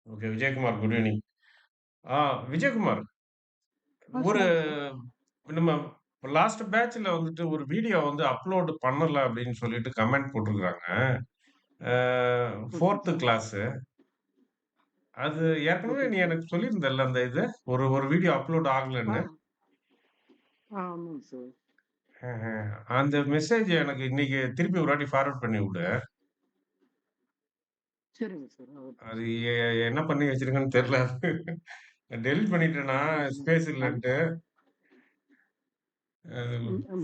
Okay. Vijayakumar good evening. ஆ விஜயகுமார், ஒரு சொல்லுங்க சார். நம்ம லாஸ்ட் பேட்ச்ல வந்துட்டு ஒரு வீடியோ வந்து அப்லோட் பண்ணல அப்படின்னு சொல்லிட்டு கமெண்ட் போட்டுருக்காங்க. ஆ ஓகேங்க 4த் சார். கிளாஸு. அது ஏற்கனவே ஓகேங்க நீ சார். எனக்கு சொல்லியிருந்தல்ல அந்த இது. ஒரு ஒரு வீடியோ அப்லோட் ஆ, ஆகலன்னு. ஆமாங்க சார். அஹ. அந்த மெசேஜ் எனக்கு இன்னைக்கு திருப்பி ஒரு வாட்டி ஃபார்வர்ட் பண்ணி விடு. சரிங்க சார். ஓகே அது சார். என்ன பண்ணி வச்சிருக்கேன்னு தெரியல. டெலீட் பண்ணிட்டேனா ம். ஸ்பேஸ் அது இல்லன்ட்டு. அது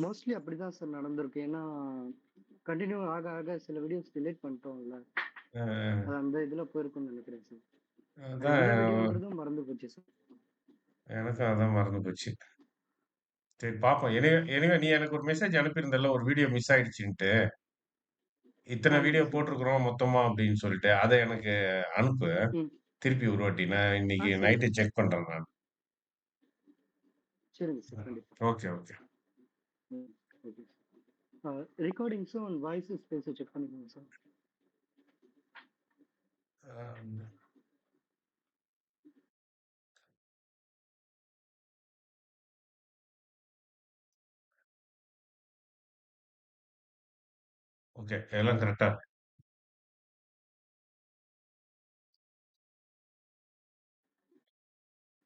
மோஸ்ட்லி அப்படிதான் சார் நடந்திருக்கு. ஏன்னா, கன்டின்யூ ஆக ஆக சில வீடியோஸ் டிலீட் பண்ணிட்டோம்ல. அ அது அந்த இதுல போயிருக்கும்னு நெனைக்கிறேன் சார். அது என்ன அதான் வீடியோன்றதும் மறந்து போச்சு சார். எனக்கும் அதான் மறந்து போச்சு. சரி பார்ப்போம். எனிவே நீ எனக்கு ஒரு மெசேஜ் அனுப்பியிருந்தல்ல, ஒரு வீடியோ மிஸ் ஆயிடுச்சுன்ட்டு. இத்தன ஆமாங்க வீடியோ சார். போட்டுருக்கிறோம் மொத்தமா அப்படின்னு சொல்லிட்டு. அத எனக்கு அனுப்பு. ம். திருப்பி ஒரு வாட்டி. நான் இன்னைக்கு சரிங்க நைட்டு சார். செக் பண்றேன் நான். சரிங்க சார். கண்டிப்பா. Okay, okay. ம். Okay sir. ரெக்கார்டிங்ஸும் அண்ட் வாய்ஸஸ் ஸ்பேஸ செக் பண்ணிக்கோங்க சார். அ ஓகே. எல்லாம் கரெக்ட்டா இருக்கு.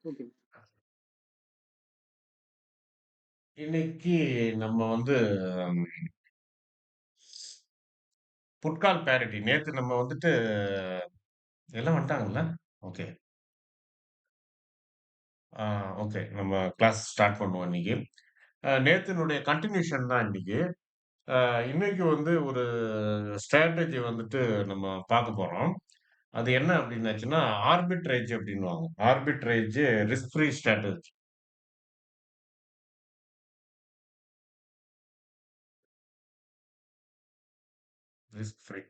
ஓகேங்க. இன்னைக்கு நம்ம வந்து ம் புட்கால் பேரிட்டி. நேத்து நம்ம வந்துட்டு எல்லாம் வந்துட்டாங்கல்ல? ஓகே. ஆ ஓகே. நம்ம கிளாஸ் ஸ்டார்ட் பண்ணுவோம் இன்னைக்கு. நேத்தினுடைய கன்டினியூஷன் தான் இன்னைக்கு. இன்னைக்கு வந்து ஒரு ஸ்ட்ராட்டஜி வந்துட்டு நம்ம பார்க்க போறோம். அது என்ன அப்டின்னாச்சுன்னா, ஆர்பிட்ரேஜ் அப்டின்னுவாங்க. Arbitrage risk free strategy. Risk free.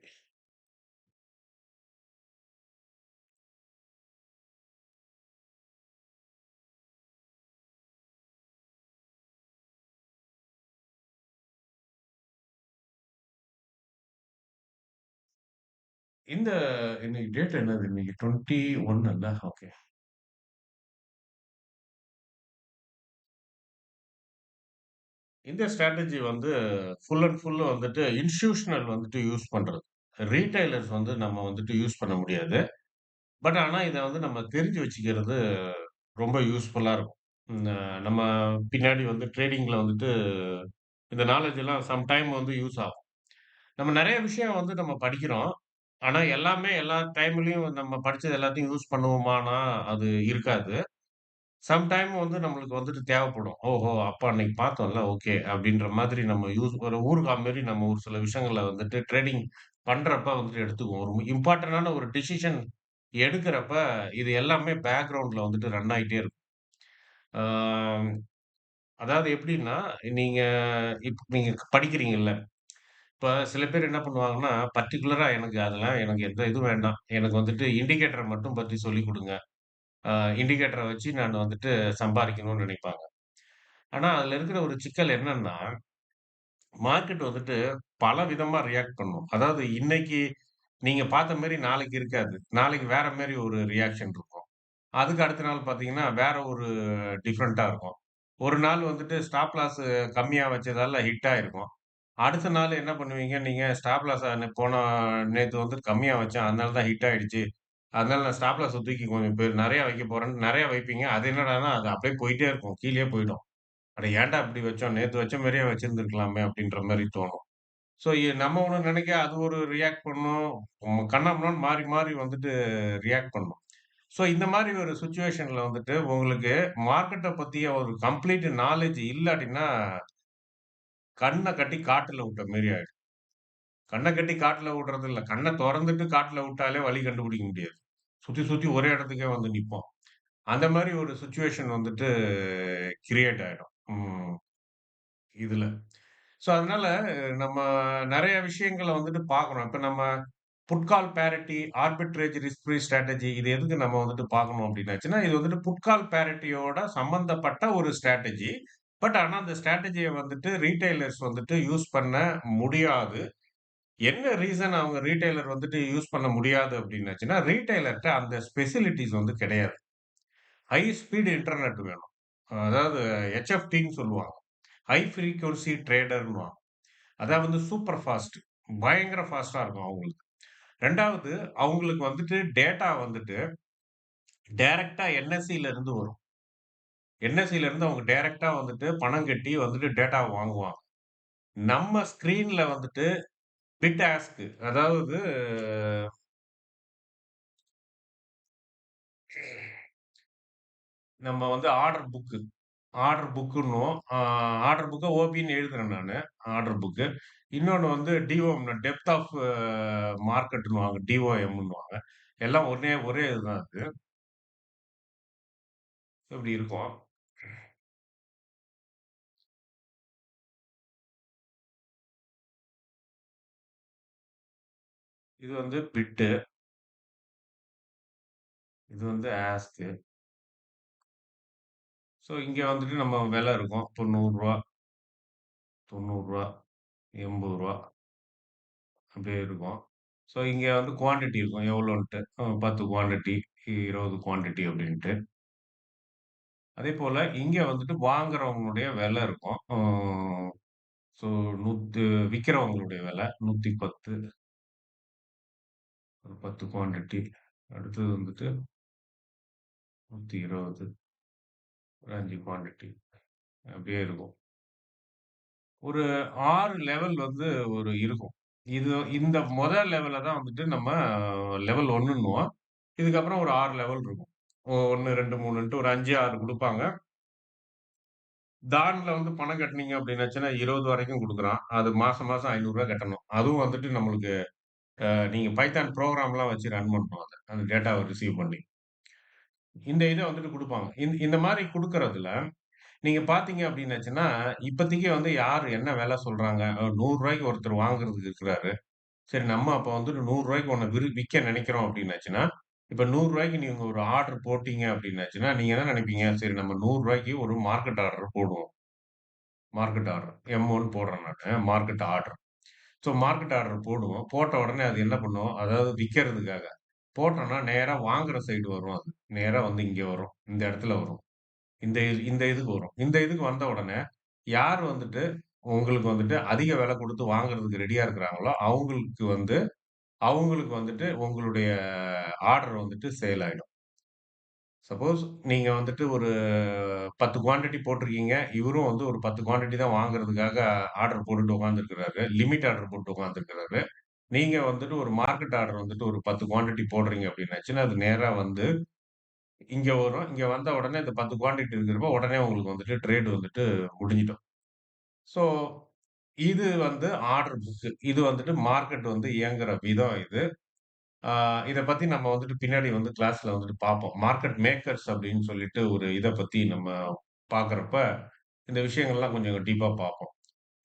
இந்த இன்னைக்கு டேட் என்னது? இன்னைக்கு 21 அல்ல? ஓகே. இந்த ஸ்ட்ராட்டஜி வந்து ஃபுல் அண்ட் ஃபுல் வந்துட்டு இன்ஸ்டிடியூஷனல் வந்துட்டு யூஸ் பண்றது. ரீட்டெய்லர்ஸ் வந்து நம்ம வந்துட்டு யூஸ் பண்ண முடியாது. பட் ஆனா இத வந்து நம்ம தெரிஞ்சு வச்சுக்கிறது ரொம்ப யூஸ்ஃபுல்லா இருக்கும். நம்ம பின்னாடி வந்து ட்ரேடிங்ல வந்துட்டு இந்த நாலேட்ஜ் எல்லாம் சம் டைம் வந்து யூஸ் ஆகும். நம்ம நெறைய விஷயம் வந்து நம்ம படிக்கிறோம். ஆனா எல்லாமே எல்லா டைம்லயும் நம்ம படிச்சது எல்லாத்தையும் யூஸ் பண்ணுவோமான்னா, அது இருக்காது. சம் டைம் வந்து நம்மளுக்கு வந்துட்டு தேவைப்படும். ஓஹோ! அப்ப அன்னைக்கு பார்த்தோம்ல, ஓகே. அப்படின்ற மாதிரி நம்ம ஒரு ஊறுகா மாரி நம்ம ஒரு சில விஷயங்கள வந்துட்டு ட்ரேடிங் பண்றப்ப வந்துட்டு எடுத்துக்குவோம். ஒரு இம்பார்ட்டன்டான ஒரு டிசிஷன் எடுக்கிறப்ப, இது எல்லாமே பேக்கிரவுண்ட்ல வந்துட்டு ரன் ஆயிட்டே இருக்கும். ஆ அதாவது எப்படின்னா, நீங்க நீங்க படிக்கிறீங்கல்ல. இப்ப சில பேர் என்ன பண்ணுவாங்கன்னா, பர்ட்டிகுலரா எனக்கு எந்த இதுவும் வேண்டாம். எனக்கு வந்துட்டு இண்டிகேட்டர மட்டும் பத்தி சொல்லிக் குடுங்க. அ இண்டிகேட்டர வச்சு நான் வந்துட்டு சம்பாரிக்கணும்னு நினைப்பாங்க. ஆனா, அதுல இருக்கிற ஒரு சிக்கல் என்னன்னா, மார்க்கெட் வந்துட்டு பல விதமா ரியாக்ட் பண்ணும். அதாவது இன்னைக்கு நீங்க பார்த்த மாரி நாளைக்கு இருக்காது. நாளைக்கு வேற மாரி ஒரு ரியாக்ஷன் இருக்கும். அதுக்கு அடுத்த நாள் பார்த்தீங்கன்னா, வேற ஒரு டிஃபரெண்ட்டா இருக்கும். ஒரு நாள் வந்துட்டு ஸ்டாப் லாஸ் கம்மியா வச்சதால ஹிட் ஆயிருக்கும். அடுத்த நாள் என்ன பண்ணுவீங்க, நீங்க ஸ்டாப் லாஸ நேத்து வந்து கம்மியா வச்சேன். அதனால தான் ஹிட் ஆயிடுச்சு. அதனால நான் ஸ்டாப் லாஸ தூக்கி கொஞ்சம் நெறைய வைக்க போறேன்னு நெறைய வைப்பீங்க. அது என்னடான்னா, அது அப்படியே போயிட்டே இருக்கும். கீழயே போயிடும். அட ஏன்டா இப்படி வச்சோம்? நேத்து வச்ச மாரியே வச்சிருந்திருக்கலாமே அப்படின்ற மாரி தோணும். ஸோ நம்ம ஒண்ணு நெனைக்க, அது ஒரு ரியாக்ட் பண்ணும். கன்னாபின்னான்னு மாறி மாறி வந்துட்டு ரியாக்ட் பண்ணும். ஸோ இந்த மாரி ஒரு சிச்சுவேஷன்ல வந்துட்டு உங்களுக்கு மார்க்கெட்ட பத்திய ஒரு கம்ப்ளீட் நாலேட்ஜ் இல்லாட்டின்னா, கண்ண கட்டி காட்டுல விட்ட மாரி ஆயிடும். கண்ண கட்டி காட்டுல விடுறது இல்ல. கண்ண தொறந்துட்டு காட்டுல விட்டாலே வழி கண்டுபிடிக்க முடியாது. சுத்தி சுத்தி ஒரே இடத்துக்கே வந்து நிப்போம். அந்த மாரி ஒரு சிச்சுவேஷன் வந்துட்டு கிரியேட் ஆயிடும். இதுல. ஸோ அதனால நம்ம நெறைய விஷயங்கள வந்துட்டு பார்க்குறோம். இப்ப நம்ம put call parity, arbitrage risk free strategy இது எதுக்கு நம்ம வந்துட்டு பார்க்கணும் அப்டின்னாச்சுன்னா, இது வந்துட்டு புட்கால் பேரிட்டியோட சம்மந்தப்பட்ட ஒரு ஸ்ட்ராட்டஜி. பட் ஆனா அந்த ஸ்ட்ராட்டஜிய வந்துட்டு ரீட்டெய்லர்ஸ் வந்துட்டு யூஸ் பண்ண முடியாது. என்ன ரீசன் அவங்க ரீட்டெய்லர் வந்துட்டு யூஸ் பண்ண முடியாது அப்டின்னாச்சுன்னா, ரீட்டெய்லர்ட்ட அந்த ஸ்பெசிலிட்டீஸ் வந்து கிடையாது. ஹை ஸ்பீட் இன்டர்நெட் வேணும். அதாவது HFTன்னு சொல்லுவாங்க. ஹை ஃப்ரீக்வன்சி ட்ரேடர்ன்னுவாங்க. அதாவது வந்து சூப்பர் ஃபாஸ்ட். பயங்கர ஃபாஸ்ட்டா இருக்கும் அவங்களுக்கு. 2வது அவங்களுக்கு வந்துட்டு டேட்டா வந்துட்டு டைரக்ட்டா NSEல இருந்து வரும். NSEல இருந்து அவங்க டைரக்ட்டா வந்துட்டு பணம் கட்டி வந்துட்டு டேட்டாவ வாங்குவாங்க. நம்ம ஸ்கிரீன்ல வந்துட்டு பிட் ஆஸ்க் அதாவது நம்ம வந்து ஆர்டர் புக்குன்னுவோம். ஆர்டர் புக்க ஓபின்னு எழுதுறேன் நானு. Order book. இன்னொன்னு வந்து டிஓஎம் டெப்த் ஆஃப் மார்க்கெட்ன்னுவாங்க. டிஓஎம்ன்னுவாங்க. எல்லாம் ஒரே இதுதான் அது. இப்படி இருக்கும். இது வந்து பிட்டு. இது வந்து ஆஸ்க். ஸோ இங்க வந்துட்டு நம்ம விலை இருக்கும். இப்போ ரூ. 100, ரூ. 90, ரூ. 80 அப்படியே இருக்கும். ஸோ இங்க வந்து குவான்டிட்டி இருக்கும். எவ்வளோன்ட்டு. 10 குவான்டிட்டி, 20 குவான்டிட்டி அப்படின்ட்டு. அதேபோல இங்க வந்துட்டு வாங்குறவங்களுடைய விலை இருக்கும். ஸோ விக்கிறவங்களுடைய விலை 110 ஒரு 10 குவான்டிட்டி. அடுத்தது வந்துட்டு 120 ஒரு 5 குவான்டிட்டி. அப்படியே இருக்கும். ஒரு 6 லெவல் வந்து ஒரு இருக்கும். இந்த முதல் லெவல்ல தான் வந்துட்டு நம்ம லெவல் 1ன்னுவோம். இதுக்கப்புறம் ஒரு 6 லெவல் இருக்கும். 1, 2, 3ன்ட்டு ஒரு 5, 6 குடுப்பாங்க. தான்ல வந்து பணம் கட்டுனீங்க அப்டின்னாச்சுன்னா 20 வரைக்கும் குடுக்குறான். அது மாசம் மாசம் ரூ. 500 கட்டணும். அதுவும் வந்துட்டு நம்மளுக்கு நீங்க பைத்தான் புரோகிராம்லாம் வச்சு ரன் பண்ணணும் அத. அந்த டேட்டாவ ரிசீவ் பண்ணி. இந்த இத வந்துட்டு குடுப்பாங்க. இந்த மாரி குடுக்குறதுல நீங்க பார்த்தீங்க அப்டின்னாச்சுன்னா, இப்பதைக்கு வந்து யார் என்ன வெல சொல்றாங்க? ரூ. 100 ஒருத்தர் வாங்குறதுக்கு இருக்கிறாரு. சரி நம்ம அப்ப வந்துட்டு ரூ. 100 ஒண்ண விக்க நெனைக்கிறோம் அப்டின்னாச்சுன்னா, இப்ப ரூ. 100 நீங்க ஒரு ஆர்டர் போட்டீங்க அப்டின்னாச்சுன்னா, நீங்க என்ன நெனைப்பீங்க? சரி நம்ம ரூ. 100 ஒரு மார்க்கெட் ஆர்டர் போடுவோம். Market order. M1 போடுறேன் நானு. Market order. So market order போடுவோம். போட்ட உடனே அது என்ன பண்ணும்? அதாவது விக்கிறதுக்காக. போட்டோம்னா நேரா வாங்குற சைடு வரும் அது. நேரா வந்து இங்க வரும். இந்த இடத்துல வரும். இந்த இதுக்கு வரும். இந்த இதுக்கு வந்த உடனே, யார் வந்துட்டு உங்களுக்கு வந்துட்டு அதிக விலை குடுத்து வாங்குறதுக்கு ரெடியா இருக்கிறாங்களோ, அவங்களுக்கு வந்துட்டு உங்களுடைய ஆர்டர் வந்துட்டு சேல் ஆயிடும். சப்போஸ் நீங்க வந்துட்டு ஒரு 10 குவான்டிட்டி போட்டிருக்கீங்க. இவரும் வந்து ஒரு 10 குவான்டிட்டி தான் வாங்குறதுக்காக ஆர்டர் போட்டுட்டு உட்கார்ந்திருக்கிறாரு. லிமிட் ஆர்டர் போட்டு உட்கார்ந்திருக்கிறாரு. நீங்க வந்துட்டு ஒரு மார்க்கெட் ஆர்டர் வந்துட்டு ஒரு 10 குவான்டிட்டி போடுறீங்க அப்டின்னாச்சுன்னா, அது நேரா வந்து இங்க வரும். இங்க வந்த உடனே இந்த 10 குவான்டிட்டி இருக்கிறப்ப உடனே உங்களுக்கு வந்துட்டு ட்ரேட் வந்துட்டு முடிஞ்சிடும். ஸோ இது வந்து ஆர்டர் புக். இது வந்துட்டு மார்க்கெட் வந்து இயங்குற விதம் இது. ஆ இத பத்தி நம்ம வந்துட்டு பின்னாடி வந்து கிளாஸ்ல வந்துட்டு பார்ப்போம். மார்க்கெட் மேக்கர்ஸ் அப்படின்னு சொல்லிட்டு ஒரு இத பத்தி நம்ம பார்க்கிறப்ப, இந்த விஷயங்கள்லாம் கொஞ்சம் டீப்பா பார்ப்போம்.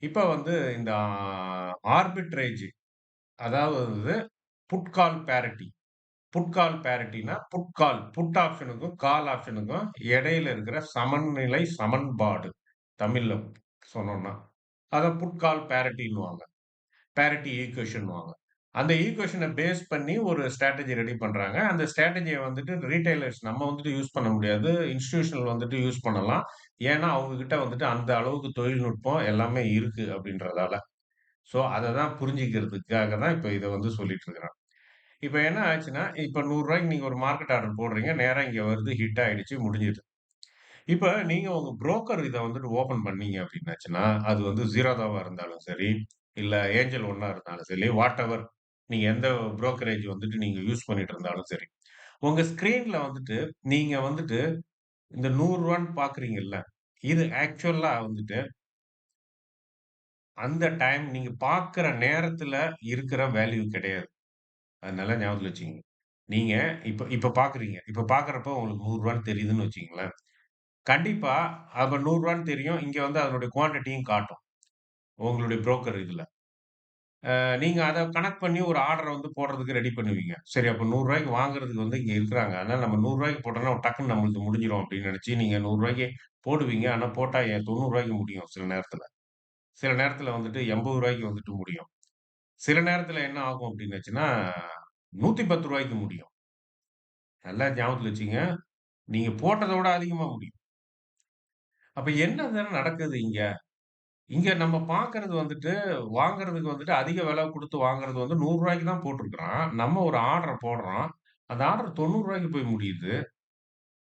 இப்ப வந்து இந்த ஆர்பிட்ரேஜ் அதாவது put call parity. Put call பேரிட்டின்னா, புட் ஆப்ஷனுக்கும், கால் ஆப்ஷனுக்கும் இடையில இருக்கிற சமநிலை சமன்பாடு. தமிழ்ல சொன்னோம்னா. அத புட் கால் பேரிட்டின்னுவாங்க. பேரிட்டி ஈக்குவேஷன்னுவாங்க. அந்த ஈக்குவேஷன பேஸ் பண்ணி ஒரு ஸ்ட்ராட்டஜி ரெடி பண்றாங்க. அந்த ஸ்ட்ராட்டஜிய வந்துட்டு ரீட்டெய்லர்ஸ் நம்ம வந்துட்டு யூஸ் பண்ண முடியாது. இன்ஸ்டிடியூஷனல் வந்துட்டு யூஸ் பண்ணலாம். ஏன்னா, அவங்க கிட்ட வந்துட்டு அந்த அளவுக்கு தொழில்நுட்பம் எல்லாமே இருக்கு அப்படின்றதால. ஸோ, அத தான் புரிஞ்சுக்கிறதுக்காக தான் இப்ப இத வந்து சொல்லிட்டு இருக்கிறேன். இப்ப என்ன ஆச்சுன்னா, இப்ப ரூ. 100 நீங்க ஒரு மார்க்கெட் ஆர்டர் போடுறீங்க. நேரா இங்க வருது. ஹிட் ஆயிடுச்சு. முடிஞ்சுது. இப்ப நீங்க உங்க புரோக்கர் இத வந்துட்டு ஓப்பன் பண்ணீங்க அப்டின்னாச்சுன்னா, அது வந்து Zerodhaவா இருந்தாலும் சரி, இல்ல ஏஞ்சல் ஒண்ணா இருந்தாலும் சரி, வாட்டெவர் நீங்க எந்த புரோக்கரேஜ் வந்துட்டு நீங்க யூஸ் பண்ணிட்டு இருந்தாலும் சரி. உங்க ஸ்க்ரீன்ல வந்துட்டு நீங்க வந்துட்டு இந்த ரூ. 100ன்னு பார்க்குறீங்கல்ல, இது ஆக்சுவலா வந்துட்டு அந்த டைம் நீங்க பார்க்குற நேரத்துல இருக்கிற வேல்யூ கிடையாது. அது நல்லா ஞாபகத்துல வச்சுக்கங்க. நீங்க இப்ப இப்ப பார்க்குறீங்க. இப்ப பார்க்குறப்போ உங்களுக்கு ரூ. 100ன்னு தெரியுதுன்னு வச்சுக்கங்களேன். கண்டிப்பா அப்ப ரூ. 100ன்னு தெரியும். இங்க வந்து அதனுடைய குவான்டிட்டியும் காட்டும். உங்களுடைய புரோக்கர் இதுல. நீங்க அத கனெக்ட் பண்ணி ஒரு ஆர்டர வந்து போடுறதுக்கு ரெடி பண்ணுவீங்க. சரி அப்ப ரூ. 100க்கு வாங்குறதுக்கு வந்து இங்க இருக்கிறாங்க. அதனால நம்ம ரூ. 100க்கு போட்டோம்னா டக்குன்னு நம்மளுக்கு முடிஞ்சிரும் அப்படின்னு நினைச்சு நீங்க ரூ. 100க்கு போடுவீங்க. ஆனா போட்டா ரூ. 90க்கு முடியும் சில நேரத்துல. சில நேரத்துல வந்துட்டு ரூ. 80க்கு வந்துட்டு முடியும். சில நேரத்துல என்ன ஆகும் அப்டின்னுச்சுன்னா, ரூ. 110க்கு முடியும். நல்லா ஞாபகத்துல வச்சுக்கங்க. நீங்க போட்டத விட அதிகமா முடியும். அப்ப என்னதான் நடக்குது இங்க? இங்க நம்ம பார்க்கறது வந்துட்டு, வாங்குறதுக்கு வந்துட்டு அதிக விலை குடுத்து வாங்குறது வந்து ரூ. 100க்கு தான் போட்டிருக்கிறான். நம்ம ஒரு ஆர்டர போடுறோம். அந்த ஆர்டர் ரூ. 90க்கு போய் முடியுது.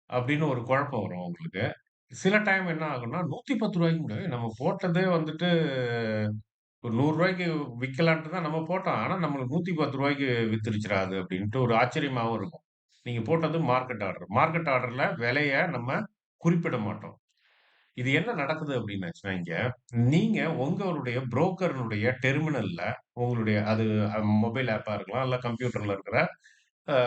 அப்படின்னு ஒரு குழப்பம் வரும் உங்களுக்கு. சில டைம் என்ன ஆகும்னா, ரூ. 110க்கு முடியும். நம்ம போட்டதே வந்துட்டு ஒரு ரூ. 100க்கு விக்கலான்ட்டு தான் நம்ம போட்டோம். ஆனா நம்மளுக்கு ரூ. 110க்கு வித்துருச்சுடா அது அப்படின்ட்டு ஒரு ஆச்சரியமாவும் இருக்கும். நீங்க போட்டது மார்க்கெட் ஆர்டர். மார்க்கெட் ஆர்டர்ல விலைய நம்ம குறிப்பிட மாட்டோம். இது என்ன நடக்குது அப்படின்னாச்சுன்னா இங்க, நீங்க உங்களுடைய புரோக்கர்னுடைய டெர்மினல்ல உங்களுடைய அது மொபைல் ஆப்பா இருக்கலாம், இல்ல கம்ப்யூட்டர்ல இருக்கிற அ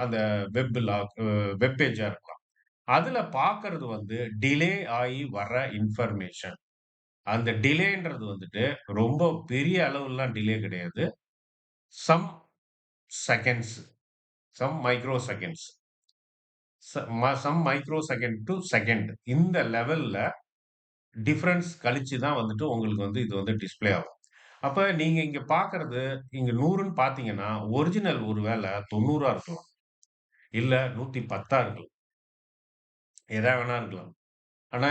அந்த வெப் லாக் வெப் பேஜா இருக்கலாம். அதுல பார்க்கறது வந்து டிலே ஆயி வர்ற இன்ஃபர்மேஷன். அந்த டிலேன்றது வந்துட்டு ரொம்ப பெரிய அளவுலாம் டிலே கிடையாது. Some seconds, some micro seconds. Some micro second to second இந்த லெவல்ல டிஃபரன்ஸ் கழிச்சு தான் வந்துட்டு உங்களுக்கு வந்து இது வந்து டிஸ்ப்ளே ஆகும். அப்ப நீங்க இங்க பார்க்கறது இங்க 100ன்னு பார்த்தீங்கன்னா, ஒரிஜினல் ஒரு வேள 90ஆ இருக்கலாம். இல்ல 110ஆ இருக்கலாம். எதா வேணா இருக்கலாம். ஆனா,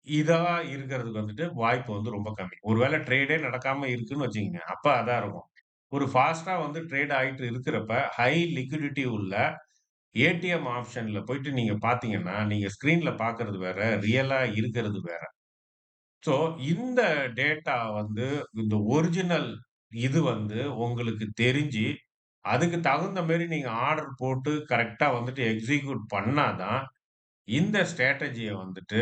இதா இருக்கிறதுக்கு வந்துட்டு வாய்ப்பு வந்து ரொம்ப கம்மி. ஒரு வேள ட்ரேடே நடக்காம இருக்குன்னு வச்சுக்கங்க. அப்ப அதான் இருக்கும். ஒரு ஃபாஸ்ட்டா வந்து ட்ரேட் ஆயிட்டு இருக்கிறப்ப, ஹை லிக்விடிட்டி உள்ள ஏடிஎம் ஆப்ஷன்ல போயிட்டு நீங்க பார்த்தீங்கன்னா, நீங்க ஸ்கிரீன்ல பார்க்கறது வேற, ரியலா இருக்கிறது வேற. ஸோ, இந்த டேட்டா வந்து இந்த ஒரிஜினல் இது வந்து உங்களுக்கு தெரிஞ்சு, அதுக்கு தகுந்த மாரி நீங்க ஆர்டர் போட்டு கரெக்ட்டா வந்துட்டு எக்ஸிக்யூட் பண்ணா தான், இந்த ஸ்ட்ராட்டஜிய வந்துட்டு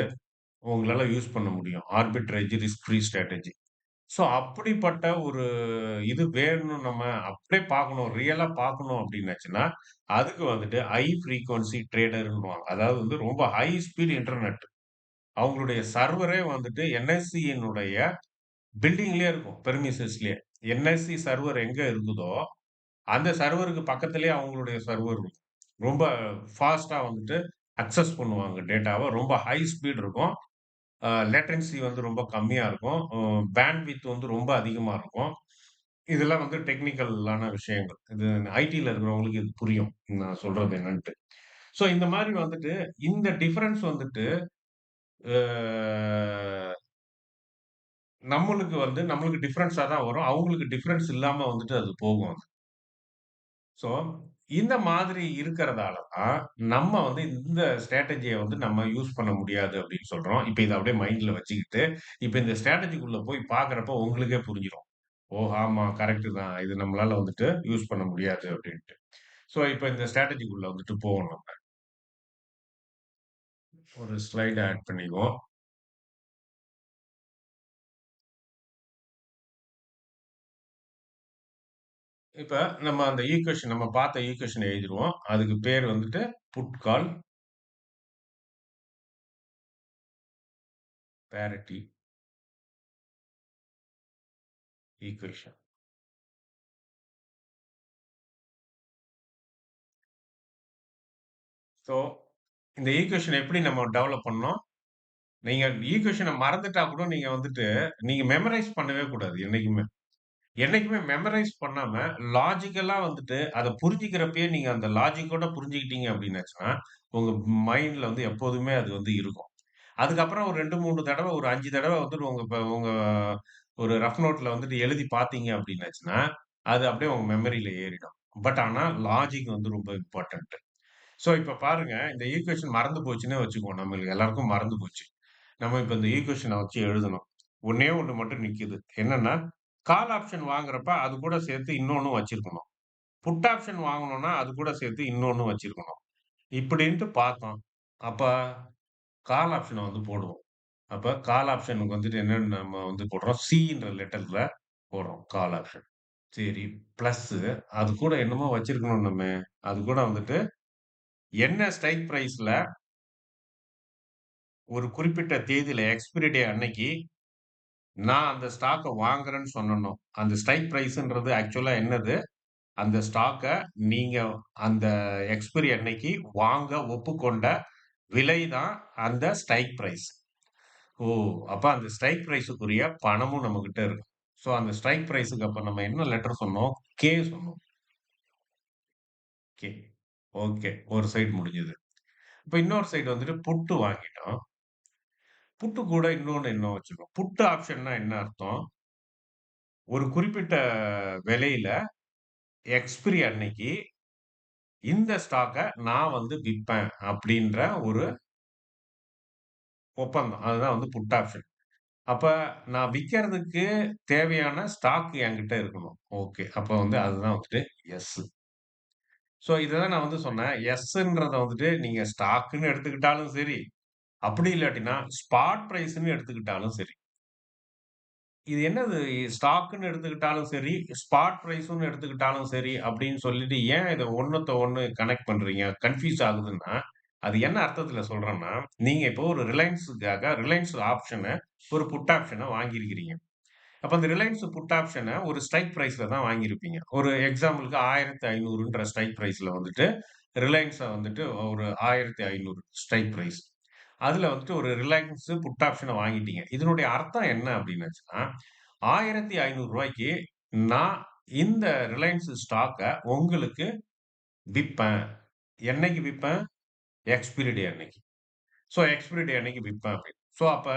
உங்களால யூஸ் பண்ண முடியும். Arbitrage risk free strategy. So அப்படிப்பட்ட ஒரு இது வேணும் நம்ம அப்படியே பார்க்கணும், ரியலா பார்க்கணும் அப்படின்னாச்சுன்னா, அதுக்கு வந்துட்டு ஹை ஃப்ரீக்வன்சி ட்ரேடர்ன்னுவாங்க. அதாவது வந்து ரொம்ப ஹை ஸ்பீட் இன்டர்நெட். அவங்களுடைய சர்வரே வந்துட்டு என்எஸ்சியினுடைய பில்டிங்லயே இருக்கும். பெர்மிசஸ்லயே. என்எஸ்சி சர்வர் எங்க இருக்குதோ, அந்த சர்வருக்கு பக்கத்திலேயே அவங்களுடைய சர்வர் இருக்கும். ரொம்ப ஃபாஸ்ட்டா வந்துட்டு அக்சஸ் பண்ணுவாங்க டேட்டாவ. ரொம்ப ஹை ஸ்பீட் இருக்கும். லேட்டன்சி வந்து ரொம்ப கம்மியா இருக்கும். பேண்ட்விட்த் வந்து ரொம்ப அதிகமா இருக்கும். இதெல்லாம் வந்து டெக்னிக்கலான விஷயங்கள். இது ஐடில இருக்கிறவங்களுக்கு இது புரியும். நான் சொல்றது என்னன்ட்டு. ஸோ இந்த மாரி வந்துட்டு இந்த டிஃபரன்ஸ் வந்துட்டு அ நம்மளுக்கு டிஃபரன்ஸா தான் வரும். அவங்களுக்கு டிஃபரன்ஸ் இல்லாம வந்துட்டு அது போகும். ஸோ இந்த மாதிரி இருக்கிறதால தான் நம்ம வந்து இந்த ஸ்ட்ராட்டஜிய வந்து நம்ம யூஸ் பண்ண முடியாது அப்படின்னு சொல்றோம். இப்ப இத அப்படியே மைண்ட்ல வச்சுக்கிட்டு, இப்ப இந்த ஸ்ட்ராட்டஜிக்குள்ள போய் பார்க்கிறப்போ உங்களுக்கே புரிஞ்சிரும். ஓ! ஆமா கரெக்ட் தான். இது நம்மளால வந்துட்டு யூஸ் பண்ண முடியாது அப்டின்ட்டு. ஸோ, இப்ப இந்த ஸ்ட்ராட்டஜிக்குள்ள வந்துட்டு போவோம் நம்ம. ஒரு ஸ்லைட் ஆட் பண்ணிக்குவோம். இப்ப நம்ம அந்த ஈக்குவேஷன் நம்ம பார்த்த ஈக்குவேஷன் எழுதிருவோம். அதுக்கு பேர் வந்துட்டு put call parity equation. So, இந்த ஈக்குவேஷன் எப்படி நம்ம டெவலப் பண்ணோம்? நீங்க ஈக்குவேஷன மறந்துட்டா கூட நீங்க வந்துட்டு நீங்க மெமரைஸ் பண்ணவே கூடாது என்னைக்குமே. என்னைக்குமே மெமரைஸ் பண்ணாம, லாஜிக்கலா வந்துட்டு அத புரிஞ்சுக்கிறப்பயே நீங்க அந்த லாஜிக்கோட புரிஞ்சுக்கிட்டீங்க அப்டின்னாச்சுன்னா, உங்க மைண்ட்ல வந்து எப்போதுமே அது வந்து இருக்கும். அதுக்கப்புறம் ஒரு 2, 3 தடவ, ஒரு 5 தடவ வந்துட்டு உங்க ஒரு ரஃப் நோட்ல வந்துட்டு எழுதி பார்த்தீங்க அப்டின்னாச்சுன்னா, அது அப்டியே உங்க மெமரியில ஏறிடும். பட் ஆனா லாஜிக் வந்து ரொம்ப இம்பார்ட்டன்ட். ஸோ இப்ப பாருங்க, இந்த ஈக்குவேஷன் மறந்து போச்சுன்னே வச்சுக்குவோம். நம்மளுக்கு எல்லாருக்கும் மறந்து போச்சு. நம்ம இப்ப இந்த ஈக்குவேஷன வச்சு எழுதணும். ஒண்ணே ஒண்ணு மட்டும் நிக்குது. என்னன்னா, கால் ஆப்ஷன் வாங்குறப்ப அது கூட சேர்த்து இன்னொன்னும் வச்சிருக்கணும். புட் ஆப்ஷன் வாங்கணும்னா, அது கூட சேர்த்து இன்னொன்னும் வச்சிருக்கணும். இப்படின்ட்டு பார்த்தோம். அப்ப கால் ஆப்ஷன வந்து போடுவோம். அப்ப கால் ஆப்ஷனுக்கு வந்துட்டு என்னன்னு நம்ம வந்து போடுறோம். சின்ற லெட்டர்ல போடுறோம் கால் ஆப்ஷன். சரி பிளஸ்ஸு அது கூட என்னமோ வச்சிருக்கணும் நம்ம. அது கூட வந்துட்டு என்ன ஸ்ட்ரைக் பிரைஸ்ல ஒரு குறிப்பிட்ட தேதியில எக்ஸ்பைரி டே அன்னைக்கு நான் அந்த ஸ்டாக்க வாங்குறேன்னு சொல்லணும். அந்த ஸ்ட்ரைக் பிரைஸ்ன்றது ஆக்சுவலா என்னது? அந்த ஸ்டாக்க நீங்க அந்த எக்ஸ்பைரி அன்னைக்கு வாங்க ஒப்புக்கொண்ட விலை தான் அந்த ஸ்ட்ரைக் பிரைஸ். ஓ! அப்ப அந்த ஸ்ட்ரைக் பிரைஸ்க்குரிய பணமும் நம்மகிட்ட இருக்கு. ஸோ அந்த ஸ்ட்ரைக் பிரைஸ்க்கு அப்ப நம்ம என்ன லெட்டர் சொன்னோம்? கே சொன்னோம். கே. ஓகே. ஒரு சைடு முடிஞ்சது. இப்ப இன்னொரு சைடு வந்துட்டு புட் வாங்கிட்டோம். புட்டு கூட இன்னொன்னு என்ன வச்சுக்கணும். புட் ஆப்ஷன்னா என்ன அர்த்தம்? ஒரு குறிப்பிட்ட விலையில எக்ஸ்பிரி அன்னைக்கு இந்த ஸ்டாக்க நான் வந்து விப்பேன் அப்படின்ற ஒரு ஒப்பந்தம். அதுதான் வந்து புட் ஆப்ஷன். அப்ப நான் விக்கிறதுக்கு தேவையான ஸ்டாக் என்கிட்ட இருக்கணும். ஓகே. அப்ப வந்து அதுதான் வந்துட்டு எஸ். ஸோ இத தான் நான் வந்து சொன்னேன். எஸ்ன்றத வந்துட்டு நீங்க ஸ்டாக்ன்னு எடுத்துக்கிட்டாலும் சரி, அப்படி இல்லாட்டினா ஸ்பாட் பிரைஸ்ன்னு எடுத்துக்கிட்டாலும் சரி. இது என்னது ஸ்டாக்ன்னு எடுத்துக்கிட்டாலும் சரி, ஸ்பாட் பிரைஸ்ன்னு எடுத்துக்கிட்டாலும் சரி அப்படின்னு சொல்லிட்டு ஏன் இத ஒண்ணுத்த ஒண்ணு கனெக்ட் பண்றீங்க? கன்ஃப்யூஸ் ஆகுதுன்னா, அது என்ன அர்த்தத்துல சொல்றேன்னா, நீங்க இப்போ ஒரு ரிலையன்ஸுக்காக ரிலையன்ஸ் ஆப்ஷன ஒரு புட் ஆப்ஷன வாங்கியிருக்கிறீங்க. அப்ப அந்த ரிலையன்ஸ் புட் ஆப்ஷன ஒரு ஸ்ட்ரைக் பிரைஸ்ல தான் வாங்கியிருப்பீங்க. ஒரு எக்ஸாம்பிள்க்கு 1500ன்ற ஸ்ட்ரைக் பிரைஸ்ல வந்துட்டு ரிலையன்ஸ வந்துட்டு ஒரு 1500 ஸ்ட்ரைக் பிரைஸ். அதுல வந்துட்டு ஒரு ரிலையன்ஸ் புட் ஆப்ஷன வாங்கிட்டீங்க. இதனுடைய அர்த்தம் என்ன அப்டின்னாச்சுன்னா, ரூ. 1500க்கு நான் இந்த ரிலையன்ஸ் ஸ்டாக்க உங்களுக்கு விப்பேன். என்னைக்கு விப்பேன்? எக்ஸ்பைரி டே அன்னைக்கு. ஸோ எக்ஸ்பைரி டே அன்னைக்கு விப்பேன் அப்படின்னு. ஸோ அப்ப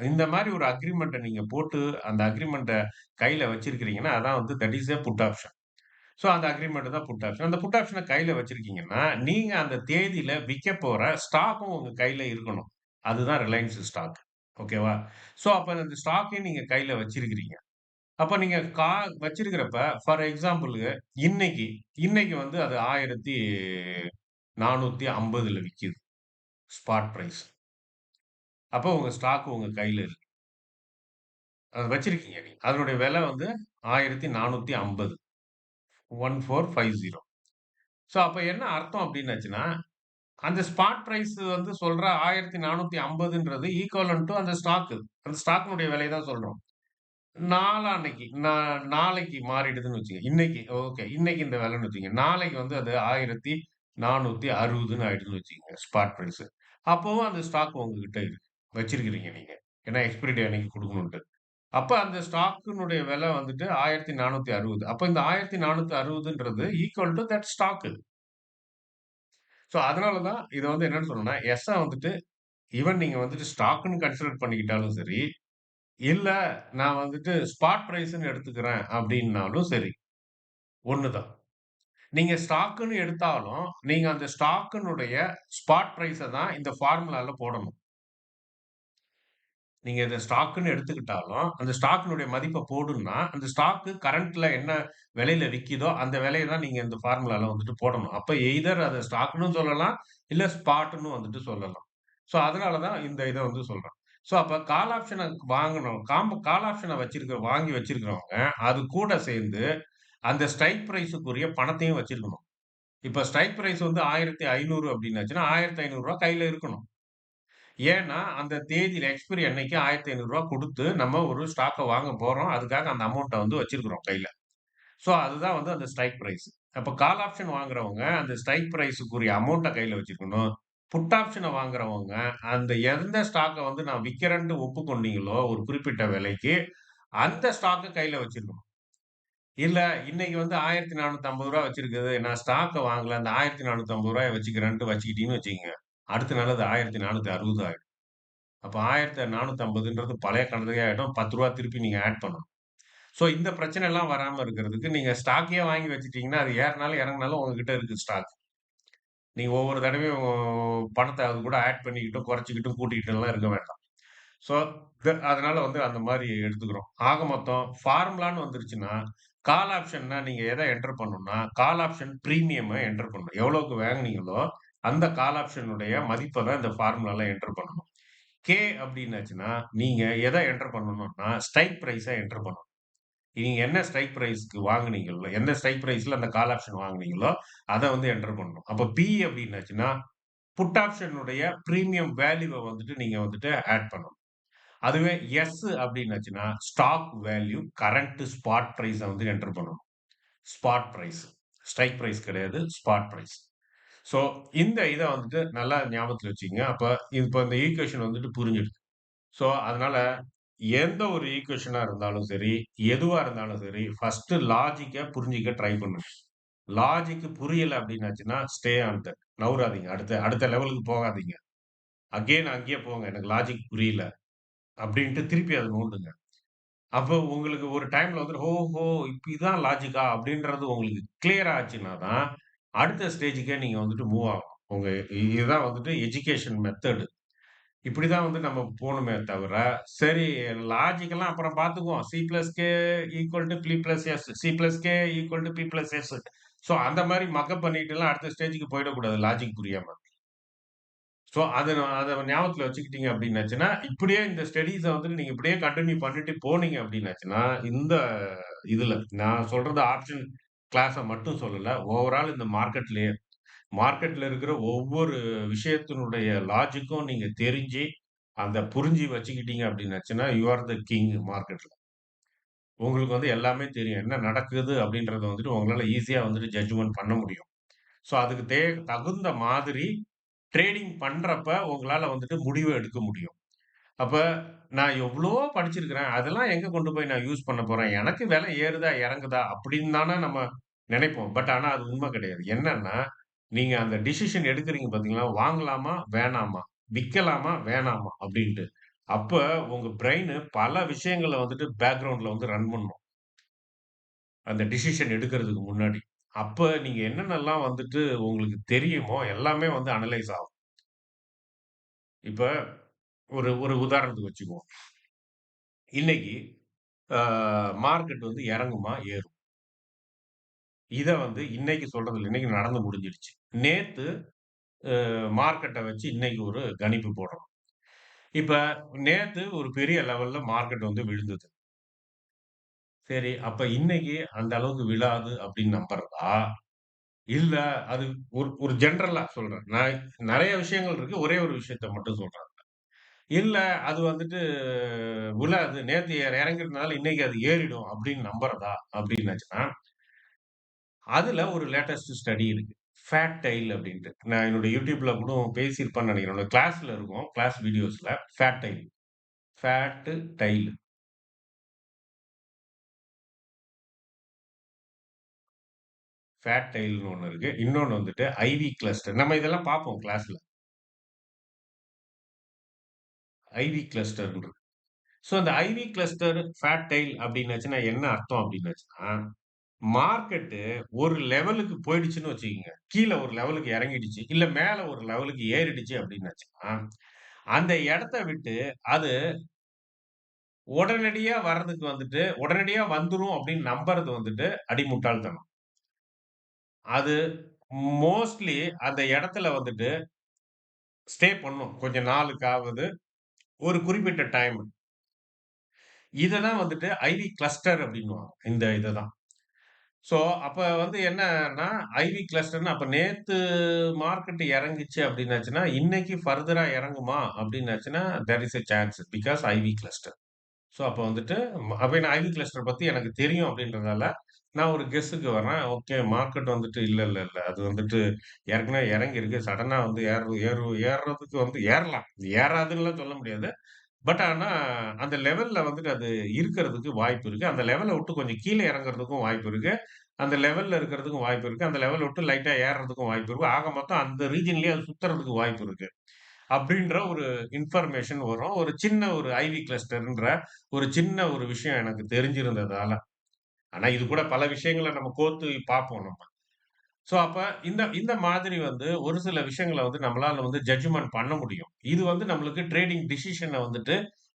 இந்த மாரி ஒரு அக்ரீமெண்ட்ட நீங்க போட்டு அந்த அக்ரீமெண்ட்ட கையில வச்சிருக்கிறீங்கன்னா, அதான் வந்து that is a put option. So அந்த அக்ரீமெண்ட் தான் புட் ஆப்ஷன். அந்த புட் ஆப்ஷன கையில வச்சிருக்கீங்கன்னா, நீங்க அந்த தேதியில விக்கப் போற ஸ்டாக்கும் உங்க கையில இருக்கணும். அதுதான் ரிலையன்ஸ் ஸ்டாக். ஓகேவா? ஸோ அப்ப அந்த ஸ்டாக்கையும் நீங்க கையில வச்சிருக்கிறீங்க. அப்ப நீங்க வச்சிருக்கிறப்ப ஃபார் எக்ஸாம்பிள்க்கு இன்னைக்கு இன்னைக்கு வந்து அது 1450ல விக்கிது. Spot price. அப்போ உங்க ஸ்டாக் உங்க கையில இருக்கு. அத வச்சிருக்கீங்க நீங்க. அதனுடைய விலை வந்து 1450. 1450. ஸோ அப்ப என்ன அர்த்தம் அப்டின்னாச்சுன்னா, அந்த ஸ்பாட் பிரைஸ் வந்து சொல்ற 1450ன்றது ஈக்குவலன்ட் டூ அந்த ஸ்டாக்கு. அந்த ஸ்டாக்கினுடைய விலைய தான் சொல்றோம். நாளான்னைக்கு நாளைக்கு மாறிடுதுன்னு வச்சுக்கங்க. இன்னைக்கு ஓகே. இன்னைக்கு இந்த விலைன்னு வச்சுக்கங்க. நாளைக்கு வந்து அது 1460ன்னு ஆயிடுதுன்னு வச்சுக்கங்க. Spot price. அப்பவும் அந்த ஸ்டாக் உங்ககிட்ட இருக்கு. வச்சிருக்கிறீங்க நீங்க. ஏன்னா எக்ஸ்பைரி டே அன்னைக்கு குடுக்கணுன்ட்டு. அப்ப அந்த ஸ்டாக்கினுடைய விலை வந்துட்டு 1460. அப்ப இந்த 1460ன்றது equal to that stock. So அதனால தான் இத வந்து என்னன்னு சொன்னேன்னா, எஸ்ஸ வந்துட்டு ஈவன் நீங்க வந்துட்டு ஸ்டாக்ன்னு கன்சிடர் பண்ணிக்கிட்டாலும் சரி, இல்ல நான் வந்துட்டு ஸ்பாட் பிரைஸ்ன்னு எடுத்துக்கிறேன் அப்டின்னாலும் சரி, ஒண்ணு தான். நீங்க ஸ்டாக்ன்னு எடுத்தாலும், நீங்க அந்த ஸ்டாக்கினுடைய ஸ்பாட் பிரைஸ தான் இந்த ஃபார்முலால போடணும். நீங்க இத ஸ்டாக்ன்னு எடுத்துக்கிட்டாலும், அந்த ஸ்டாக்கினுடைய மதிப்ப போடுன்னா, அந்த ஸ்டாக்கு கரண்ட்ல என்ன விலையில விக்கிதோ, அந்த விலைய தான் நீங்க இந்த ஃபார்முலால வந்துட்டு போடணும். அப்ப எய்தர் அத ஸ்டாக்ன்னும் சொல்லலாம், இல்ல ஸ்பாட்ன்னு வந்துட்டு சொல்லலாம். ஸோ, அதனால தான் இந்த இத வந்து சொல்றேன். ஸோ, அப்ப கால் ஆப்ஷன வாங்கணும். கால் ஆப்ஷன வாங்கி வச்சிருக்கிறவங்க, அது கூட சேர்ந்து அந்த ஸ்ட்ரைக் பிரைஸுக்குரிய பணத்தையும் வச்சிருக்கணும். இப்ப ஸ்ட்ரைக் பிரைஸ் வந்து 1500 அப்டின்னாச்சுன்னா, ரூ. 1500 கையில இருக்கணும். ஏன்னா, அந்த தேதியில எக்ஸ்பைரி அன்னைக்கு ரூ. 1500 குடுத்து நம்ம ஒரு ஸ்டாக்க வாங்க போறோம். அதுக்காக அந்த அமௌண்ட்ட வந்து வச்சிருக்கிறோம் கையில. சோ, அதுதான் வந்து அந்த ஸ்ட்ரைக் பிரைஸ். அப்ப கால் ஆப்ஷன் வாங்குறவங்க அந்த ஸ்ட்ரைக் பிரைஸ்க்குரிய அமௌண்ட்ட கையில வச்சுக்கணும். புட் ஆப்ஷன வாங்குறவங்க அந்த எந்த ஸ்டாக்க வந்து நான் விக்கிறேன்ட்டு ஒப்புக்கொண்டீங்களோ, ஒரு குறிப்பிட்ட விலைக்கு, அந்த ஸ்டாக்க கையில வச்சிருக்கணும். இல்ல இன்னைக்கு வந்து ரூ. 1450 வச்சிருக்குது. நான் ஸ்டாக்க வாங்கல. அந்த ரூ. 1450 வச்சுக்கிறேன்ட்டு வச்சுக்கிட்டீங்கன்னு வச்சுக்கங்க. அடுத்த நாள் அது 1460 ஆயிடும். அப்ப 1450ன்றது பழைய கணக்குலயே ஆயிடும். ரூ. 10 திருப்பி நீங்க ஆட் பண்ணணும். சோ இந்த பிரச்சனை எல்லாம் வராம இருக்கிறதுக்கு நீங்க ஸ்டாக்கயே வாங்கி வச்சுட்டீங்கன்னா, அது ஏறுனாலும், இறங்குனாலும் உங்ககிட்ட இருக்கு ஸ்டாக். நீங்க ஒவ்வொரு தடவையும் பணத்த அது கூட ஆட் பண்ணிக்கிட்டும், குறைச்சுக்கிட்டும், கூட்டிக்கிட்டுலாம் இருக்க வேண்டாம். சோ அதனால வந்து அந்த மாரி எடுத்துக்கிறோம். ஆக மொத்தம் ஃபார்முலான்னு வந்துருச்சுன்னா, கால் ஆப்ஷன்னா நீங்க எத என்டர் பண்ணணும்னா, கால் ஆப்ஷன் பிரீமியம என்டர் பண்ணணும். எவ்வளவுக்கு வாங்குனீங்களோ, அந்த கால் ஆப்ஷனுடைய மதிப்ப தான் இந்த ஃபார்முலால என்டர் பண்ணணும். கே அப்டின்னாச்சுன்னா, நீங்க எத என்டர் பண்ணணும்னா, ஸ்ட்ரைக் பிரைஸ என்டர் பண்ணணும். நீங்க என்ன ஸ்ட்ரைக் பிரைஸ்க்கு வாங்குனீங்களோ, எந்த ஸ்ட்ரைக் பிரைஸ்ல அந்த கால் ஆப்ஷன் வாங்குனீங்களோ, அத வந்து என்டர் பண்ணணும். அப்ப பி அப்டின்னாச்சுன்னா, புட் ஆப்ஷனுடைய பிரீமியம் வேல்யூவ வந்துட்டு நீங்க வந்துட்டு ஆட் பண்ணணும். அதுவே எஸ் அப்டின்னாச்சுன்னா, ஸ்டாக் வேல்யூ கரண்ட் ஸ்பாட் பிரைஸ வந்து என்டர் பண்ணணும். Spot price. ஸ்ட்ரைக் பிரைஸ் கிடையாது. Spot price. சோ, இந்த இத வந்துட்டு நல்லா ஞாபகத்துல வச்சுக்கங்க. அப்ப இப்ப இந்த ஈக்குவேஷன் வந்துட்டு புரிஞ்சிடுது. சோ, அதனால எந்த ஒரு ஈக்குவேஷனா இருந்தாலும் சரி, எதுவா இருந்தாலும் சரி, ஃபர்ஸ்ட் லாஜிக்க புரிஞ்சுக்க ட்ரை பண்ணுங்க. லாஜிக் புரியல அப்டின்னாச்சுன்னா, ஸ்டே ஆன் தட். நவுராதீங்க. அடுத்த அடுத்த லெவலுக்கு போகாதீங்க. அகெயின் அங்கேயே போங்க. எனக்கு லாஜிக் புரியல. அப்டின்ட்டு திருப்பி அத நோண்டுங்க. அப்போ உங்களுக்கு ஒரு டைம்ல வந்துட்டு, ஓஹோ! இப்ப இதான் லாஜிக்கா? அப்டின்றது உங்களுக்கு கிளியர் ஆச்சுன்னா தான், அடுத்த ஸ்டேஜ்க்கே நீங்க வந்துட்டு மூவ் ஆகணும். உங்க இதுதான் வந்துட்டு எஜுகேஷன் மெத்தட். இப்படிதான் வந்து நம்ம போணுமே தவிர, சரி லாஜிக்கெல்லாம் அப்புறம் பார்த்துக்குவோம். C plus K equal to P plus S. C plus K equal to P plus S. So அந்த மாரி மக்கப் பண்ணிட்டுலாம் அடுத்த ஸ்டேஜ்க்கு போயிடக்கூடாது லாஜிக் புரியாம. ஸோ அத ஞாபகத்துல வச்சுக்கிட்டீங்க அப்டின்னாச்சுன்னா, இப்படியே இந்த ஸ்டடீஸ வந்துட்டு நீங்க இப்படியே கன்டின்யூ பண்ணிட்டு போனீங்க அப்டின்னாச்சுன்னா, இந்த இதுல நான் சொல்றது ஆப்ஷன் கிளாஸ மட்டும் சொல்லல. ஓவரால் இந்த மார்க்கெட்ல இருக்கிற ஒவ்வொரு விஷயத்தினுடைய லாஜிக்கும் நீங்க தெரிஞ்சு, அந்த புரிஞ்சு வச்சுக்கிட்டீங்க அப்டின்னாச்சுன்னா, யூ ஆர் த கிங் மார்க்கெட்ல. உங்களுக்கு வந்து எல்லாமே தெரியும். என்ன நடக்குது அப்டின்றத வந்துட்டு உங்களால ஈஸியா வந்துட்டு ஜட்ஜ்மென்ட் பண்ண முடியும். ஸோ அதுக்கு தகுந்த மாதிரி ட்ரேடிங் பண்றப்ப உங்களால வந்துட்டு முடிவு எடுக்க முடியும். அப்ப நான் எவ்வளவோ படிச்சிருக்கிறேன். அதெல்லாம் எங்க கொண்டு போய் நான் யூஸ் பண்ண போறேன்? எனக்கு விலை ஏறுதா, இறங்குதா அப்படின்னு தானே நம்ம நினைப்போம். பட் ஆனா அது உண்மை கிடையாது. என்னன்னா, நீங்க அந்த டிசிஷன் எடுக்குறீங்க பார்த்தீங்களா? வாங்கலாமா? வேணாமா? விக்கலாமா? வேணாமா? அப்படின்ட்டு. அப்ப உங்க பிரெயின் பல விஷயங்கள வந்துட்டு பேக்கிரவுண்ட்ல வந்து ரன் பண்ணும். அந்த டிசிஷன் எடுக்கிறதுக்கு முன்னாடி. அப்ப நீங்க என்னென்னலாம் வந்துட்டு உங்களுக்கு தெரியுமோ, எல்லாமே வந்து அனலைஸ் ஆகும். இப்ப ஒரு ஒரு உதாரணத்துக்கு வச்சுக்குவோம். இன்னைக்கு ஆ மார்க்கெட் வந்து இறங்குமா? ஏறும். இத வந்து இன்னைக்கு சொல்றது இல்ல. இன்னைக்கு நடந்து முடிஞ்சிருச்சு. நேத்து மார்க்கெட்ட வச்சு இன்னைக்கு ஒரு கணிப்பு போடுறோம். இப்ப நேத்து ஒரு பெரிய லெவல்ல மார்க்கெட் வந்து விழுந்தது. சரி, அப்ப இன்னைக்கு அந்த அளவுக்கு விழாது அப்படின்னு நம்புறதா? இல்ல அது ஒரு ஒரு ஜெனரலா சொல்றேன். நான் நெறைய விஷயங்கள் இருக்கு. ஒரே ஒரு விஷயத்த மட்டும் சொல்றேன். இல்ல அது வந்துட்டு விழாது. நேத்து இறங்கியிருந்தனால இன்னைக்கு அது ஏறிடும் அப்படின்னு நம்புறதா? அப்படின்னாச்சுன்னா, அதுல ஒரு லேட்டஸ்ட் ஸ்டடி இருக்கு. ஃபேட் டெயில் அப்படின்ட்டு. நான் என்னோட YouTubeல கூட பேசியிருப்பேன்னு நெனைக்கிறேன். என்னோட கிளாஸ்ல இருக்கும். கிளாஸ் வீடியோஸ்ல. Fat tail. Fat tail. Fat டெயில்னு ஒண்ணு இருக்கு. இன்னொன்னு வந்துட்டு ஐவி கிளஸ்டர். நம்ம இதெல்லாம் பார்ப்போம் கிளாஸ்ல. ஐவி கிளஸ்டர்ன்னு. ஸோ அந்த ஐவி கிளஸ்டர், ஃபேட் டெயில் அப்படின்னாச்சுன்னா என்ன அர்த்தம் அப்படின்னாச்சுன்னா, மார்க்கெட்டு ஒரு லெவலுக்கு போயிடுச்சுன்னு வச்சுக்கங்க. கீழ ஒரு லெவலுக்கு இறங்கிடுச்சு. இல்ல மேல ஒரு லெவலுக்கு ஏறிடுச்சு அப்படின்னாச்சுன்னா, அந்த இடத்த விட்டு அது உடனடியா வர்றதுக்கு வந்துட்டு, உடனடியா வந்துரும் அப்படின்னு நம்புறது வந்துட்டு அடிமுட்டாள்தனம். அது மோஸ்ட்லி அந்த இடத்துல வந்துட்டு ஸ்டே பண்ணும். கொஞ்சம் நாளுக்காவது, ஒரு குறிப்பிட்ட டைம். இத தான் வந்துட்டு ஐவி கிளஸ்டர் அப்படின்னுவாங்க. இந்த இத தான். ஸோ, அப்ப வந்து என்னன்னா, ஐவி கிளஸ்டர்ன்னு அப்ப நேத்து மார்க்கெட் இறங்குச்சு அப்படின்னாச்சுன்னா, இன்னைக்கு ஃபர்தரா இறங்குமா அப்படின்னாச்சுன்னா, there is a chance because IV cluster. So, அப்ப வந்துட்டு அப்ப நான் ஐவி கிளஸ்டர் பத்தி எனக்கு தெரியும் அப்படின்றதால, நான் ஒரு கெஸ்ஸுக்கு வரேன். ஓகே மார்க்கெட் வந்துட்டு இல்ல. அது வந்துட்டு ஏற்கனவே இறங்கியிருக்கு. சடனா வந்து ஏறுறதுக்கு வந்து ஏறலாம். ஏறாதுன்னுலாம் சொல்ல முடியாது. பட் ஆனா, அந்த லெவல்ல வந்துட்டு அது இருக்கிறதுக்கு வாய்ப்பு இருக்கு. அந்த லெவல விட்டு கொஞ்சம் கீழ இறங்குறதுக்கும் வாய்ப்பு இருக்கு. அந்த லெவல்ல இருக்கிறதுக்கும் வாய்ப்பு இருக்கு. அந்த லெவல விட்டு லைட்டா ஏறுறதுக்கும் வாய்ப்பு இருக்கு. ஆக மொத்தம் அந்த ரீஜியன்லயே அது சுத்துறதுக்கு வாய்ப்பு இருக்கு. அப்படின்ற ஒரு இன்ஃபர்மேஷன் வரும். ஒரு சின்ன ஒரு ஐவி கிளஸ்டர்ன்ற ஒரு சின்ன ஒரு விஷயம் எனக்கு தெரிஞ்சிருந்ததால. ஆனா இது கூட பல விஷயங்கள நம்ம கோத்து பார்ப்போம் நம்ம. ஸோ அப்ப இந்த இந்த மாதிரி வந்து ஒரு சில விஷயங்கள வந்து நம்மளால வந்து ஜட்ஜ்மென்ட் பண்ண முடியும். இது வந்து நம்மளுக்கு ட்ரேடிங் டிசிஷன வந்துட்டு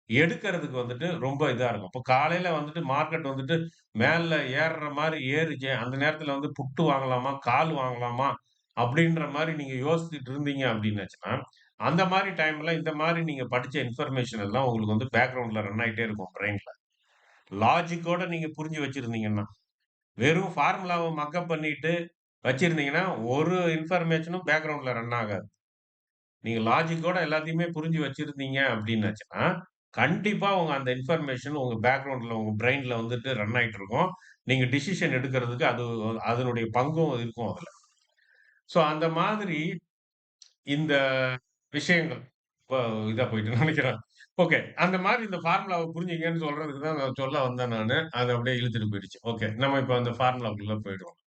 எடுக்கறதுக்கு வந்துட்டு ரொம்ப இதா இருக்கும். இப்போ காலையில வந்துட்டு மார்க்கெட் வந்துட்டு மேல ஏறுற மாரி ஏறுச்சு. அந்த நேரத்துல வந்து புட்டு வாங்கலாமா? கால் வாங்கலாமா? அப்படின்ற மாரி நீங்க யோசிச்சுட்டு இருந்தீங்க அப்படின்னாச்சுன்னா, அந்த மாரி டைம்ல இந்த மாரி நீங்க படிச்ச இன்ஃபர்மேஷன் எல்லாம் உங்களுக்கு வந்து பேக்கிரவுண்ட்ல ரன் ஆயிட்டே இருக்கும் பிரெயின்ல. லாஜிக்கோட நீங்க புரிஞ்சு வச்சிருந்தீங்கன்னா. வெறும் ஃபார்முலாவ மக்கப் பண்ணிட்டு வச்சிருந்தீங்கன்னா, ஒரு இன்ஃபர்மேஷனும் பேக்கிரவுண்ட்ல ரன் ஆகாது. நீங்க லாஜிக்கோட எல்லாத்தையுமே புரிஞ்சு வச்சிருந்தீங்க அப்டின்னாச்சுன்னா, கண்டிப்பா உங்க அந்த இன்ஃபர்மேஷன் உங்க பேக்கிரவுண்ட்ல உங்க பிரெயின்ல வந்துட்டு ரன் ஆயிட்டு இருக்கும். நீங்க டிசிஷன் எடுக்கிறதுக்கு அது அதனுடைய பங்கும் இருக்கும் அதுல. ஸோ அந்த மாதிரி இந்த விஷயங்கள் இப்ப இதா போயிட்டுன்னு நெனைக்கிறேன். ஓகே. அந்த மாரி இந்த ஃபார்முலாவ புரிஞ்சுக்கங்கன்னு சொல்றதுக்கு தான் நான் சொல்ல வந்தேன் நானு. அது அப்படியே இழுத்துட்டு போயிடுச்சு. ஓகே. நம்ம இப்ப அந்த ஃபார்முலாக்குள்ள போயிடுவோம்.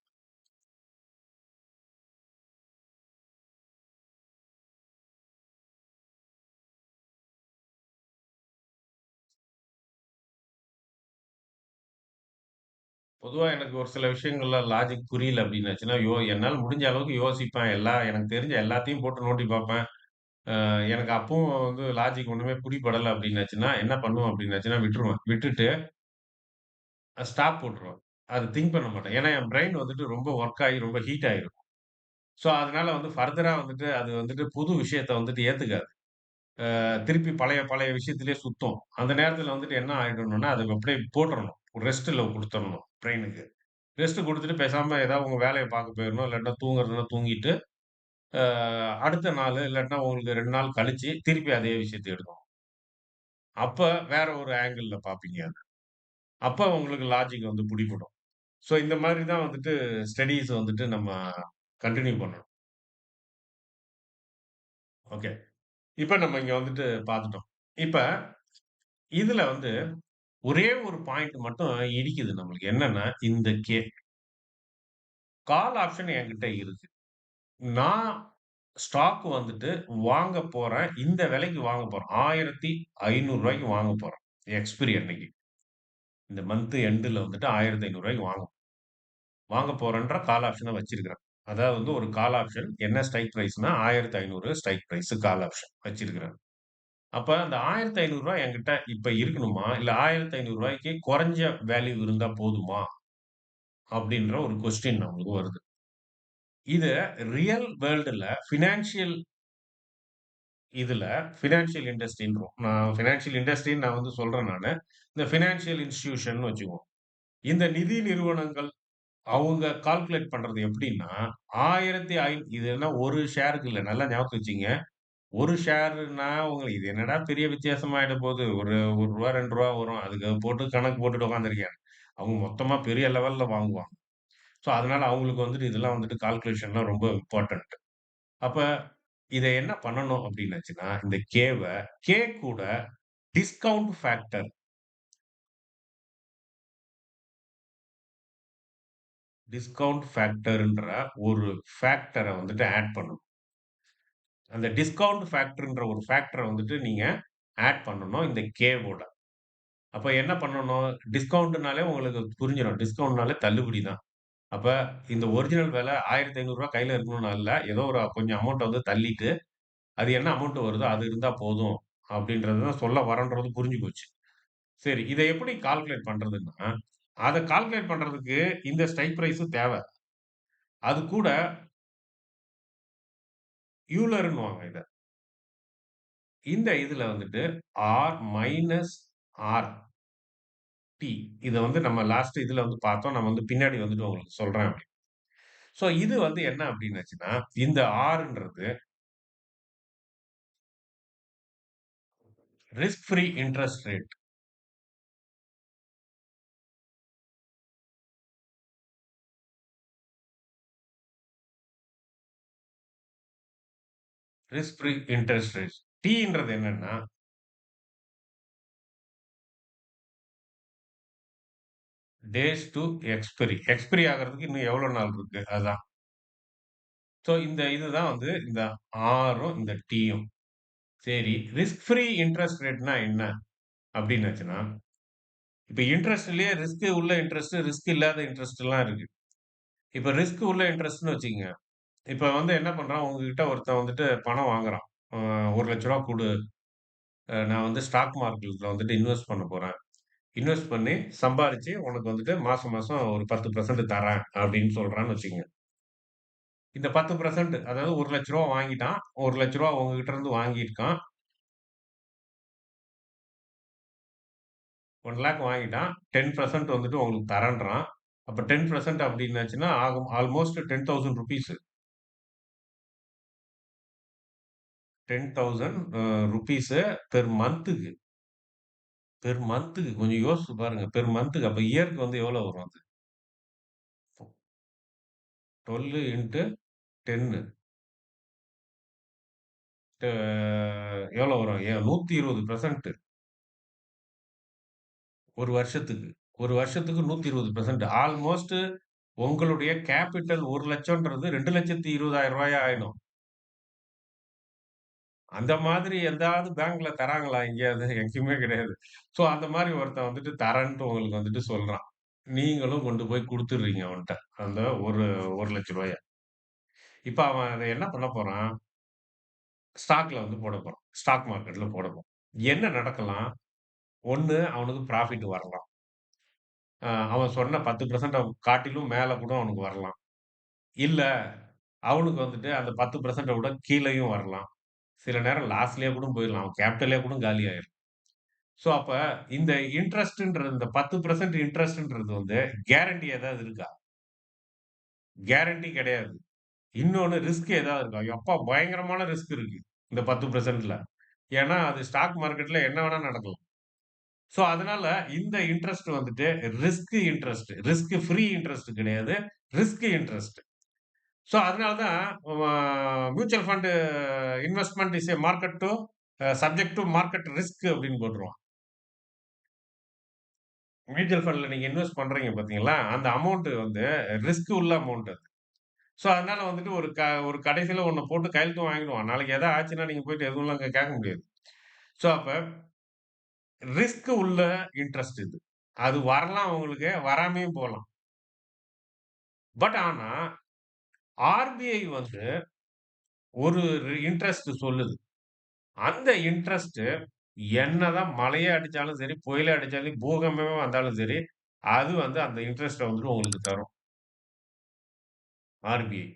பொதுவா எனக்கு ஒரு சில விஷயங்கள்ல லாஜிக் புரியல அப்டின்னாச்சுன்னா, என்னால முடிஞ்ச அளவுக்கு யோசிப்பேன். எனக்கு தெரிஞ்ச எல்லாத்தையும் போட்டு நோண்டி பார்ப்பேன். எனக்கு அப்பவும் வந்து லாஜிக் ஒண்ணுமே பிடிபடல அப்டின்னாச்சுன்னா, என்ன பண்ணுவேன் அப்டின்னாச்சுன்னா விட்டுருவேன். விட்டுட்டு ஸ்டாப் போட்டுருவேன். அது திங்க் பண்ண மாட்டேன். ஏன்னா என் பிரெயின் வந்துட்டு ரொம்ப வொர்க் ஆகி ரொம்ப ஹீட் ஆயிரும். ஸோ அதனால வந்து ஃபர்தரா வந்துட்டு அது வந்துட்டு புது விஷயத்த வந்துட்டு ஏத்துக்காது. திருப்பி பழைய பழைய விஷயத்திலேயே சுத்தும். அந்த நேரத்துல வந்துட்டு என்ன ஆயிடணும்னா, அத அப்படியே போட்டுறணும். ஒரு ரெஸ்ட்ல குடுத்துறணும் பிரெயினுக்கு. ரெஸ்ட் குடுத்துட்டு பேசாம ஏதாவது உங்க வேலைய பார்க்க போயிரணும். இல்லாட்டினா தூங்குறதுனா தூங்கிட்டு, அ அடுத்த நாளு இல்லாட்டினா உங்களுக்கு 2 நாள் கழிச்சு திருப்பி அதே விஷயத்த எடுக்கணும். அப்ப வேற ஒரு ஆங்கிள்ல பார்ப்பீங்க அத. அப்ப உங்களுக்கு லாஜிக் வந்து புடிபடும். ஸோ இந்த மாதிரி தான் வந்துட்டு ஸ்டடீஸ் வந்துட்டு நம்ம கன்டின்யூ பண்ணணும். ஓகே. இப்ப நம்ம இங்க வந்துட்டு பார்த்துட்டோம். இப்ப இதுல வந்து ஒரே ஒரு பாயிண்ட் மட்டும் இடிக்குது நம்மளுக்கு. என்னன்னா, இந்த கால் ஆப்ஷன் என்கிட்ட இருக்கு. நான் ஸ்டாக் வந்துட்டு வாங்க போறேன். இந்த விலைக்கு வாங்க போறேன். ரூ. 1500 வாங்க போறேன். எக்ஸ்பைரி அன்னைக்கு. இந்த மந்த் எண்டுல வந்துட்டு ரூ. 1500 வாங்க வாங்க போறேன்ற கால் ஆப்ஷன வச்சிருக்கிறேன். அதாவது வந்து ஒரு கால் ஆப்ஷன் என்ன ஸ்ட்ரைக் பிரைஸ்ன்னா 1500 ஸ்ட்ரைக் பிரைஸ் கால் ஆப்ஷன் வச்சிருக்கிறேன். அப்ப அந்த ரூ. 1500 என்கிட்ட இப்ப இருக்கணுமா? இல்ல ரூ. 1500க்கு குறைஞ்ச வேல்யூ இருந்தா போதுமா? அப்படின்ற ஒரு கொஸ்டின் நம்மளுக்கு வருது. இத ரியல் வேர்ல்டுல இதுல பினான்சியல் இண்டஸ்ட்ரின்றோம். பினான்சியல் இண்டஸ்ட்ரின்னு நான் வந்து சொல்றேன் நானு. இந்த பினான்சியல் இன்ஸ்டிடியூஷன்னு வச்சுக்குவோம். இந்த நிதி நிறுவனங்கள் அவங்க கால்குலேட் பண்றது எப்படின்னா, 1500 இது என்ன ஒரு ஷேருக்கு இல்ல. நல்லா ஞாபகத்துல வச்சுக்கங்க. ஒரு ஷேருன்னா உங்களுக்கு இது என்னடா பெரிய வித்தியாசமா ஆயிட போது. ஒரு ரூ. 1 ரூ. 2 வரும். அதுக்கு போட்டு கணக்கு போட்டுட்டு உட்கார்ந்திருக்கேன். அவங்க மொத்தமா பெரிய லெவல்ல வாங்குவாங்க. ஸோ, அதனால அவங்களுக்கு வந்துட்டு இதெல்லாம் வந்துட்டு கால்குலேஷன்லாம் ரொம்ப இம்பார்ட்டன்ட். அப்ப இத என்ன பண்ணணும் அப்டின்னாச்சுன்னா, இந்த கே கூட டிஸ்கவுண்ட் ஃபேக்டர் டிஸ்கவுண்ட் ஃபேக்டர்ன்ற ஒரு ஃபேக்டர வந்துட்டு ஆட் பண்ணணும். அந்த டிஸ்கவுண்ட் ஃபேக்டர்ன்ற ஒரு ஃபேக்டர வந்துட்டு நீங்க ஆட் பண்ணணும் இந்த கேவோட. அப்ப என்ன பண்ணணும்? டிஸ்கவுண்ட்னாலே உங்களுக்கு புரிஞ்சிரும். டிஸ்கவுண்ட்னாலே தள்ளுபடி தான். அப்ப இந்த ஒரிஜினல் விலை ரூ. 1500 கையில இருக்கணும்னு இல்ல. ஏதோ ஒரு கொஞ்சம் அமௌண்ட்ட வந்து தள்ளிட்டு, அது என்ன அமௌண்ட் வருதோ அது இருந்தா போதும். அப்டின்றது தான் சொல்ல வரேன்றது புரிஞ்சு போச்சு. சரி. இத எப்படி கால்குலேட் பண்றதுன்னா, அத கால்குலேட் பண்றதுக்கு இந்த ஸ்ட்ரைக் பிரைஸும் தேவ. அது கூட யூலர்ன்னுவாங்க இத. இந்த இதுல வந்துட்டு ஆர் மைனஸ் ஆர் டி இத வந்து நம்ம லாஸ்ட் இதுல வந்து பார்த்தோம். நான் வந்து பின்னாடி வந்துட்டு உங்களுக்கு சொல்றேன் அப்டி. சோ இது வந்து என்ன அப்டின்னாச்சுன்னா, இந்த ஆர்ன்றது risk free interest rate. Risk free interest rate. டீன்றது என்னன்னா, டேஸ் டூ எக்ஸ்பைரி. எக்ஸ்பைரி ஆகுறதுக்கு இன்னும் எவ்வளோ நாள் இருக்கு? அதான். சோ இந்த இதுதான் வந்து இந்த ஆரும், இந்த டீயும். சரி. ரிஸ்க் ஃப்ரீ இன்ட்ரஸ்ட் ரேட்னா என்ன? அப்டின்னாச்சுன்னா, இப்ப இன்ட்ரஸ்ட்லயே ரிஸ்க் உள்ள இன்ட்ரஸ்ட், ரிஸ்க் இல்லாத இன்ட்ரஸ்ட்லாம் இருக்கு. இப்ப ரிஸ்க் உள்ள இன்ட்ரஸ்ட்ன்னு வச்சுக்கங்க. இப்ப வந்து என்ன பண்றான், உங்ககிட்ட ஒருத்தன் வந்துட்டு பணம் வாங்குறான். ரூ. 1,00,000 குடு. நான் வந்து ஸ்டாக் மார்க்கெட்ல வந்துட்டு இன்வெஸ்ட் பண்ண போறேன். இன்வெஸ்ட் பண்ணி சம்பாரிச்சு உனக்கு வந்துட்டு மாசம் மாசம் ஒரு 10% தரேன் அப்டின்னு சொல்றான்னு வச்சுக்கங்க. இந்த 10% அதாவது ரூ. 1,00,000 வாங்கிட்டான். ரூ. 1,00,000 உங்ககிட்ட இருந்து வாங்கியிருக்கான். 1,00,000 வாங்கிட்டான். 10% வந்துட்டு உங்களுக்கு தரேன்றான். அப்ப 10% அப்டின்னாச்சுன்னா, ஆகும் ஆல்மோஸ்ட் ₹10,000 10,000 ருப்பீஸு பெர் மந்த்துக்கு. பெர் மந்த்துக்கு கொஞ்சம் யோசிச்சு பாருங்க. பெர் மந்த்துக்கு அப்ப இயர்க்கு வந்து எவ்வளோ வரும் அது? 12 இன்டு 10 அ எவ்வளோ வரும்? 120% ஒரு வருஷத்துக்கு. ஒரு வருஷத்துக்கு 120% ஆல்மோஸ்ட் உங்களுடைய கேப்பிட்டல் 1,00,000ன்றது ரூ. 2,20,000 ஆயிடும். அந்த மாதிரி எந்தாவது பேங்க்ல தராங்களா எங்கேயாவது? எங்கேயுமே கிடையாது. ஸோ அந்த மாரி ஒருத்தன் வந்துட்டு தரேன்ட்டு உங்களுக்கு வந்துட்டு சொல்றான். நீங்களும் கொண்டு போய் குடுத்துடுறீங்க அவன்ட்ட. அந்த ஒரு ரூ. 1,00,000. இப்ப அவன் அத என்ன பண்ண போறான்? ஸ்டாக்ல வந்து போட போறான். ஸ்டாக் மார்க்கெட்ல போட போறான். என்ன நடக்கலாம்? 1 அவனுக்கு புராஃபிட் வரலாம். அவன் சொன்ன 10% காட்டிலும் மேல கூட அவனுக்கு வரலாம். இல்ல, அவனுக்கு வந்துட்டு அந்த 10% விட கீழயும் வரலாம். சில நேரம் லாஸ்லயே கூட போயிரலாம். அவன் கேப்பிட்டலே கூட காலியாயிரும். ஸோ, அப்ப இந்த இன்ட்ரஸ்ட்ன்றது இந்த 10% இன்ட்ரஸ்ட்ன்றது வந்து கேரண்டி ஏதாவது இருக்கா? கேரண்டி கிடையாது. இன்னொன்னு ரிஸ்க் ஏதாவது இருக்கா? எப்பா பயங்கரமான ரிஸ்க் இருக்கு. இந்த 10%ல. ஏன்னா, அது ஸ்டாக் மார்க்கெட்ல என்ன வேணா நடக்கலாம். ஸோ, அதனால இந்த இன்ட்ரஸ்ட் வந்துட்டு risk interest. Risk free interest கிடையாது. Risk interest. ஸோ, அதனால தான் mutual fund investment is a market to subject to market risk அப்படின்னு போட்டுருவான். மியூச்சுவல் ஃபண்ட்ல நீங்க இன்வெஸ்ட் பண்றீங்க பார்த்தீங்களா, அந்த அமௌண்ட் வந்து ரிஸ்க் உள்ள அமௌண்ட் அது. ஸோ, அதனால வந்துட்டு ஒரு கடைசியில ஒண்ண போட்டு கையெழுத்தும் வாங்கிடுவான். நாளைக்கு எதா ஆச்சுன்னா நீங்க போயிட்டு எதுவும்லாம் கேட்க முடியாது. ஸோ, அப்ப ரிஸ்க் உள்ள இன்ட்ரஸ்ட் இது. அது வரலாம் உங்களுக்கு, வராமயும் போலாம். பட் ஆனா, ஆர்பிஐ வந்து ஒரு இன்ட்ரஸ்ட் சொல்லுது. அந்த இன்ட்ரஸ்ட் என்னதான் மழையே அடிச்சாலும் சரி, புயலே அடிச்சாலும், பூகம்பமே வந்தாலும் சரி, அது வந்து அந்த இன்ட்ரஸ்ட்ட வந்துட்டு உங்களுக்கு தரும். ஆர்பிஐ.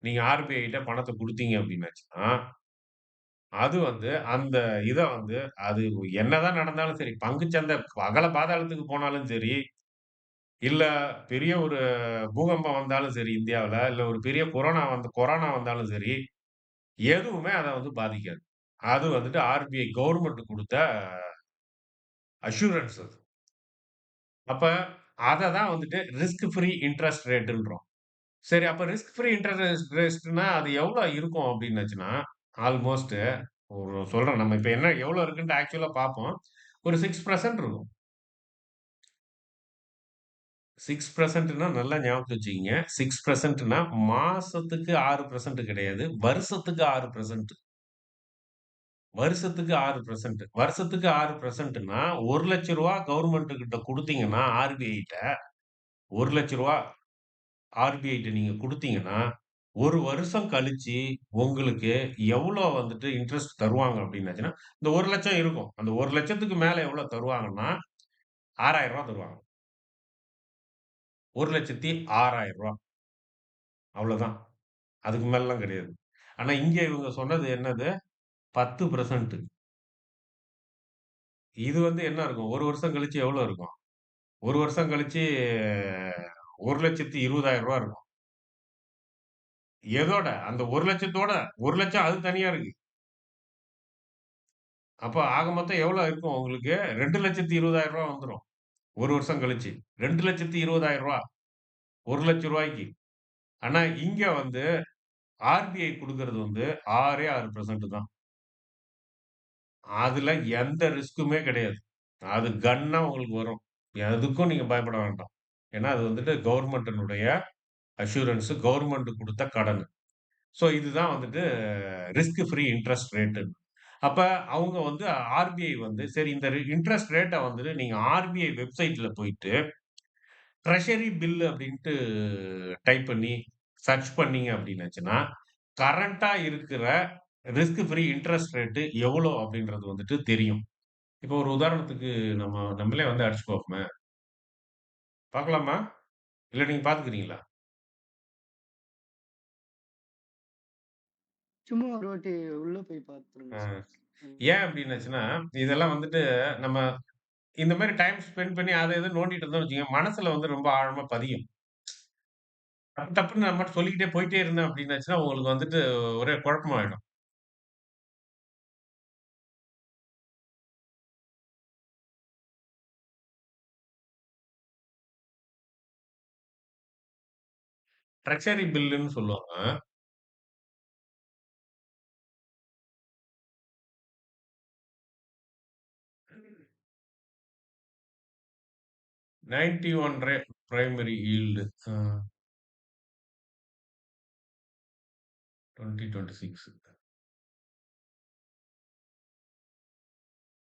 நீங்க ஆர்பிஐ ட்ட பணத்த குடுத்தீங்க அப்டின்னாச்சுன்னா, அது வந்து அந்த இத வந்து அது என்னதான் நடந்தாலும் சரி, பங்குச்சந்தை அகல பாதாளத்துக்கு போனாலும் சரி, இல்ல பெரிய ஒரு பூகம்பம் வந்தாலும் சரி இந்தியாவுல, இல்ல ஒரு பெரிய கொரோனா வந்தாலும் சரி, எதுவுமே அத வந்து பாதிக்காது. அது வந்துட்டு ஆர்பிஐ கவர்ன்மெண்ட் குடுத்த அஷ்யூரன்ஸ் அது. அப்ப அத தான் வந்துட்டு ரிஸ்க் ஃப்ரீ இன்ட்ரஸ்ட் ரேட்ன்றோம். சரி அப்ப ரிஸ்க் ஃப்ரீ இன்ட்ரஸ்ட்னா அது எவ்வளோ இருக்கும் அப்டின்னாச்சுன்னா, ஆல்மோஸ்ட் ஒரு சொல்றேன் நம்ம இப்ப என்ன எவ்வளோ இருக்குன்ட்டு ஆக்சுவலா பார்ப்போம். ஒரு 6% இருக்கும். 6%ன்னா நல்லா ஞாபகத்துல வச்சுக்கங்க. 6%ன்னா மாசத்துக்கு 6% கிடையாது. வருஷத்துக்கு 6%. வருஷத்துக்கு 6%. வருஷத்துக்கு 6%ன்னா ரூ. 1,00,000 கவர்ன்மென்ட் கிட்ட குடுத்தீங்கன்னா, ஆர்பிஐட்ட ரூ. 1,00,000 ஆர்பிஐட்ட நீங்க குடுத்தீங்கன்னா, 1 வருஷம் கழிச்சு உங்களுக்கு எவ்வளோ வந்துட்டு இன்ட்ரெஸ்ட் தருவாங்க அப்டின்னாச்சுன்னா, இந்த 1,00,000 இருக்கும். அந்த 1,00,000க்கு மேல எவ்வளோ தருவாங்கன்னா, ரூ. 6,000 தருவாங்க. ரூ. 1,06,000 அவ்வளோதான். அதுக்கு மேலலாம் கிடையாது. ஆனா இங்க இவங்க சொன்னது என்னது? 10% இது வந்து என்ன இருக்கும்? 1 வருஷம் கழிச்சு எவ்வளோ இருக்கும்? 1 வருஷம் கழிச்சு ரூ. 1,20,000 இருக்கும். எதோட? அந்த 1,00,000 1,00,000 அது தனியா இருக்கு. அப்ப ஆக மொத்தம் எவ்வளோ இருக்கும் உங்களுக்கு? ரூ. 2,20,000 வந்துரும். 1 வருஷம் கழிச்சு. ரூ. 2,20,000 ரூ. 1,00,000 ஆனா இங்க வந்து ஆர்பிஐ குடுக்குறது வந்து 6% தான். அதுல எந்த ரிஸ்க்குமே கிடையாது. அது கன்னா உங்களுக்கு வரும். எதுக்கும் நீங்க பயப்பட வேண்டாம். ஏன்னா அது வந்துட்டு கவர்ன்மென்ட்டினுடைய அஷ்யூரன்ஸ் கவர்ன்மென்ட் குடுத்த கடன். ஸோ இதுதான் வந்துட்டு ரிஸ்க் ஃப்ரீ இன்ட்ரஸ்ட் ரேட்டு. அப்ப அவங்க வந்து ஆர்பிஐ வந்து சரி இந்த இன்ட்ரஸ்ட் ரேட்ட வந்துட்டு நீங்க ஆர்பிஐ வெப்சைட்ல போயிட்டு ட்ரெஷரி பில் அப்டின்ட்டு டைப் பண்ணி சர்ச் பண்ணீங்க அப்டின்னாச்சுன்னா, கரண்ட்டா இருக்கிற ரிஸ்க் ஃப்ரீ இன்ட்ரஸ்ட் ரேட்டு எவ்வளோ அப்டின்றது வந்துட்டு தெரியும். இப்போ ஒரு உதாரணத்துக்கு நம்மளே வந்து அடிச்சு பார்ப்போமே. பார்க்கலாமா? இல்ல நீங்க பார்த்துக்கிறீங்களா? சும்மா ஒரு வாட்டி உள்ள போய் அ பார்த்துருங்க சார். ம். ஏன் அப்டின்னாச்சுன்னா, இதெல்லாம் வந்துட்டு நம்ம இந்த மாரி டைம் ஸ்பெண்ட் பண்ணி அத இத நோண்டிட்டு இருந்தோம்னு வச்சுக்கங்க, மனசுல வந்து ரொம்ப ஆழமா பதியும். டப்பு டப்புன்னு நான் பாட்டுக்கு சொல்லிக்கிட்டே போயிட்டே இருந்தேன் அப்டின்னாச்சுன்னா, உங்களுக்கு வந்துட்டு ஒரே குழப்பமாயிடும். ட்ரெஷரி பில்லுன்னு சொல்லுவாங்க. 91 பிரைமரி ஈல்டு. 2026.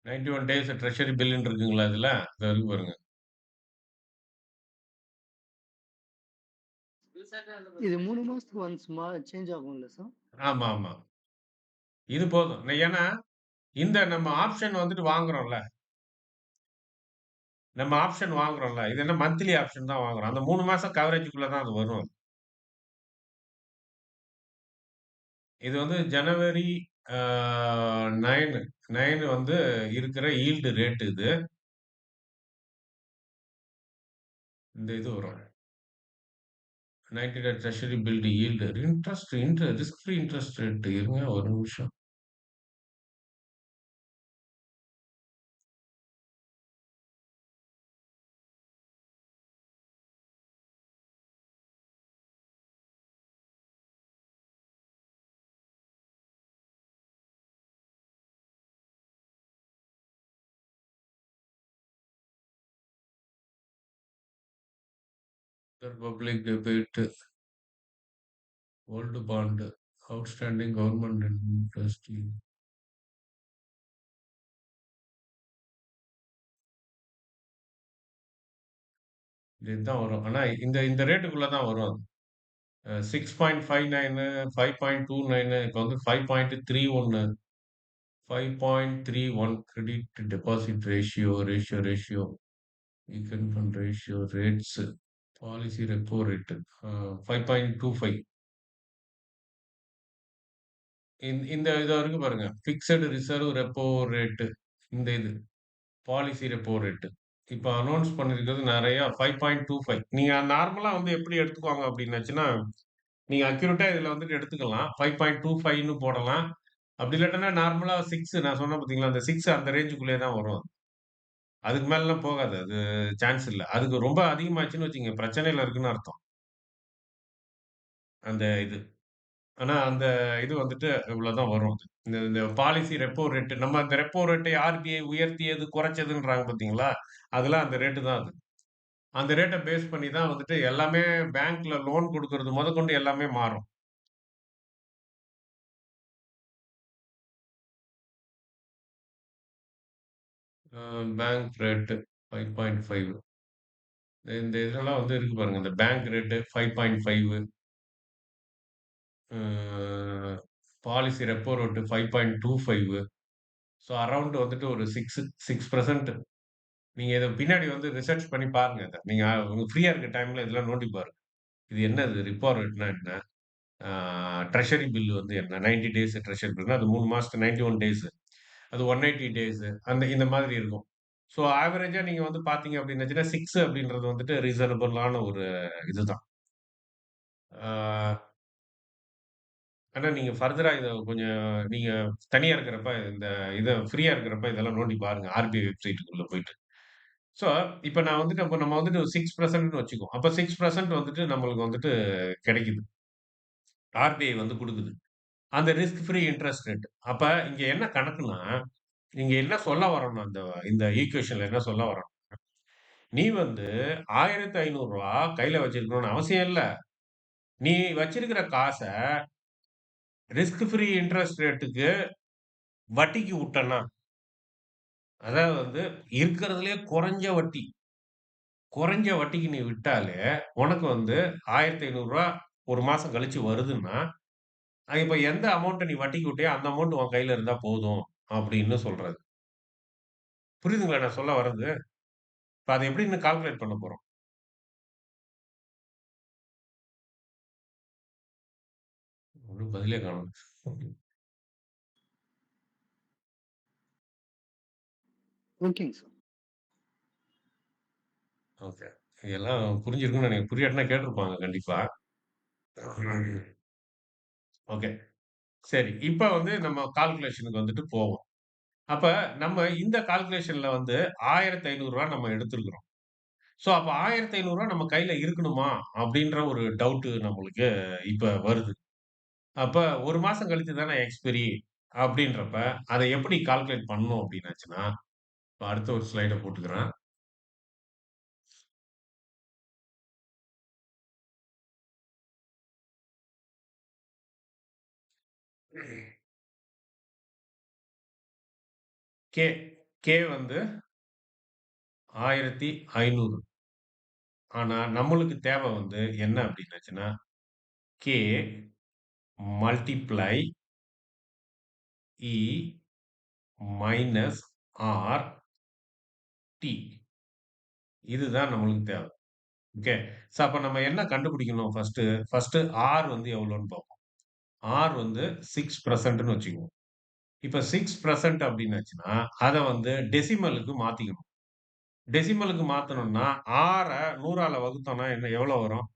91 டேஸ் ட்ரெஷரி பில்லுன்னு இருக்குங்களா இதுல? இதோ இருக்கு பாருங்க. இது 3 மாசத்துக்கு ஒன்ஸ் சேஞ்ச் ஆகும்ல சார்? ஆமா, ஆமா. இது போதும். ஏன்னா, இந்த நம்ம ஆப்ஷன் வந்துட்டு வாங்குறோம்ல. நம்ம ஆப்ஷன் வாங்குறோம்ல. இது என்ன மந்த்லி ஆப்ஷன் தான் வாங்குறோம். அந்த 3 மாசம் கவரேஜ்க்குள்ள தான் அது வரும். இது வந்து ஜனவரி ஆ 9 9 வந்து இருக்கிற ஈல்டு ரேட் இது. இந்த இது வரும். 90 day treasury bill yield risk free interest rate இருங்க ஒரு நிமிஷம். Public debit, old bond, outstanding government interest. இதுதான் வரும். ஆனா இந்த இந்த ரேட்டுக்குள்ள தான் வரும் அது. 6.59 5.29 இப்ப வந்து 5.31 5.31 credit deposit ratio weekend fund ratio rates policy repo rate 5.25 இந்த இது இருக்கு பாருங்க பிக்சடு ரிசர்வ் ரெப்போ ரேட் இந்த இது பாலிசி ரெப்போ ரேட் இப்போ அனௌன்ஸ் பண்ணிருக்கிறது நிறைய 5.25 நீங்க நார்மலா வந்து எப்படி எடுத்துக்குவாங்க அப்படின்னாச்சுன்னா நீங்க அக்யூரேட்டா இதுல வந்துட்டு எடுத்துக்கலாம் 5.25ன்னு போடலாம் அப்படி இல்லாட்டனா நார்மலா 6 நான் சொன்னேன் பாத்தீங்களா அந்த 6 அந்த ரேஞ்சுக்குள்ளே தான் வரும் அதுக்கு மேலலாம் போகாது அது சான்ஸ் இல்ல அதுக்கு ரொம்ப அதிகமாச்சுன்னு வச்சுங்க பிரச்சனையில இருக்குன்னு அர்த்தம் அந்த இது ஆனா அந்த இது வந்துட்டு இவ்வளவுதான் வரும் இந்த இந்த பாலிசி ரெப்போ ரேட் நம்ம அந்த ரெப்போ ரேட்டை ஆர்பிஐ உயர்த்தியது குறைச்சதுன்றாங்க பாத்தீங்களா அதெல்லாம் அந்த ரேட்டு தான் அது அந்த ரேட்டை பேஸ் பண்ணி தான் வந்துட்டு எல்லாமே பேங்க்ல லோன் கொடுக்கறது முதற்கொண்டு எல்லாமே மாறும் பேங்க் ரேட் 5.5 இந்த இதெல்லாம் வந்து இருக்கு பாருங்க இந்த bank rate 5.5 policy repo rate 5.25 so around வந்துட்டு ஒரு 6% நீங்க இத பின்னாடி வந்து ரிசர்ச் பண்ணி பாருங்க இத. நீங்க உங்க ஃப்ரீயா இருக்க டைம்ல இதெல்லாம் நோண்டி பாருங்க. இது என்னது ரிப்போ ரேட்னா என்ன? ஆ ட்ரெஷரி பில் வந்து என்ன? 90 டேஸ் ட்ரெஷரி பில்னா அது 3 மாசத்துக்கு 91 டேஸ். அது 180 டேஸ் அந்த இந்த மாதிரி இருக்கும். ஸோ ஆவரேஜா நீங்க வந்து பார்த்தீங்க அப்டின்னாச்சுன்னா 6 அப்டின்றது வந்துட்டு ரீசனபிளான ஒரு இதுதான். ஆ ஆனா நீங்க ஃபர்தரா இத கொஞ்சம் நீங்க தனியா இருக்கிறப்ப இந்த இத ஃப்ரீயா இருக்கிறப்ப இதெல்லாம் நோண்டி பாருங்க. ஆர்பிஐ வெப்சைட்டுக்குள்ள போயிட்டு. ஸோ இப்ப நான் வந்துட்டு அப்ப நம்ம வந்துட்டு 6%ன்னு வச்சுக்குவோம். அப்ப 6% வந்துட்டு நம்மளுக்கு வந்துட்டு கிடைக்குது. ஆர்பிஐ வந்து குடுக்குது. அந்த ரிஸ்க் ஃப்ரீ இன்ட்ரஸ்ட் ரேட். அப்ப இங்க என்ன கணக்குன்னா, இங்க என்ன சொல்ல வரோம்னா இந்த இந்த ஈக்குவேஷன்ல என்ன சொல்ல வரோம். நீ வந்து ரூ. 1500 கையில வச்சிருக்கணும்னு அவசியம் இல்ல. நீ வச்சிருக்கிற காச ரிஸ்க் ஃப்ரீ இன்ட்ரஸ்ட் ரேட்டுக்கு வட்டிக்கு வுட்டன்னா, அதாவது வந்து இருக்கிறதுலயே குறைஞ்ச வட்டிக்கு நீ விட்டாலே, உனக்கு வந்து ரூ. 1500 ஒரு மாசம் கழிச்சு வருதுன்னா, இப்ப எந்த அமௌண்ட்ட நீ வட்டிக்கு விட்டியோ, அந்த அமௌண்ட் உன் கையில இருந்தா போதும் அப்படின்னு சொல்றது. புரியுதுங்களா நான் சொல்ல வர்றது? இப்ப அத எப்படின்னு கால்குலேட் பண்ண போறோம். ஒண்ணும் பதிலே காணோம். ஓகேங்க சார். ஓகே. எல்லாம் புரிஞ்சிருக்கும்னு நெனைக்கிறேன். புரியாட்டினா கேட்டுருப்பாங்க கண்டிப்பா. ஓகே. சரி. இப்ப வந்து நம்ம கால்குலேஷனுக்கு வந்துட்டு போவோம். அப்ப நம்ம இந்த கால்குலேஷன்ல வந்து ரூ. 1500 நம்ம எடுத்திருக்கிறோம். சோ அப்ப ரூ. 1500 நம்ம கையில இருக்கணுமா? அப்படின்ற ஒரு டவுட் நம்மளுக்கு இப்ப வருது. அப்ப 1 மாசம் கழிச்சு தானே எக்ஸ்பைரி அப்படின்றப்ப, அத எப்படி கால்குலேட் பண்ணணும் அப்படின்னாச்சுன்னா, இப்ப அடுத்த ஒரு ஸ்லைட போட்டுக்கிறேன். கே கே வந்து 1500. ஆனா, நம்மளுக்கு தேவ வந்து என்ன அப்டின்னாச்சுன்னா, K multiply E minus R D. இதுதான் நம்மளுக்கு தேவ. ஓகே. அப்ப நம்ம என்ன கண்டுபிடிக்கணும் ஃபர்ஸ்ட்டு ஆர் வந்து எவ்வளோன்னு பார்ப்போம். ஆர் வந்து 6% வச்சுக்குவோம். இப்ப 6% அப்டின்னாச்சுன்னா, அத வந்து டெசிமலுக்கு மாத்திக்கணும். டெசிமலுக்கு மாத்தணும்னா, 6 100ஆல வகுத்தோம்னா எவ்வளோ வரும்?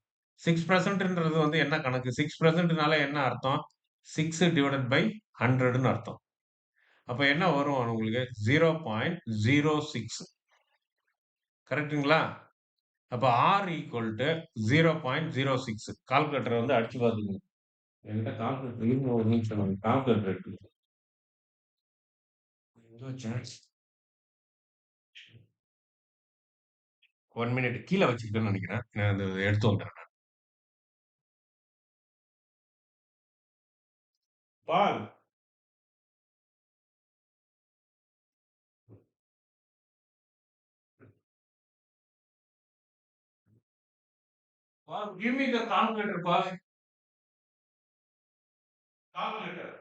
6%ன்றது வந்து என்ன கணக்கு? 6%னால என்ன அர்த்தம்? 6 டிவைடட் பை 100ன்னு அர்த்தம். அப்ப என்ன வரும் உங்களுக்கு? 0.06 கரெக்ட்டுங்களா? அப்ப R ஈக்குவல் டூ 0.06 கால்குலேட்டர வந்து அடிச்சு பாத்துக்கங்க. என்கிட்ட கால்குலேட்டர் இருங்க ஒரு நிமிஷம் நான் கால்குலேட்டர் எடுத்துக்கிறேன். எங்க வச்சேன்? 1 மினிட் கீழ வச்சுக்கிட்டேன்னு நெனைக்கிறேன். நான் அத எடுத்து வந்துர்றேன். Paul Paul give me the calculator Paul. Calculator.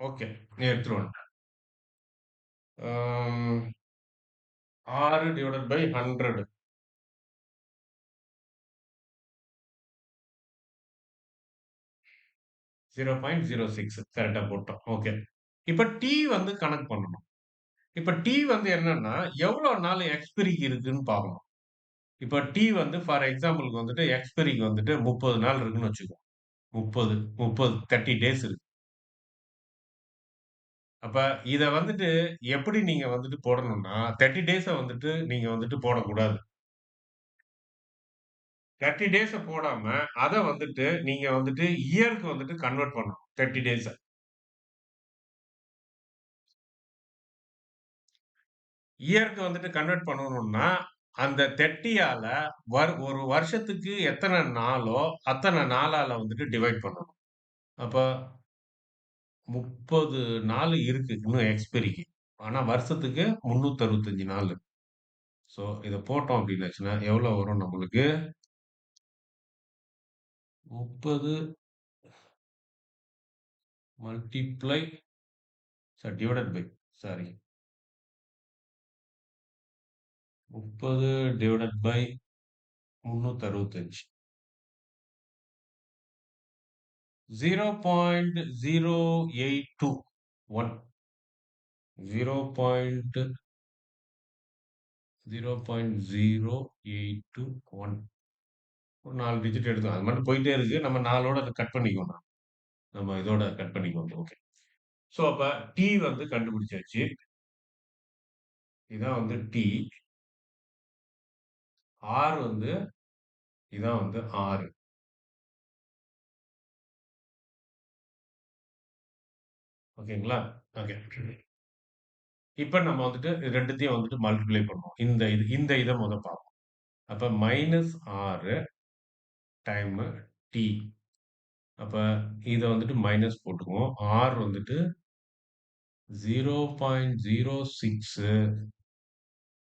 Okay. எடுத்துட்டு வந்துட்டேன். அம் 6 டிவைடட் பை 100 0.06 கரெக்ட்டா போட்டோம். ஓகே. இப்ப T வந்து கணக்கு பண்ணணும். இப்ப T வந்து என்னன்னா, எவ்வளோ நாள் எக்ஸ்பைரிக்கு இருக்குன்னு பார்க்கணும். இப்ப T வந்து ஃபார் எக்ஸாம்பிள்க்கு வந்துட்டு எக்ஸ்பைரிக்கு வந்துட்டு 30 நாள் இருக்குன்னு வச்சுக்குவோம். 30 30 டேஸ் இருக்கு. அப்ப இத வந்துட்டு எப்படி நீங்க வந்துட்டு போடணும்னா, 30 டேஸ வந்துட்டு நீங்க வந்துட்டு போடக்கூடாது. 30 டேஸ போடாம, அத வந்துட்டு நீங்க வந்துட்டு இயர்க்கு வந்துட்டு கன்வெர்ட் பண்ணணும். 30 டேஸ. இயர்க்கு வந்துட்டு கன்வெர்ட் பண்ணணும்னா, அந்த 30ஆல ஒரு வருஷத்துக்கு எத்தன நாளோ, அத்தன நாளால வந்துட்டு டிவைட் பண்ணணும். அப்ப 30 நாள் இருக்கு இன்னும் எக்ஸ்பைரிக்கு. ஆனா வருஷத்துக்கு 365 நாளு. ஸோ இத போட்டோம் அப்டின்னாச்சுன்னா, எவ்வளோ வரும் நம்மளுக்கு? 30 multiply divided by sorry 30 divided by 365 0.082 1 0.082 ஒரு 4 டிஜிட் எடுத்தோம். அது மட்டும் போயிட்டே இருக்கு. நம்ம 4ஓட அத கட் பண்ணிக்குவோம். நம்ம இதோட கட் பண்ணிக்குவோம். ஓகே. ஸோ அப்ப T வந்து கண்டுபிடிச்சாச்சு. இதான் வந்து T. R வந்து இதான் வந்து R. ஓகேங்களா? ஓகே. இப்ப நம்ம வந்துட்டு 2த்தையும் வந்துட்டு மல்டிப்ளை பண்ணுவோம். இந்த இத மொத பார்ப்போம். அப்ப -6 டைமு T. அப்ப இத வந்துட்டு மைனஸ் போட்டுக்குவோம். R வந்துட்டு 0.06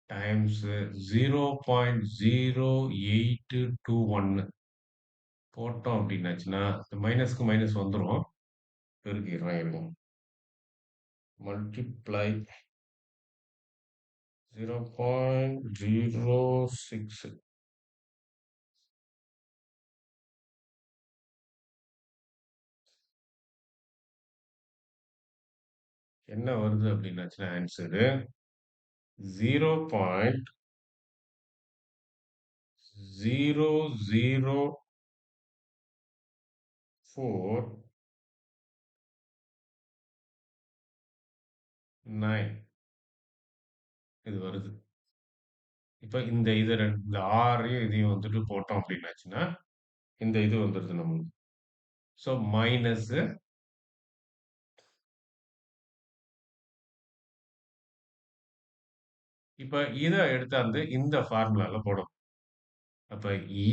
டைம்ஸ் 0.0821 போட்டோம் அப்டின்னாச்சுன்னா, மைனஸ்க்கு மைனஸ் வந்துரும். பெருக்கிர்றேன் இருங்க. மல்டிப்ளை 0.06 என்ன வருது அப்டின்னாச்சுன்னா ஆன்ஸரு 0.0049 இது வருது. இப்ப இந்த இந்த 6யும் இதையும் வந்துட்டு போட்டோம் அப்படின்னாச்சுன்னா, இந்த இது வந்துருது நம்மளுக்கு. ஸோ மைனஸு இப்ப இத எடுத்தாந்து இந்த ஃபார்முலால போடணும். அப்ப இ